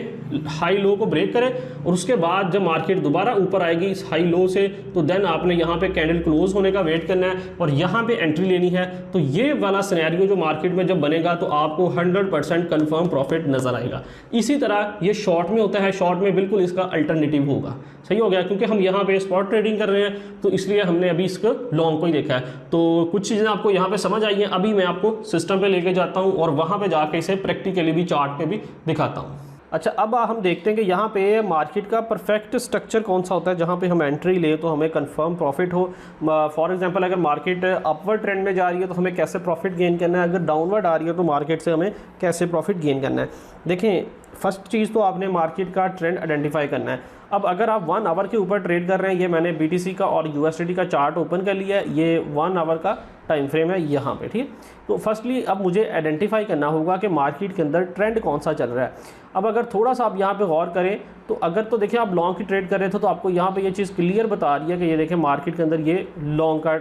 हाई लो को ब्रेक करे, और उसके बाद जब मार्केट दोबारा ऊपर आएगी इस हाई लो से तो देन आपने यहाँ पे कैंडल क्लोज होने का वेट करना है और यहाँ पे एंट्री लेनी है। तो ये वाला सिनेरियो जो मार्केट में जब बनेगा तो आपको 100% कंफर्म प्रॉफिट नजर आएगा। इसी तरह ये शॉर्ट में होता है, शॉर्ट में बिल्कुल इसका अल्टरनेटिव होगा। सही हो गया, क्योंकि हम यहाँ पे स्पॉट ट्रेडिंग कर रहे हैं तो इसलिए हमने अभी इसको लॉन्ग को ही देखा है। तो कुछ चीज़ें आपको यहाँ पे समझ आई हैं, अभी मैं आपको सिस्टम पे लेके जाता हूँ और वहाँ पे जाके इसे प्रैक्टिकली भी चार्ट पे भी दिखाता हूँ। अच्छा, अब हम देखते हैं कि यहाँ पे मार्केट का परफेक्ट स्ट्रक्चर कौन सा होता है जहाँ पे हम एंट्री ले तो हमें कंफर्म प्रॉफिट हो। फॉर एग्जांपल अगर मार्केट अपवर्ड ट्रेंड में जा रही है तो हमें कैसे प्रॉफिट गेन करना है, अगर डाउनवर्ड आ रही है तो मार्केट से हमें कैसे प्रॉफिट गेन करना है। देखें, फर्स्ट चीज़ तो आपने मार्केट का ट्रेंड आइडेंटिफाई करना है। अब अगर आप 1 आवर के ऊपर ट्रेड कर रहे हैं, ये मैंने BTC का और USDT का चार्ट ओपन कर लिया है, ये 1 आवर का टाइम फ्रेम है यहाँ पे, ठीक। तो फर्स्टली अब मुझे आइडेंटिफाई करना होगा कि मार्केट के अंदर ट्रेंड कौन सा चल रहा है। अब अगर थोड़ा सा आप यहाँ पे गौर करें तो अगर तो देखिए आप लॉन्ग की ट्रेड कर रहे थे तो आपको यहाँ पे ये चीज़ क्लियर बता रही है कि ये देखें मार्केट के अंदर ये लॉन्ग का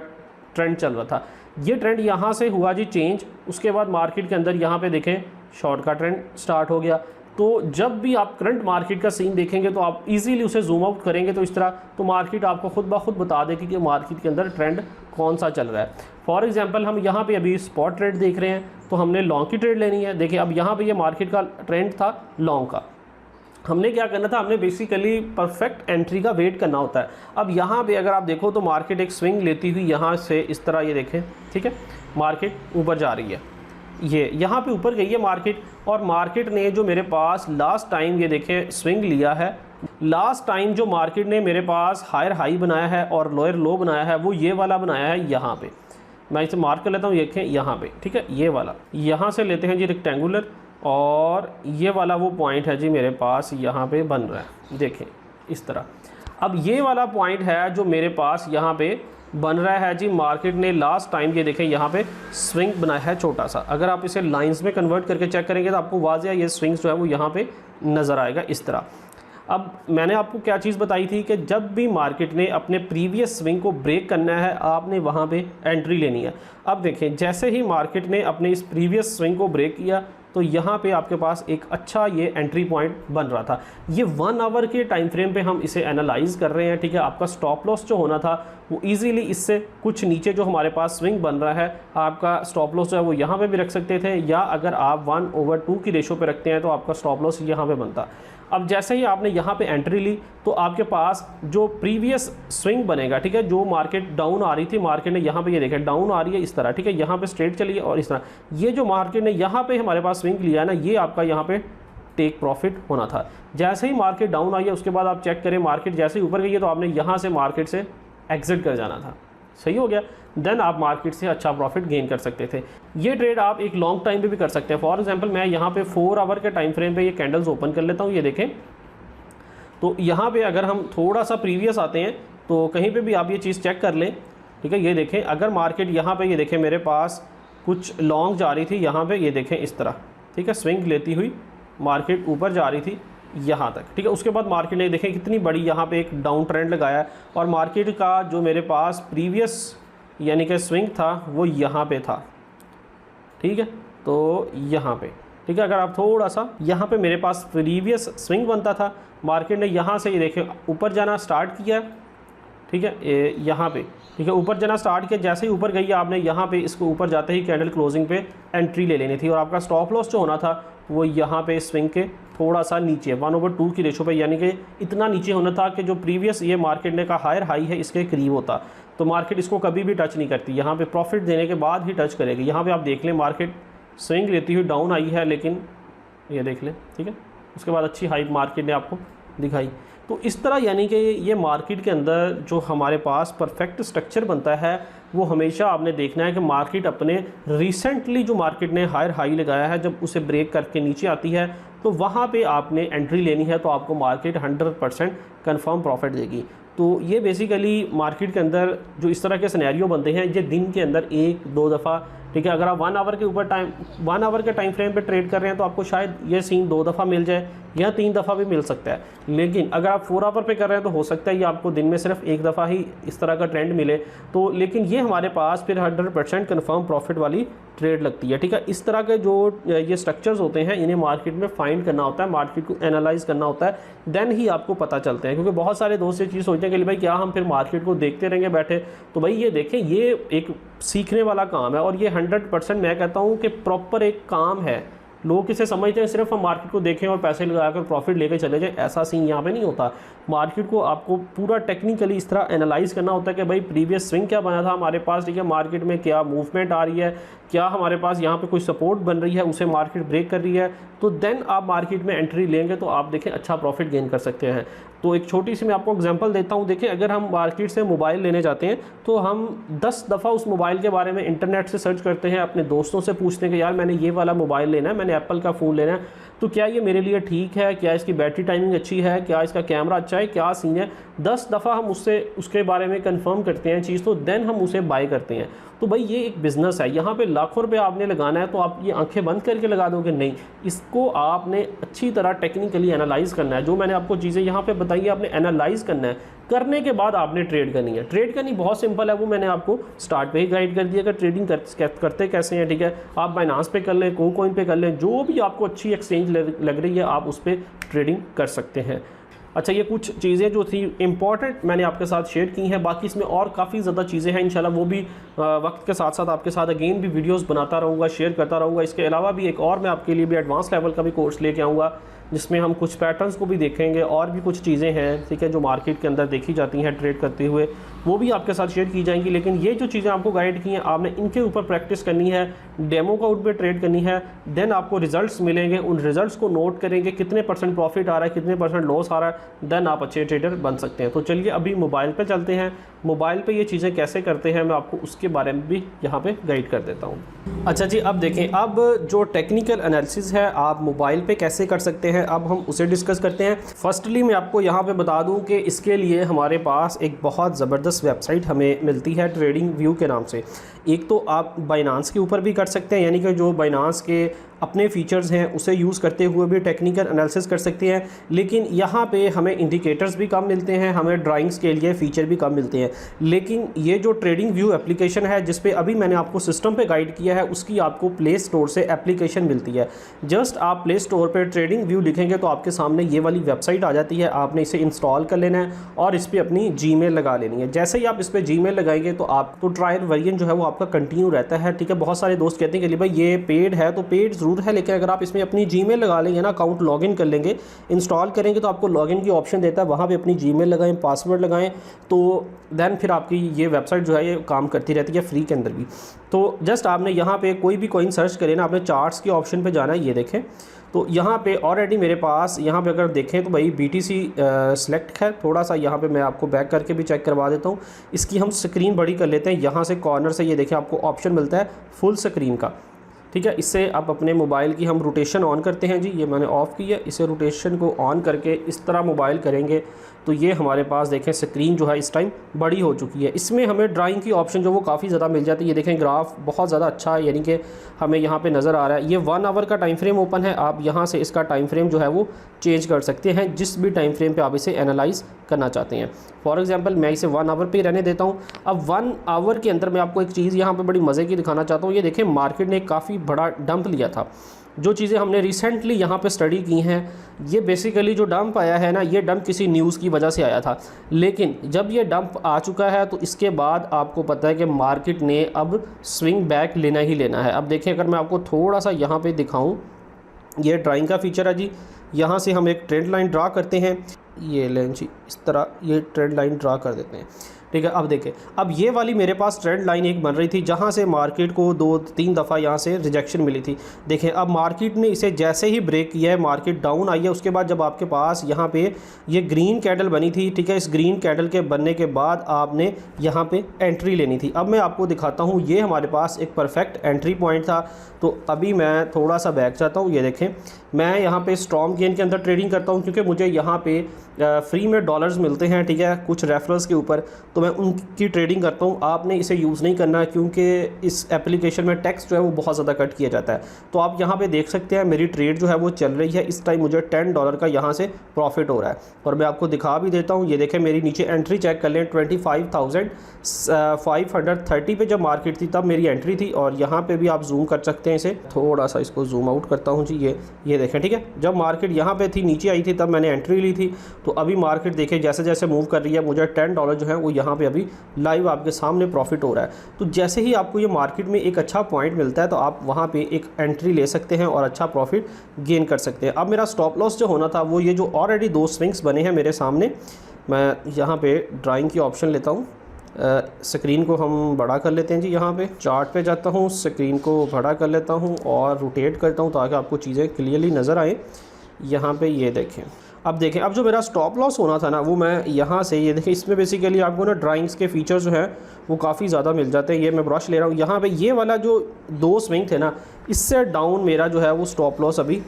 ट्रेंड चल रहा था। ये ट्रेंड यहाँ से हुआ जी चेंज, उसके बाद मार्केट के अंदर यहाँ पे देखें शॉर्ट का ट्रेंड स्टार्ट हो गया। तो जब भी आप करंट मार्केट का सीन देखेंगे तो आप इजीली उसे जूम आउट करेंगे तो इस तरह तो मार्केट आपको खुद ब खुद बता देगी कि मार्केट के अंदर ट्रेंड कौन सा चल रहा है। फॉर एग्जांपल हम यहाँ पे अभी स्पॉट ट्रेड देख रहे हैं तो हमने लॉन्ग की ट्रेड लेनी है। देखिए अब यहाँ पे ये मार्केट का ट्रेंड था लॉन्ग का, हमने क्या करना था, हमने बेसिकली परफेक्ट एंट्री का वेट करना होता है। अब यहाँ पे अगर आप देखो तो मार्केट एक स्विंग लेती हुई यहाँ से इस तरह ये देखें, ठीक है, मार्केट ऊपर जा रही है, ये यहाँ पे ऊपर गई है मार्केट। और मार्केट ने जो मेरे पास लास्ट टाइम ये देखें स्विंग लिया है, लास्ट टाइम जो मार्केट ने मेरे पास हायर हाई बनाया है और लोअर लो बनाया है वो ये वाला बनाया है यहाँ पे। मैं इसे मार्क कर लेता हूँ, देखें यहाँ पे, ठीक है, ये वाला यहाँ से लेते हैं जी रेक्टेंगुलर, और ये वाला वो पॉइंट है जी मेरे पास यहाँ पे बन रहा है, देखें इस तरह। अब ये वाला पॉइंट है जो मेरे पास यहाँ पे बन रहा है जी, मार्केट ने लास्ट टाइम ये देखें यहाँ पे स्विंग बनाया है छोटा सा। अगर आप इसे लाइंस में कन्वर्ट करके चेक करेंगे तो आपको वाज़ेह ये स्विंग्स जो है वो यहाँ पे नज़र आएगा इस तरह। अब मैंने आपको क्या चीज़ बताई थी कि जब भी मार्केट ने अपने प्रीवियस स्विंग को ब्रेक करना है आपने वहाँ पे एंट्री लेनी है। अब देखें जैसे ही मार्केट ने अपने इस प्रीवियस स्विंग को ब्रेक किया तो यहाँ पे आपके पास एक अच्छा ये एंट्री पॉइंट बन रहा था। ये 1 आवर के टाइम फ्रेम पे हम इसे एनालाइज कर रहे हैं, ठीक है। आपका स्टॉप लॉस जो होना था वो इजीली इससे कुछ नीचे जो हमारे पास स्विंग बन रहा है, आपका स्टॉप लॉस जो है वो यहाँ पे भी रख सकते थे, या अगर आप 1/2 की रेशो पे रखते हैं तो आपका स्टॉप लॉस यहाँ पे बनता। अब जैसे ही आपने यहाँ पे एंट्री ली तो आपके पास जो प्रीवियस स्विंग बनेगा, ठीक है, जो मार्केट डाउन आ रही थी, मार्केट ने यहाँ पे ये देखा डाउन आ रही है इस तरह, ठीक है, यहाँ पे स्ट्रेट चली है और इस तरह ये जो मार्केट ने यहाँ पे हमारे पास स्विंग लिया है ना, ये आपका यहाँ पे टेक प्रॉफिट होना था। जैसे ही मार्केट डाउन आई है उसके बाद आप चेक करें मार्केट जैसे ही ऊपर गई है तो आपने यहाँ से मार्केट से एग्जिट कर जाना था। सही हो गया, देन आप मार्केट से अच्छा प्रॉफिट गेन कर सकते थे। ये ट्रेड आप एक लॉन्ग टाइम पे भी कर सकते हैं। फॉर एग्जांपल मैं यहाँ पे 4 आवर के टाइम फ्रेम पे ये कैंडल्स ओपन कर लेता हूँ, ये देखें। तो यहाँ पे अगर हम थोड़ा सा प्रीवियस आते हैं तो कहीं पे भी आप ये चीज़ चेक कर लें ठीक है। ये देखें अगर मार्केट यहाँ पे ये देखें मेरे पास कुछ लॉन्ग जा रही थी यहाँ पे, ये देखें इस तरह, ठीक है, स्विंग लेती हुई मार्केट ऊपर जा रही थी यहाँ तक, ठीक है। उसके बाद मार्केट ने देखें कितनी बड़ी यहाँ पे एक डाउन ट्रेंड लगाया है और मार्केट का जो मेरे पास प्रीवियस यानी कि स्विंग था वो यहाँ पे था, ठीक है। तो यहाँ पे, ठीक है, अगर आप थोड़ा सा यहाँ पे मेरे पास प्रीवियस स्विंग बनता था, मार्केट ने यहाँ से ये देखें ऊपर जाना स्टार्ट किया, ठीक है, यहाँ पे, ठीक है, ऊपर जाना स्टार्ट किया। जैसे ही ऊपर गई आपने यहाँ पे इसको ऊपर जाते ही कैंडल क्लोजिंग पे एंट्री ले लेनी थी और आपका स्टॉप लॉस जो होना था वो यहाँ पे स्विंग के थोड़ा सा नीचे 1/2 की रेशो पे, यानी कि इतना नीचे होना था कि जो प्रीवियस ये मार्केट ने का हायर हाई है इसके करीब होता, तो मार्केट इसको कभी भी टच नहीं करती, यहाँ पे प्रॉफिट देने के बाद ही टच करेगी। यहाँ पे आप देख लें मार्केट स्विंग लेती हुई डाउन आई है, लेकिन ये देख लें, ठीक है, उसके बाद अच्छी हाई मार्केट ने आपको दिखाई। तो इस तरह यानी कि ये मार्केट के अंदर जो हमारे पास परफेक्ट स्ट्रक्चर बनता है वो हमेशा आपने देखना है कि मार्केट अपने रिसेंटली जो मार्केट ने हायर हाई लगाया है जब उसे ब्रेक करके नीचे आती है तो वहाँ पे आपने एंट्री लेनी है, तो आपको मार्केट 100% कंफर्म प्रॉफिट देगी। तो ये बेसिकली मार्केट के अंदर जो इस तरह के सिनेरियो बनते हैं ये दिन के अंदर 1-2 दफ़ा, ठीक है। अगर आप 1 आवर के ऊपर 1 आवर के टाइम फ्रेम पे ट्रेड कर रहे हैं तो आपको शायद ये सीन 2 दफ़ा मिल जाए या 3 दफ़ा भी मिल सकता है, लेकिन अगर आप 4 आवर पे कर रहे हैं तो हो सकता है ये आपको दिन में सिर्फ 1 दफ़ा ही इस तरह का ट्रेंड मिले। तो लेकिन ये हमारे पास फिर 100% कन्फर्म प्रॉफिट वाली ट्रेड लगती है, ठीक है। इस तरह के जो ये स्ट्रक्चर्स होते हैं इन्हें मार्केट में फाइंड करना होता है, मार्केट को एनालाइज करना होता है, देन ही आपको पता चलते हैं। क्योंकि बहुत सारे दोस्त ये चीज़ सोचते हैं कि भाई क्या हम फिर मार्केट को देखते रहेंगे बैठे, तो भाई ये देखें ये एक सीखने वाला काम है और ये 100% मैं कहता हूँ कि प्रॉपर एक काम है। लोग इसे समझते हैं सिर्फ हम मार्केट को देखें और पैसे लगाकर प्रॉफिट लेके चले जाएं, ऐसा सीन यहाँ पे नहीं होता। मार्केट को आपको पूरा टेक्निकली इस तरह एनालाइज करना होता है कि भाई प्रीवियस स्विंग क्या बना था हमारे पास, ठीक है, मार्केट में क्या मूवमेंट आ रही है, क्या हमारे पास यहाँ पे कोई सपोर्ट बन रही है, उसे मार्केट ब्रेक कर रही है, तो देन आप मार्केट में एंट्री लेंगे तो आप देखें अच्छा प्रॉफिट गेन कर सकते हैं। तो एक छोटी सी मैं आपको एग्जांपल देता हूँ। देखिए अगर हम मार्केट से मोबाइल लेने जाते हैं तो हम 10 दफ़ा उस मोबाइल के बारे में इंटरनेट से सर्च करते हैं, अपने दोस्तों से पूछते हैं कि यार मैंने ये वाला मोबाइल लेना है, मैंने एप्पल का फ़ोन लेना है, तो क्या ये मेरे लिए ठीक है, क्या इसकी बैटरी टाइमिंग अच्छी है, क्या इसका कैमरा अच्छा है, क्या सीन है। 10 दफ़ा हम उससे उसके बारे में कंफर्म करते हैं चीज़, तो देन हम उसे बाय करते हैं। तो भाई ये एक बिज़नेस है, यहाँ पे लाखों रुपए आपने लगाना है तो आप ये आंखें बंद करके लगा दोगे नहीं, इसको आपने अच्छी तरह टेक्निकली एनालाइज करना है। जो मैंने आपको चीज़ें यहाँ पे बताई है आपने एनालाइज करना है, करने के बाद आपने ट्रेड करनी है। ट्रेड करनी बहुत सिंपल है, वो मैंने आपको स्टार्ट पे ही गाइड कर दिया कि ट्रेडिंग करते कैसे हैं, ठीक है। आप बाइनांस पे कर लें, कोइन पे कर लें, जो भी आपको अच्छी एक्सचेंज लग रही है आप उस पर ट्रेडिंग कर सकते हैं। अच्छा ये कुछ चीज़ें जो थी इंपॉर्टेंट मैंने आपके साथ शेयर की हैं, बाकी इसमें और काफ़ी ज़्यादा चीज़ें हैं, इंशाल्लाह वो भी वक्त के साथ साथ आपके साथ अगेन भी वीडियोस बनाता रहूँगा, शेयर करता रहूँगा। इसके अलावा भी एक और मैं आपके लिए भी एडवांस लेवल का भी कोर्स लेके आऊँगा जिसमें हम कुछ पैटर्न्स को भी देखेंगे और भी कुछ चीज़ें हैं, ठीक है, जो मार्केट के अंदर देखी जाती हैं ट्रेड करते हुए, वो भी आपके साथ शेयर की जाएंगी। लेकिन ये जो चीज़ें आपको गाइड की हैं आपने इनके ऊपर प्रैक्टिस करनी है, डेमो का उन पर ट्रेड करनी है, देन आपको रिजल्ट्स मिलेंगे, उन रिजल्ट्स को नोट करेंगे, कितने % प्रॉफिट आ रहा है, कितने % लॉस आ रहा है, देन आप अच्छे ट्रेडर बन सकते हैं। तो चलिए अभी मोबाइल पर चलते हैं, मोबाइल पे ये चीज़ें कैसे करते हैं मैं आपको उसके बारे में भी यहाँ पे गाइड कर देता हूँ। अच्छा जी, अब देखें, अब जो टेक्निकल एनालिसिस है आप मोबाइल पे कैसे कर सकते हैं, अब हम उसे डिस्कस करते हैं। फर्स्टली मैं आपको यहाँ पे बता दूँ कि इसके लिए हमारे पास एक बहुत ज़बरदस्त वेबसाइट हमें मिलती है ट्रेडिंग व्यू के नाम से। एक तो आप बाइनांस के ऊपर भी कर सकते हैं, यानी कि जो बाइनांस के अपने फीचर्स हैं उसे यूज़ करते हुए भी टेक्निकल एनालिसिस कर सकते हैं, लेकिन यहाँ पे हमें इंडिकेटर्स भी कम मिलते हैं, हमें ड्राइंग्स के लिए फ़ीचर भी कम मिलते हैं। लेकिन ये जो ट्रेडिंग व्यू एप्लीकेशन है जिस पे अभी मैंने आपको सिस्टम पे गाइड किया है, उसकी आपको प्ले स्टोर से एप्लीकेशन मिलती है। जस्ट आप प्ले स्टोर पर ट्रेडिंग व्यू लिखेंगे तो आपके सामने ये वाली वेबसाइट आ जाती है, आपने इसे इंस्टॉल कर लेना है और इस पर अपनी जीमेल लगा लेनी है। जैसे ही आप इस पर जीमेल लगाएंगे तो आपको ट्रायल वर्जन जो है वो आपका कंटिन्यू रहता है, ठीक है। बहुत सारे दोस्त कहते हैं कि भाई ये पेड है, तो पेड ज़रूर है, लेकिन अगर आप इसमें अपनी जीमेल लगा लेंगे ना, अकाउंट लॉगिन कर लेंगे, इंस्टॉल करेंगे तो आपको लॉगिन की ऑप्शन देता है, वहाँ पे अपनी जीमेल लगाएं, पासवर्ड लगाएं, तो देन फिर आपकी ये वेबसाइट जो है ये काम करती रहती है फ्री के अंदर भी। तो जस्ट आपने यहाँ पे कोई भी कॉइन सर्च करें ना, आपने चार्ट्स के ऑप्शन पे जाना है, ये देखें तो यहाँ पे ऑलरेडी मेरे पास यहाँ पे अगर देखें तो भाई BTC सेलेक्ट है। थोड़ा सा यहाँ पे मैं आपको बैक करके भी चेक करवा देता हूँ, इसकी हम स्क्रीन बड़ी कर लेते हैं। यहाँ से कॉर्नर से ये देखें आपको ऑप्शन मिलता है फुल स्क्रीन का, ठीक है। इससे आप अपने मोबाइल की हम रोटेशन ऑन करते हैं जी, ये मैंने ऑफ़ की है। इसे रोटेशन को ऑन करके इस तरह मोबाइल करेंगे तो ये हमारे पास देखें स्क्रीन जो है इस टाइम बड़ी हो चुकी है। इसमें हमें ड्राइंग की ऑप्शन जो वो काफ़ी ज़्यादा मिल जाती है। ये देखें ग्राफ बहुत ज़्यादा अच्छा है, यानी कि हमें यहाँ पे नज़र आ रहा है। ये 1 आवर का टाइम फ्रेम ओपन है। आप यहाँ से इसका टाइम फ्रेम जो है वो चेंज कर सकते हैं जिस भी टाइम फ्रेम पे आप इसे एनालाइज़ करना चाहते हैं। फॉर एग्जांपल मैं इसे 1 आवर पे रहने देता हूँ। अब 1 आवर के अंदर मैं आपको एक चीज़ यहाँ पे बड़ी मज़े की दिखाना चाहता हूँ। ये देखें मार्केट ने काफ़ी बड़ा डंप लिया था। जो चीज़ें हमने रिसेंटली यहाँ पे स्टडी की हैं, ये बेसिकली जो डंप आया है ना, ये डंप किसी न्यूज़ की वजह से आया था। लेकिन जब ये डंप आ चुका है तो इसके बाद आपको पता है कि मार्केट ने अब स्विंग बैक लेना ही लेना है। अब देखें, अगर मैं आपको थोड़ा सा यहाँ पे दिखाऊँ, ये ड्राइंग का फीचर है जी। यहाँ से हम एक ट्रेंड लाइन ड्रा करते हैं, ये लें जी, इस तरह ये ट्रेंड लाइन ड्रा कर देते हैं। ठीक है, अब देखें, अब ये वाली मेरे पास ट्रेंड लाइन एक बन रही थी जहाँ से मार्केट को 2-3 दफ़ा यहाँ से रिजेक्शन मिली थी। देखें अब मार्केट ने इसे जैसे ही ब्रेक किया है, मार्केट डाउन आई है। उसके बाद जब आपके पास यहाँ पे ये ग्रीन कैंडल बनी थी, ठीक है, इस ग्रीन कैंडल के बनने के बाद आपने यहाँ पे एंट्री लेनी थी। अब मैं आपको दिखाता हूँ, ये हमारे पास एक परफेक्ट एंट्री पॉइंट था। तो अभी मैं थोड़ा सा बैक जाता हूँ। ये देखें, मैं यहाँ पे स्टॉर्म गेन के अंदर ट्रेडिंग करता हूँ क्योंकि मुझे यहाँ पे फ्री में डॉलर्स मिलते हैं, ठीक है, कुछ रेफरल्स के ऊपर, तो मैं उनकी ट्रेडिंग करता हूँ। आपने इसे यूज़ नहीं करना क्योंकि इस एप्लीकेशन में टैक्स जो है वो बहुत ज़्यादा कट किया जाता है। तो आप यहाँ पे देख सकते हैं मेरी ट्रेड जो है वो चल रही है। इस टाइम मुझे $10 का यहाँ से प्रॉफिट हो रहा है और मैं आपको दिखा भी देता हूँ। ये देखें, मेरी नीचे एंट्री चेक कर लें, 25,530 पे जब मार्केट थी तब मेरी एंट्री थी। और यहाँ पे भी आप जूम कर सकते हैं, इसे थोड़ा सा इसको जूम आउट करता हूँ जी। ये देखें, ठीक है, जब मार्केट यहाँ पे थी, नीचे आई थी, तब मैंने एंट्री ली थी। तो अभी मार्केट देखें जैसे जैसे मूव कर रही है, मुझे $10 जो है वो यहाँ पे अभी लाइव आपके सामने प्रॉफिट हो रहा है। तो जैसे ही आपको ये मार्केट में एक अच्छा पॉइंट मिलता है तो आप वहाँ पे एक एंट्री ले सकते हैं और अच्छा प्रॉफिट गेन कर सकते हैं। अब मेरा स्टॉप लॉस जो होना था वो ये जो ऑलरेडी 2 स्विंग्स बने हैं मेरे सामने, मैं यहाँ पे ड्राइंग की ऑप्शन लेता हूँ। स्क्रीन को हम बड़ा कर लेते हैं जी। यहाँ पे चार्ट पे जाता हूँ, स्क्रीन को बड़ा कर लेता हूँ और रोटेट करता हूँ ताकि आपको चीज़ें क्लियरली नज़र आए। यहाँ पे ये देखें, अब देखें, अब जो मेरा स्टॉप लॉस होना था ना वो मैं यहाँ से, ये देखें, इसमें बेसिकली आपको ना ड्राइंग्स के फीचर्स जो हैं वो काफ़ी ज़्यादा मिल जाते हैं। ये मैं ब्रश ले रहा हूँ, यहाँ पे ये वाला जो 2 स्विंग थे ना, इससे डाउन मेरा जो है वो स्टॉप लॉस अभी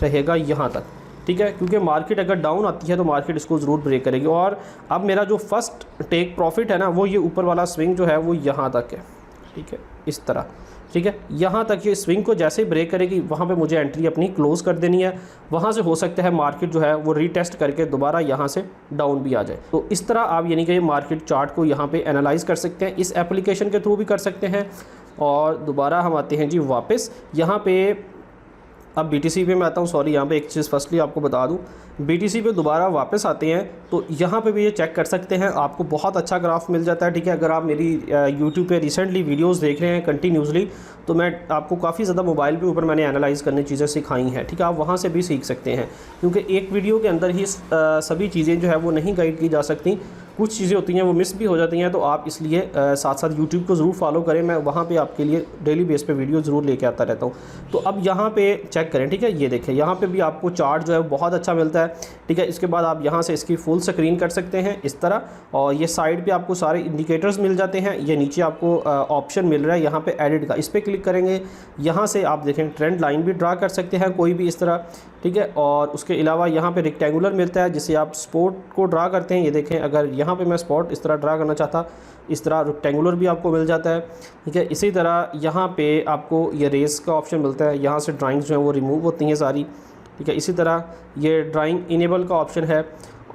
रहेगा यहाँ तक, ठीक है, क्योंकि मार्केट अगर डाउन आती है तो मार्केट इसको ज़रूर ब्रेक करेगी। और अब मेरा जो फर्स्ट टेक प्रॉफिट है ना वो ये ऊपर वाला स्विंग जो है वो यहाँ तक है, ठीक है, इस तरह, ठीक है, यहाँ तक ये स्विंग को जैसे ही ब्रेक करेगी वहाँ पे मुझे एंट्री अपनी क्लोज़ कर देनी है। वहाँ से हो सकता है मार्केट जो है वो रीटेस्ट करके दोबारा यहाँ से डाउन भी आ जाए। तो इस तरह आप यानी कि मार्केट चार्ट को यहाँ पे एनालाइज़ कर सकते हैं, इस एप्लीकेशन के थ्रू भी कर सकते हैं। और दोबारा हम आते हैं जी वापस यहाँ पे, अब BTC पे मैं आता हूँ। सॉरी, यहाँ पे एक चीज़ फर्स्टली आपको बता दूँ, BTC पे दोबारा वापस आते हैं तो यहाँ पे भी ये चेक कर सकते हैं, आपको बहुत अच्छा ग्राफ मिल जाता है, ठीक है। अगर आप मेरी YouTube पे रिसेंटली वीडियोस देख रहे हैं कंटिन्यूसली, तो मैं आपको काफ़ी ज़्यादा मोबाइल पे ऊपर मैंने एनालाइज़ करने चीज़ें सिखाई हैं, ठीक है, आप वहाँ से भी सीख सकते हैं क्योंकि एक वीडियो के अंदर ही सभी चीज़ें जो है वो नहीं गाइड की जा सकती, कुछ चीज़ें होती हैं वो मिस भी हो जाती हैं। तो आप इसलिए साथ साथ YouTube को ज़रूर फॉलो करें, मैं वहाँ पे आपके लिए डेली बेस पे वीडियो ज़रूर लेके आता रहता हूँ। तो अब यहाँ पे चेक करें, ठीक है, ये देखें, यहाँ पे भी आपको चार्ट जो है बहुत अच्छा मिलता है, ठीक है। इसके बाद आप यहाँ से इसकी फुल स्क्रीन कर सकते हैं इस तरह, और ये साइड पे आपको सारे इंडिकेटर्स मिल जाते हैं। ये नीचे आपको ऑप्शन मिल रहा है यहाँ पे एडिट का, इस पर क्लिक करेंगे, यहाँ से आप देखें ट्रेंड लाइन भी ड्रा कर सकते हैं कोई भी इस तरह, ठीक है। और उसके अलावा यहाँ पे रेक्टेंगुलर मिलता है जिसे आप स्पॉट को ड्रा करते हैं। ये देखें, अगर यहाँ पे मैं स्पॉट इस तरह ड्रा करना चाहता, इस तरह रेक्टेंगुलर भी आपको मिल जाता है, ठीक है। इसी तरह यहाँ पे आपको ये रेस का ऑप्शन मिलता है, यहाँ से ड्राइंग्स जो हैं वो रिमूव होती हैं सारी, ठीक है। इसी तरह ये ड्राइंग इनेबल का ऑप्शन है।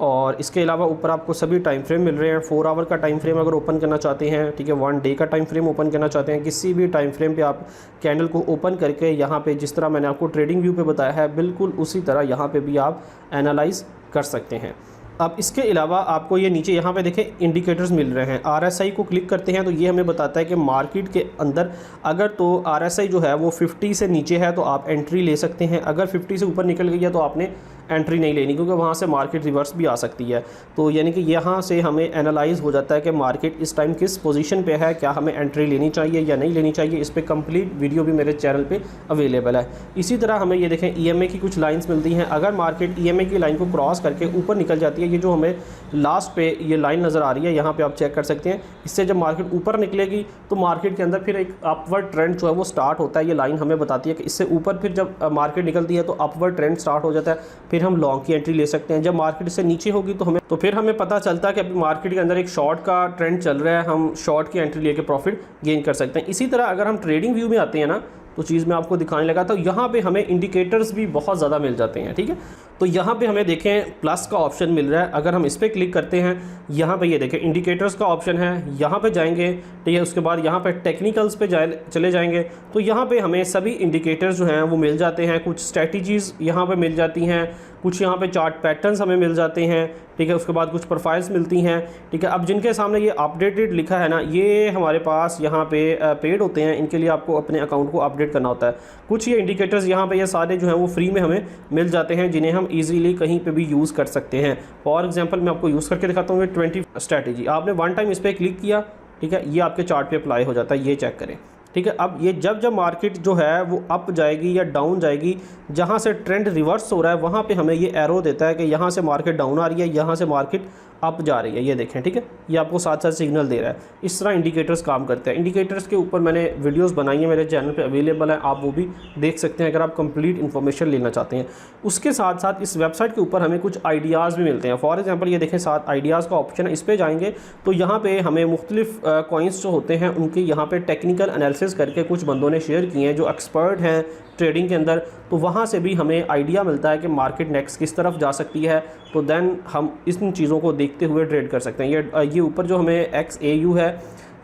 और इसके अलावा ऊपर आपको सभी टाइम फ्रेम मिल रहे हैं। 4 आवर का टाइम फ्रेम अगर ओपन करना चाहते हैं, ठीक है, 1 डे का टाइम फ्रेम ओपन करना चाहते हैं, किसी भी टाइम फ्रेम पे आप कैंडल को ओपन करके यहाँ पे जिस तरह मैंने आपको ट्रेडिंग व्यू पे बताया है बिल्कुल उसी तरह यहाँ पे भी आप एनालाइज कर सकते हैं। अब इसके अलावा आपको ये नीचे यहाँ पे देखें इंडिकेटर्स मिल रहे हैं। RSI को क्लिक करते हैं तो ये हमें बताता है कि मार्केट के अंदर अगर तो RSI जो है वो 50 से नीचे है तो आप एंट्री ले सकते हैं, अगर 50 से ऊपर निकल गई है तो आपने एंट्री नहीं लेनी, क्योंकि वहाँ से मार्केट रिवर्स भी आ सकती है। तो यानी कि यहाँ से हमें एनालाइज हो जाता है कि मार्केट इस टाइम किस पोजीशन पे है, क्या हमें एंट्री लेनी चाहिए या नहीं लेनी चाहिए। इस पर कंप्लीट वीडियो भी मेरे चैनल पे अवेलेबल है। इसी तरह हमें ये देखें EMA की कुछ लाइंस मिलती हैं। अगर मार्केट EMA की लाइन को क्रॉस करके ऊपर निकल जाती है, ये जो हमें लास्ट पे ये लाइन नज़र आ रही है, यहाँ पे आप चेक कर सकते हैं, इससे जब मार्केट ऊपर निकलेगी तो मार्केट के अंदर फिर एक अपवर्ड ट्रेंड जो है वो स्टार्ट होता है। ये लाइन हमें बताती है कि इससे ऊपर फिर जब मार्केट निकलती है तो अपवर्ड ट्रेंड स्टार्ट हो जाता है, फिर हम लॉन्ग की एंट्री ले सकते हैं। जब मार्केट इससे नीचे होगी तो फिर हमें पता चलता है कि अभी मार्केट के अंदर एक शॉर्ट का ट्रेंड चल रहा है, हम शॉर्ट की एंट्री लेके प्रॉफिट गेन कर सकते हैं। इसी तरह अगर हम ट्रेडिंग व्यू में आते हैं ना, तो चीज़ मैं आपको दिखाने लगा था, यहाँ पे हमें इंडिकेटर्स भी बहुत ज़्यादा मिल जाते हैं, ठीक है। तो यहाँ पे हमें देखें प्लस का ऑप्शन मिल रहा है, अगर हम इस पर क्लिक करते हैं, यहाँ पे ये देखें इंडिकेटर्स का ऑप्शन है, यहाँ पे जाएंगे, ठीक है। उसके बाद यहाँ पे टेक्निकल्स पे चले जाएंगे, तो यहाँ पे हमें सभी इंडिकेटर्स जो हैं वो मिल जाते हैं। कुछ स्ट्रैटेजीज़ यहाँ पे मिल जाती हैं, कुछ यहाँ पे चार्ट पैटर्न्स हमें मिल जाते हैं, ठीक है। उसके बाद कुछ प्रोफाइल्स मिलती हैं, ठीक है। अब जिनके सामने ये अपडेटेड लिखा है ना, ये हमारे पास यहाँ पे पेड होते हैं, इनके लिए आपको अपने अकाउंट को अपडेट करना होता है। कुछ ये इंडिकेटर्स यहाँ पे ये सारे जो हैं वो फ्री में हमें मिल जाते हैं, जिन्हें हम ईजिली कहीं पे भी यूज़ कर सकते हैं। फॉर एग्जांपल मैं आपको यूज़ करके दिखाता हूँ। 20 स्ट्रैटेजी, आपने वन टाइम इस पर क्लिक किया, ठीक है, ये आपके चार्ट पे अप्लाई हो जाता है, ये चेक करें, ठीक है। अब ये जब मार्केट जो है वो अप जाएगी या डाउन जाएगी, जहाँ से ट्रेंड रिवर्स हो रहा है वहाँ पे हमें ये एरो देता है कि यहाँ से मार्केट डाउन आ रही है, यहाँ से मार्केट अप जा रही है, ये देखें, ठीक है। ये आपको साथ साथ सिग्नल दे रहा है। इस तरह इंडिकेटर्स काम करते हैं। इंडिकेटर्स के ऊपर मैंने वीडियोस बनाई है, मेरे चैनल पे अवेलेबल है, आप वो भी देख सकते हैं अगर आप कंप्लीट इन्फॉर्मेशन लेना चाहते हैं। उसके साथ साथ इस वेबसाइट के ऊपर हमें कुछ आइडियाज़ भी मिलते हैं। फॉर एग्जाम्पल ये देखें, साथ आइडियाज़ का ऑप्शन है, इस पर जाएंगे तो यहाँ पर हमें मुख्तलिफ कॉइन्स जो होते हैं उनके यहाँ पर टेक्निकल एनालिसिस करके कुछ बंदों ने शेयर किए हैं जो एक्सपर्ट हैं ट्रेडिंग के अंदर, तो वहाँ से भी हमें आइडिया मिलता है कि मार्केट नेक्स्ट किस तरफ जा सकती है। तो देन हम इन चीज़ों को देखते हुए ट्रेड कर सकते हैं। ये ऊपर जो हमें XAU है,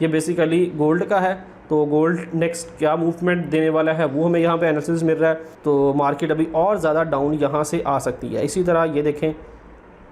ये बेसिकली गोल्ड का है, तो गोल्ड नेक्स्ट क्या मूवमेंट देने वाला है वो हमें यहाँ पे एनालिसिस मिल रहा है। तो मार्केट अभी और ज़्यादा डाउन यहाँ से आ सकती है। इसी तरह ये देखें,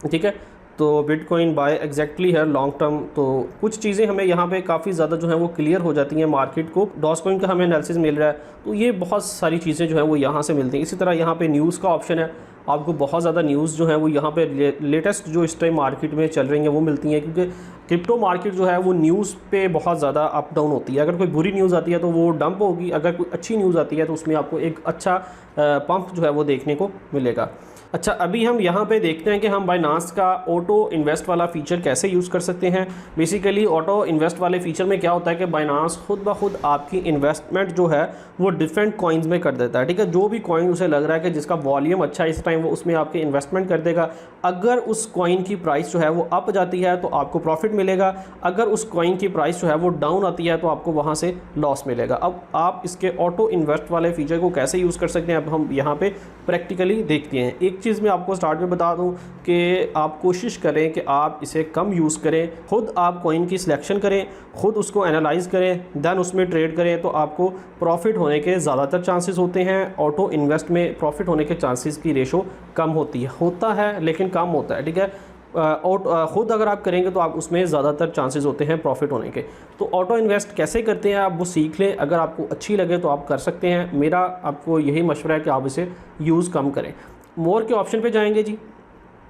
ठीक है, तो बिटकॉइन बाय एग्जैक्टली है लॉन्ग टर्म। तो कुछ चीज़ें हमें यहाँ पे काफ़ी ज़्यादा जो है वो क्लियर हो जाती हैं मार्केट को। डॉजकॉइन का हमें एनालिसिस मिल रहा है, तो ये बहुत सारी चीज़ें जो है वो यहाँ से मिलती हैं। इसी तरह यहाँ पे न्यूज़ का ऑप्शन है, आपको बहुत ज़्यादा न्यूज़ जो है वो यहाँ पे लेटेस्ट जो इस टाइम मार्केट में चल रही हैं वो मिलती हैं, क्योंकि क्रिप्टो मार्केट जो है वो न्यूज़ पे बहुत ज़्यादा अप डाउन होती है। अगर कोई बुरी न्यूज़ आती है तो वो डंप होगी, अगर कोई अच्छी न्यूज़ आती है तो उसमें आपको एक अच्छा पंप जो है वो देखने को मिलेगा। अच्छा, अभी हम यहाँ पे देखते हैं कि हम बाइनांस का ऑटो इन्वेस्ट वाला फ़ीचर कैसे यूज़ कर सकते हैं। बेसिकली ऑटो इन्वेस्ट वाले फ़ीचर में क्या होता है कि बाइनांस खुद ब खुद आपकी इन्वेस्टमेंट जो है वो डिफरेंट कॉइन्स में कर देता है, ठीक है। जो भी कॉइन उसे लग रहा है कि जिसका वॉल्यूम अच्छा है इस टाइम, वो उसमें आपकी इन्वेस्टमेंट कर देगा। अगर उस कॉइन की प्राइस जो है वो अप जाती है तो आपको प्रॉफिट मिलेगा, अगर उस कॉइन की प्राइस जो है वो डाउन आती है तो आपको वहाँ से लॉस मिलेगा। अब आप इसके ऑटो इन्वेस्ट वाले फ़ीचर को कैसे यूज़ कर सकते हैं, अब हम यहाँ पर प्रैक्टिकली देखते हैं। एक चीज़ मैं आपको स्टार्ट में बता दूं कि आप कोशिश करें कि आप इसे कम यूज़ करें, खुद आप कॉइन की सिलेक्शन करें, खुद उसको एनालाइज करें, देन उसमें ट्रेड करें, तो आपको प्रॉफिट होने के ज़्यादातर चांसेस होते हैं। ऑटो इन्वेस्ट में प्रॉफिट होने के चांसेस की रेशो कम होता है लेकिन कम होता है, ठीक है। और ख़ुद अगर आप करेंगे तो आप उसमें ज़्यादातर चांसेस होते हैं प्रॉफिट होने के। तो ऑटो इन्वेस्ट कैसे करते हैं आप वो सीख लें, अगर आपको अच्छी लगे तो आप कर सकते हैं। मेरा आपको यही मशवरा है कि आप इसे यूज़ कम करें। मोर के ऑप्शन पे जाएंगे जी,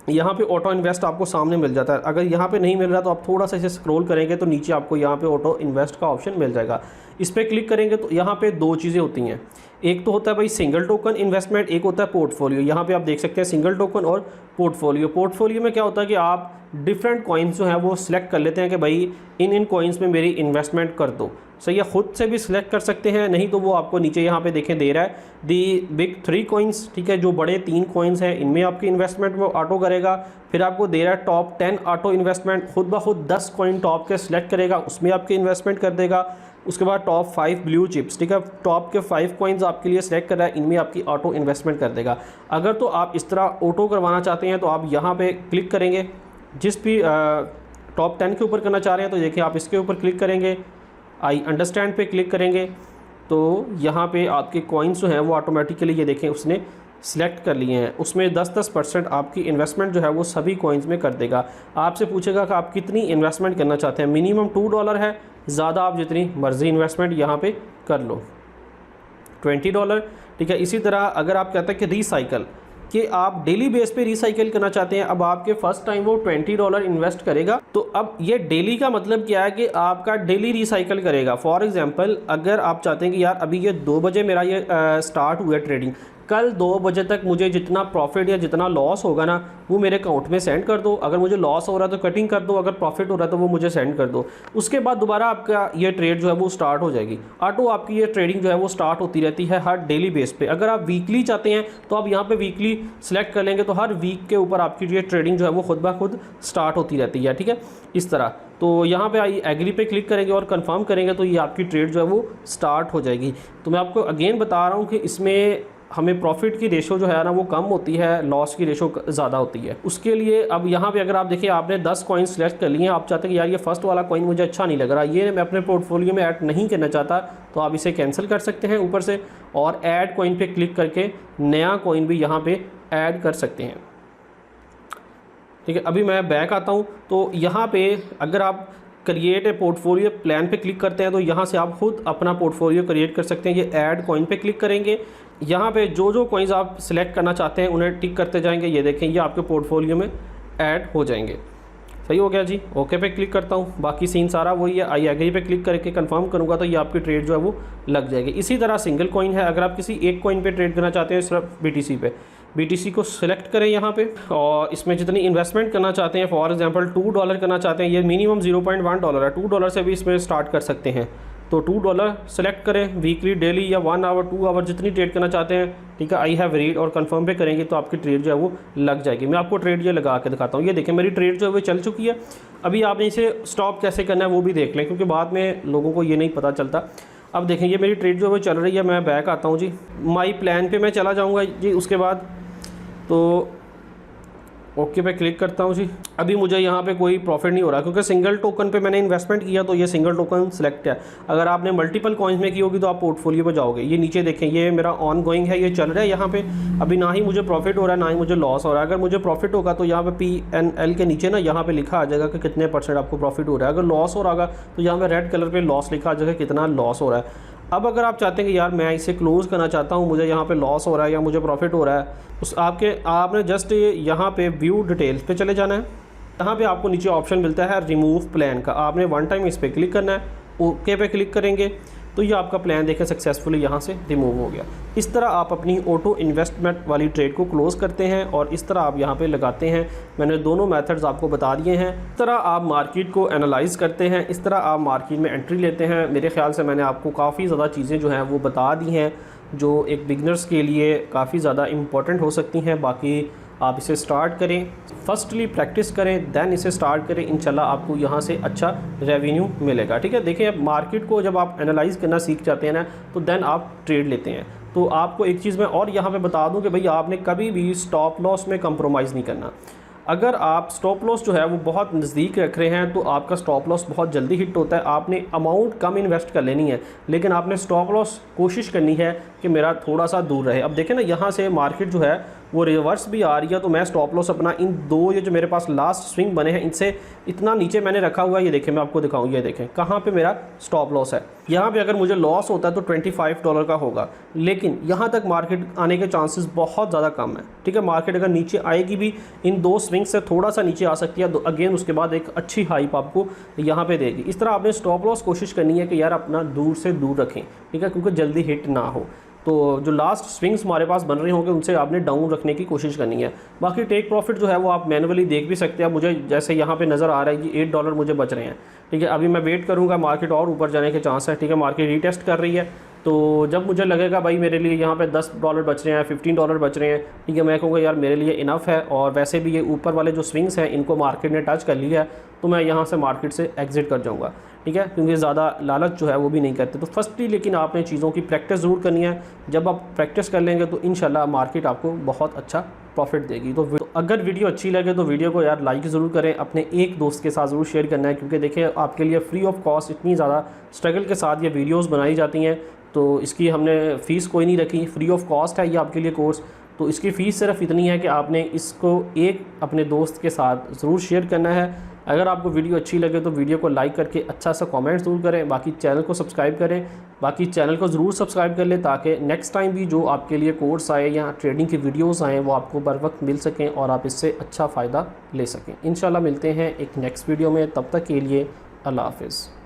यहाँ पे ऑटो इन्वेस्ट आपको सामने मिल जाता है। अगर यहाँ पे नहीं मिल रहा तो आप थोड़ा सा इसे स्क्रॉल करेंगे तो नीचे आपको यहाँ पे ऑटो इन्वेस्ट का ऑप्शन मिल जाएगा। इस पर क्लिक करेंगे तो यहाँ पे दो चीज़ें होती हैं, एक तो होता है भाई सिंगल टोकन इन्वेस्टमेंट, एक होता है पोर्टफोलियो। यहाँ पे आप देख सकते हैं सिंगल टोकन और पोर्टफोलियो। पोर्टफोलियो में क्या होता है कि आप डिफरेंट कॉइन्स जो हैं वो सिलेक्ट कर लेते हैं कि भाई इन कॉइन्स में मेरी इन्वेस्टमेंट कर दो। सही है, ख़ुद से भी सिलेक्ट कर सकते हैं, नहीं तो वो आपको नीचे यहाँ पे देखें दे रहा है दी बिग 3 कॉइन्स, ठीक है। जो बड़े 3 कॉइन्स हैं इनमें आपकी इन्वेस्टमेंट वो ऑटो करेगा। फिर आपको दे रहा है टॉप 10 ऑटो इन्वेस्टमेंट, खुद ब खुद 10 कॉइन टॉप के सिलेक्ट करेगा, उसमें आपकी इन्वेस्टमेंट कर देगा। उसके बाद टॉप 5 ब्लू चिप्स, ठीक है, टॉप के 5 कॉइन्स आपके लिए सिलेक्ट कर रहा है, इनमें आपकी ऑटो इन्वेस्टमेंट कर देगा। अगर तो आप इस तरह ऑटो करवाना चाहते हैं तो आप यहाँ पे क्लिक करेंगे, जिस भी टॉप 10 के ऊपर करना चाह रहे हैं तो देखिए आप इसके ऊपर क्लिक करेंगे, आई अंडरस्टैंड पे क्लिक करेंगे तो यहाँ पे आपके कॉइन्स जो हैं वो ऑटोमेटिकली ये देखें उसने सिलेक्ट कर लिए हैं। उसमें 10% आपकी इन्वेस्टमेंट जो है वो सभी कॉइन्स में कर देगा। आपसे पूछेगा कि आप कितनी इन्वेस्टमेंट करना चाहते हैं, मिनिमम $2 है, ज़्यादा आप जितनी मर्ज़ी इन्वेस्टमेंट यहाँ पे कर लो, $20, ठीक है। इसी तरह अगर आप कहते हैं कि कि आप डेली बेस पे रिसाइकिल करना चाहते हैं। अब आपके फर्स्ट टाइम वो $20 इन्वेस्ट करेगा, तो अब ये डेली का मतलब क्या है कि आपका डेली रिसाइकिल करेगा। फॉर एग्जांपल अगर आप चाहते हैं कि यार अभी ये 2 बजे मेरा ये स्टार्ट हुआ ट्रेडिंग, कल 2 बजे तक मुझे जितना प्रॉफिट या जितना लॉस होगा ना वो मेरे अकाउंट में सेंड कर दो। अगर मुझे लॉस हो रहा है तो कटिंग कर दो, अगर प्रॉफिट हो रहा है तो वो मुझे सेंड कर दो। उसके बाद दोबारा आपका ये ट्रेड जो है वो स्टार्ट हो जाएगी। ऑटो आपकी ये ट्रेडिंग जो है वो स्टार्ट होती रहती है हर डेली बेस पे। अगर आप वीकली चाहते हैं तो आप यहाँ पे वीकली सेलेक्ट कर लेंगे, तो हर वीक के ऊपर आपकी ये ट्रेडिंग जो है वो खुद ब खुद स्टार्ट होती रहती है। ठीक है, इस तरह। तो यहाँ पे आई एग्री पे क्लिक करेंगे और कंफर्म करेंगे तो ये आपकी ट्रेड जो है वो स्टार्ट हो जाएगी। तो मैं आपको अगेन बता रहा हूँ कि इसमें हमें प्रॉफिट की रेशो जो है ना वो कम होती है, लॉस की रेशो ज़्यादा होती है। उसके लिए अब यहाँ पे अगर आप देखिए आपने 10 कॉइन सेलेक्ट कर लिए हैं, आप चाहते हैं कि यार ये फर्स्ट वाला कॉइन मुझे अच्छा नहीं लग रहा, ये मैं अपने पोर्टफोलियो में ऐड नहीं करना चाहता, तो आप इसे कैंसिल कर सकते हैं ऊपर से और ऐड कॉइन पे क्लिक करके नया कॉइन भी यहाँ पे ऐड कर सकते हैं। ठीक है, अभी मैं बैक आता हूँ। तो यहाँ पे अगर आप क्रिएट ए पोर्टफोलियो प्लान पे क्लिक करते हैं तो यहाँ से आप खुद अपना पोर्टफोलियो क्रिएट कर सकते हैं। ये ऐड कॉइन पे क्लिक करेंगे, यहाँ पे जो कॉइन्स आप सिलेक्ट करना चाहते हैं उन्हें टिक करते जाएंगे। ये देखें ये आपके पोर्टफोलियो में ऐड हो जाएंगे। सही हो गया जी, ओके पे क्लिक करता हूँ। बाकी सीन सारा वही है, आई एग्री पे क्लिक करके कंफर्म करूँगा तो ये आपकी ट्रेड जो है वो लग जाएगी। इसी तरह सिंगल कॉइन है, अगर आप किसी एक कॉइन पे ट्रेड करना चाहते हैं सिर्फ BTC पे, BTC को सिलेक्ट करें यहाँ पे और इसमें जितनी इन्वेस्टमेंट करना चाहते हैं, फॉर एग्जांपल $2 करना चाहते हैं, ये मिनिमम $0.1 है, $2 से भी इसमें स्टार्ट कर सकते हैं। तो $2 सेलेक्ट करें, वीकली, डेली या 1 आवर 2 आवर जितनी ट्रेड करना चाहते हैं। ठीक है, आई हैव रीड और कंफर्म पे करेंगे तो आपकी ट्रेड जो है वो लग जाएगी। मैं आपको ट्रेड ये लगा के दिखाता हूँ। ये देखें मेरी ट्रेड जो है वो चल चुकी है। अभी आपने इसे स्टॉप कैसे करना है वो भी देख लें, क्योंकि बाद में लोगों को ये नहीं पता चलता। अब देखें ये मेरी ट्रेड जो है वो चल रही है। मैं बैक आता हूँ जी, माई प्लान पे मैं चला जाऊँगा जी। उसके बाद तो ओके पे क्लिक करता हूँ जी। अभी मुझे यहाँ पे कोई प्रॉफिट नहीं हो रहा क्योंकि सिंगल टोकन पे मैंने इन्वेस्टमेंट किया, तो ये सिंगल टोकन सिलेक्ट है। अगर आपने मल्टीपल कॉइन्स में की होगी तो आप पोर्टफोलियो पे जाओगे। ये नीचे देखें ये मेरा ऑन गोइंग है, ये चल रहा है यहाँ पे। अभी ना ही मुझे प्रॉफिट हो रहा है ना ही मुझे लॉस हो रहा है। अगर मुझे प्रॉफिट होगा तो यहाँ पे PNL के नीचे ना यहाँ पे लिखा आ जाएगा कि कितने % आपको प्रॉफिट हो रहा है। अगर लॉस हो रहा होगा तो यहाँ पे रेड कलर पर लॉस लिखा आ जाएगा कितना लॉस हो रहा है। अब अगर आप चाहते हैं कि यार मैं इसे क्लोज़ करना चाहता हूँ, मुझे यहाँ पे लॉस हो रहा है या मुझे प्रॉफिट हो रहा है, उस आपने जस्ट यहाँ पे व्यू डिटेल्स पे चले जाना है। यहाँ पे आपको नीचे ऑप्शन मिलता है रिमूव प्लान का, आपने 1 टाइम इस पर क्लिक करना है। ओके पे क्लिक करेंगे तो ये आपका प्लान देखें सक्सेसफुली यहाँ से रिमूव हो गया। इस तरह आप अपनी ऑटो इन्वेस्टमेंट वाली ट्रेड को क्लोज़ करते हैं और इस तरह आप यहाँ पे लगाते हैं। मैंने दोनों मेथड्स आपको बता दिए हैं। इस तरह आप मार्केट को एनालाइज करते हैं, इस तरह आप मार्केट में एंट्री लेते हैं। मेरे ख्याल से मैंने आपको काफ़ी ज़्यादा चीज़ें जो हैं वो बता दी हैं जो एक बिगनर्स के लिए काफ़ी ज़्यादा इम्पॉर्टेंट हो सकती हैं। बाकी आप इसे स्टार्ट करें, फर्स्टली प्रैक्टिस करें, देन इसे स्टार्ट करें। इंशाल्लाह आपको यहाँ से अच्छा रेवेन्यू मिलेगा। ठीक है, देखिए मार्केट को जब आप एनालाइज करना सीख जाते हैं ना तो देन आप ट्रेड लेते हैं। तो आपको एक चीज़ मैं और यहाँ पे बता दूँ कि भाई आपने कभी भी स्टॉप लॉस में कंप्रोमाइज़ नहीं करना। अगर आप स्टॉप लॉस जो है वो बहुत नज़दीक रख रहे हैं तो आपका स्टॉप लॉस बहुत जल्दी हिट होता है। आपने अमाउंट कम इन्वेस्ट कर लेनी है, लेकिन आपने स्टॉप लॉस कोशिश करनी है कि मेरा थोड़ा सा दूर रहे। अब देखें ना यहाँ से मार्केट जो है वो रिवर्स भी आ रही है, तो मैं स्टॉप लॉस अपना इन 2 ये जो मेरे पास लास्ट स्विंग बने हैं इनसे इतना नीचे मैंने रखा हुआ है। ये देखें मैं आपको दिखाऊँ, ये देखें कहाँ पे मेरा स्टॉप लॉस है। यहाँ पे अगर मुझे लॉस होता है तो $25 का होगा, लेकिन यहाँ तक मार्केट आने के चांसेस बहुत ज़्यादा कम है। ठीक है, मार्केट अगर नीचे आएगी भी इन 2 स्विंग से थोड़ा सा नीचे आ सकती है, तो अगेन उसके बाद एक अच्छी हाइप आपको यहाँ पे देगी। इस तरह आपने स्टॉप लॉस कोशिश करनी है कि यार अपना दूर से दूर रखें। ठीक है, क्योंकि जल्दी हिट ना हो। तो जो लास्ट स्विंग्स हमारे पास बन रहे होंगे उनसे आपने डाउन रखने की कोशिश करनी है। बाकी टेक प्रॉफिट जो है वो आप मैनुअली देख भी सकते हैं। मुझे जैसे यहाँ पे नज़र आ रहा है कि $8 मुझे बच रहे हैं। ठीक है, अभी मैं वेट करूँगा, मार्केट और ऊपर जाने के चांस है। ठीक है, मार्केट रीटेस्ट कर रही है, तो जब मुझे लगेगा भाई मेरे लिए यहाँ पे $10 बच रहे हैं, $15 बच रहे हैं, ठीक है, मैं कहूँगा यार मेरे लिए इनफ है और वैसे भी ये ऊपर वाले जो स्विंग्स हैं इनको मार्केट ने टच कर लिया है, तो मैं यहाँ से मार्केट से एग्जिट कर जाऊँगा। ठीक है, क्योंकि ज़्यादा लालच जो है वो भी नहीं करते। तो फर्स्टली लेकिन आपने चीज़ों की प्रैक्टिस ज़रूर करनी है। जब आप प्रैक्टिस कर लेंगे तो इंशाल्लाह मार्केट आपको बहुत अच्छा प्रॉफिट देगी। तो अगर वीडियो अच्छी लगे तो वीडियो को यार लाइक ज़रूर करें, अपने एक दोस्त के साथ ज़रूर शेयर करना है, क्योंकि देखिए आपके लिए फ्री ऑफ कॉस्ट इतनी ज़्यादा स्ट्रगल के साथ ये वीडियोज़ बनाई जाती हैं, तो इसकी हमने फ़ीस कोई नहीं रखी, फ्री ऑफ कॉस्ट है ये आपके लिए कोर्स। तो इसकी फ़ीस सिर्फ इतनी है कि आपने इसको एक अपने दोस्त के साथ ज़रूर शेयर करना है। अगर आपको वीडियो अच्छी लगे तो वीडियो को लाइक करके अच्छा सा कमेंट ज़रूर करें, बाकी चैनल को सब्सक्राइब करें, बाकी चैनल को ज़रूर सब्सक्राइब कर लें ताकि नेक्स्ट टाइम भी जो आपके लिए कोर्स आए या ट्रेडिंग की वीडियोस आएँ वो आपको बर वक्त मिल सकें और आप इससे अच्छा फ़ायदा ले सकें। इंशाल्लाह मिलते हैं एक नेक्स्ट वीडियो में, तब तक के लिए अल्लाह हाफ़िज़।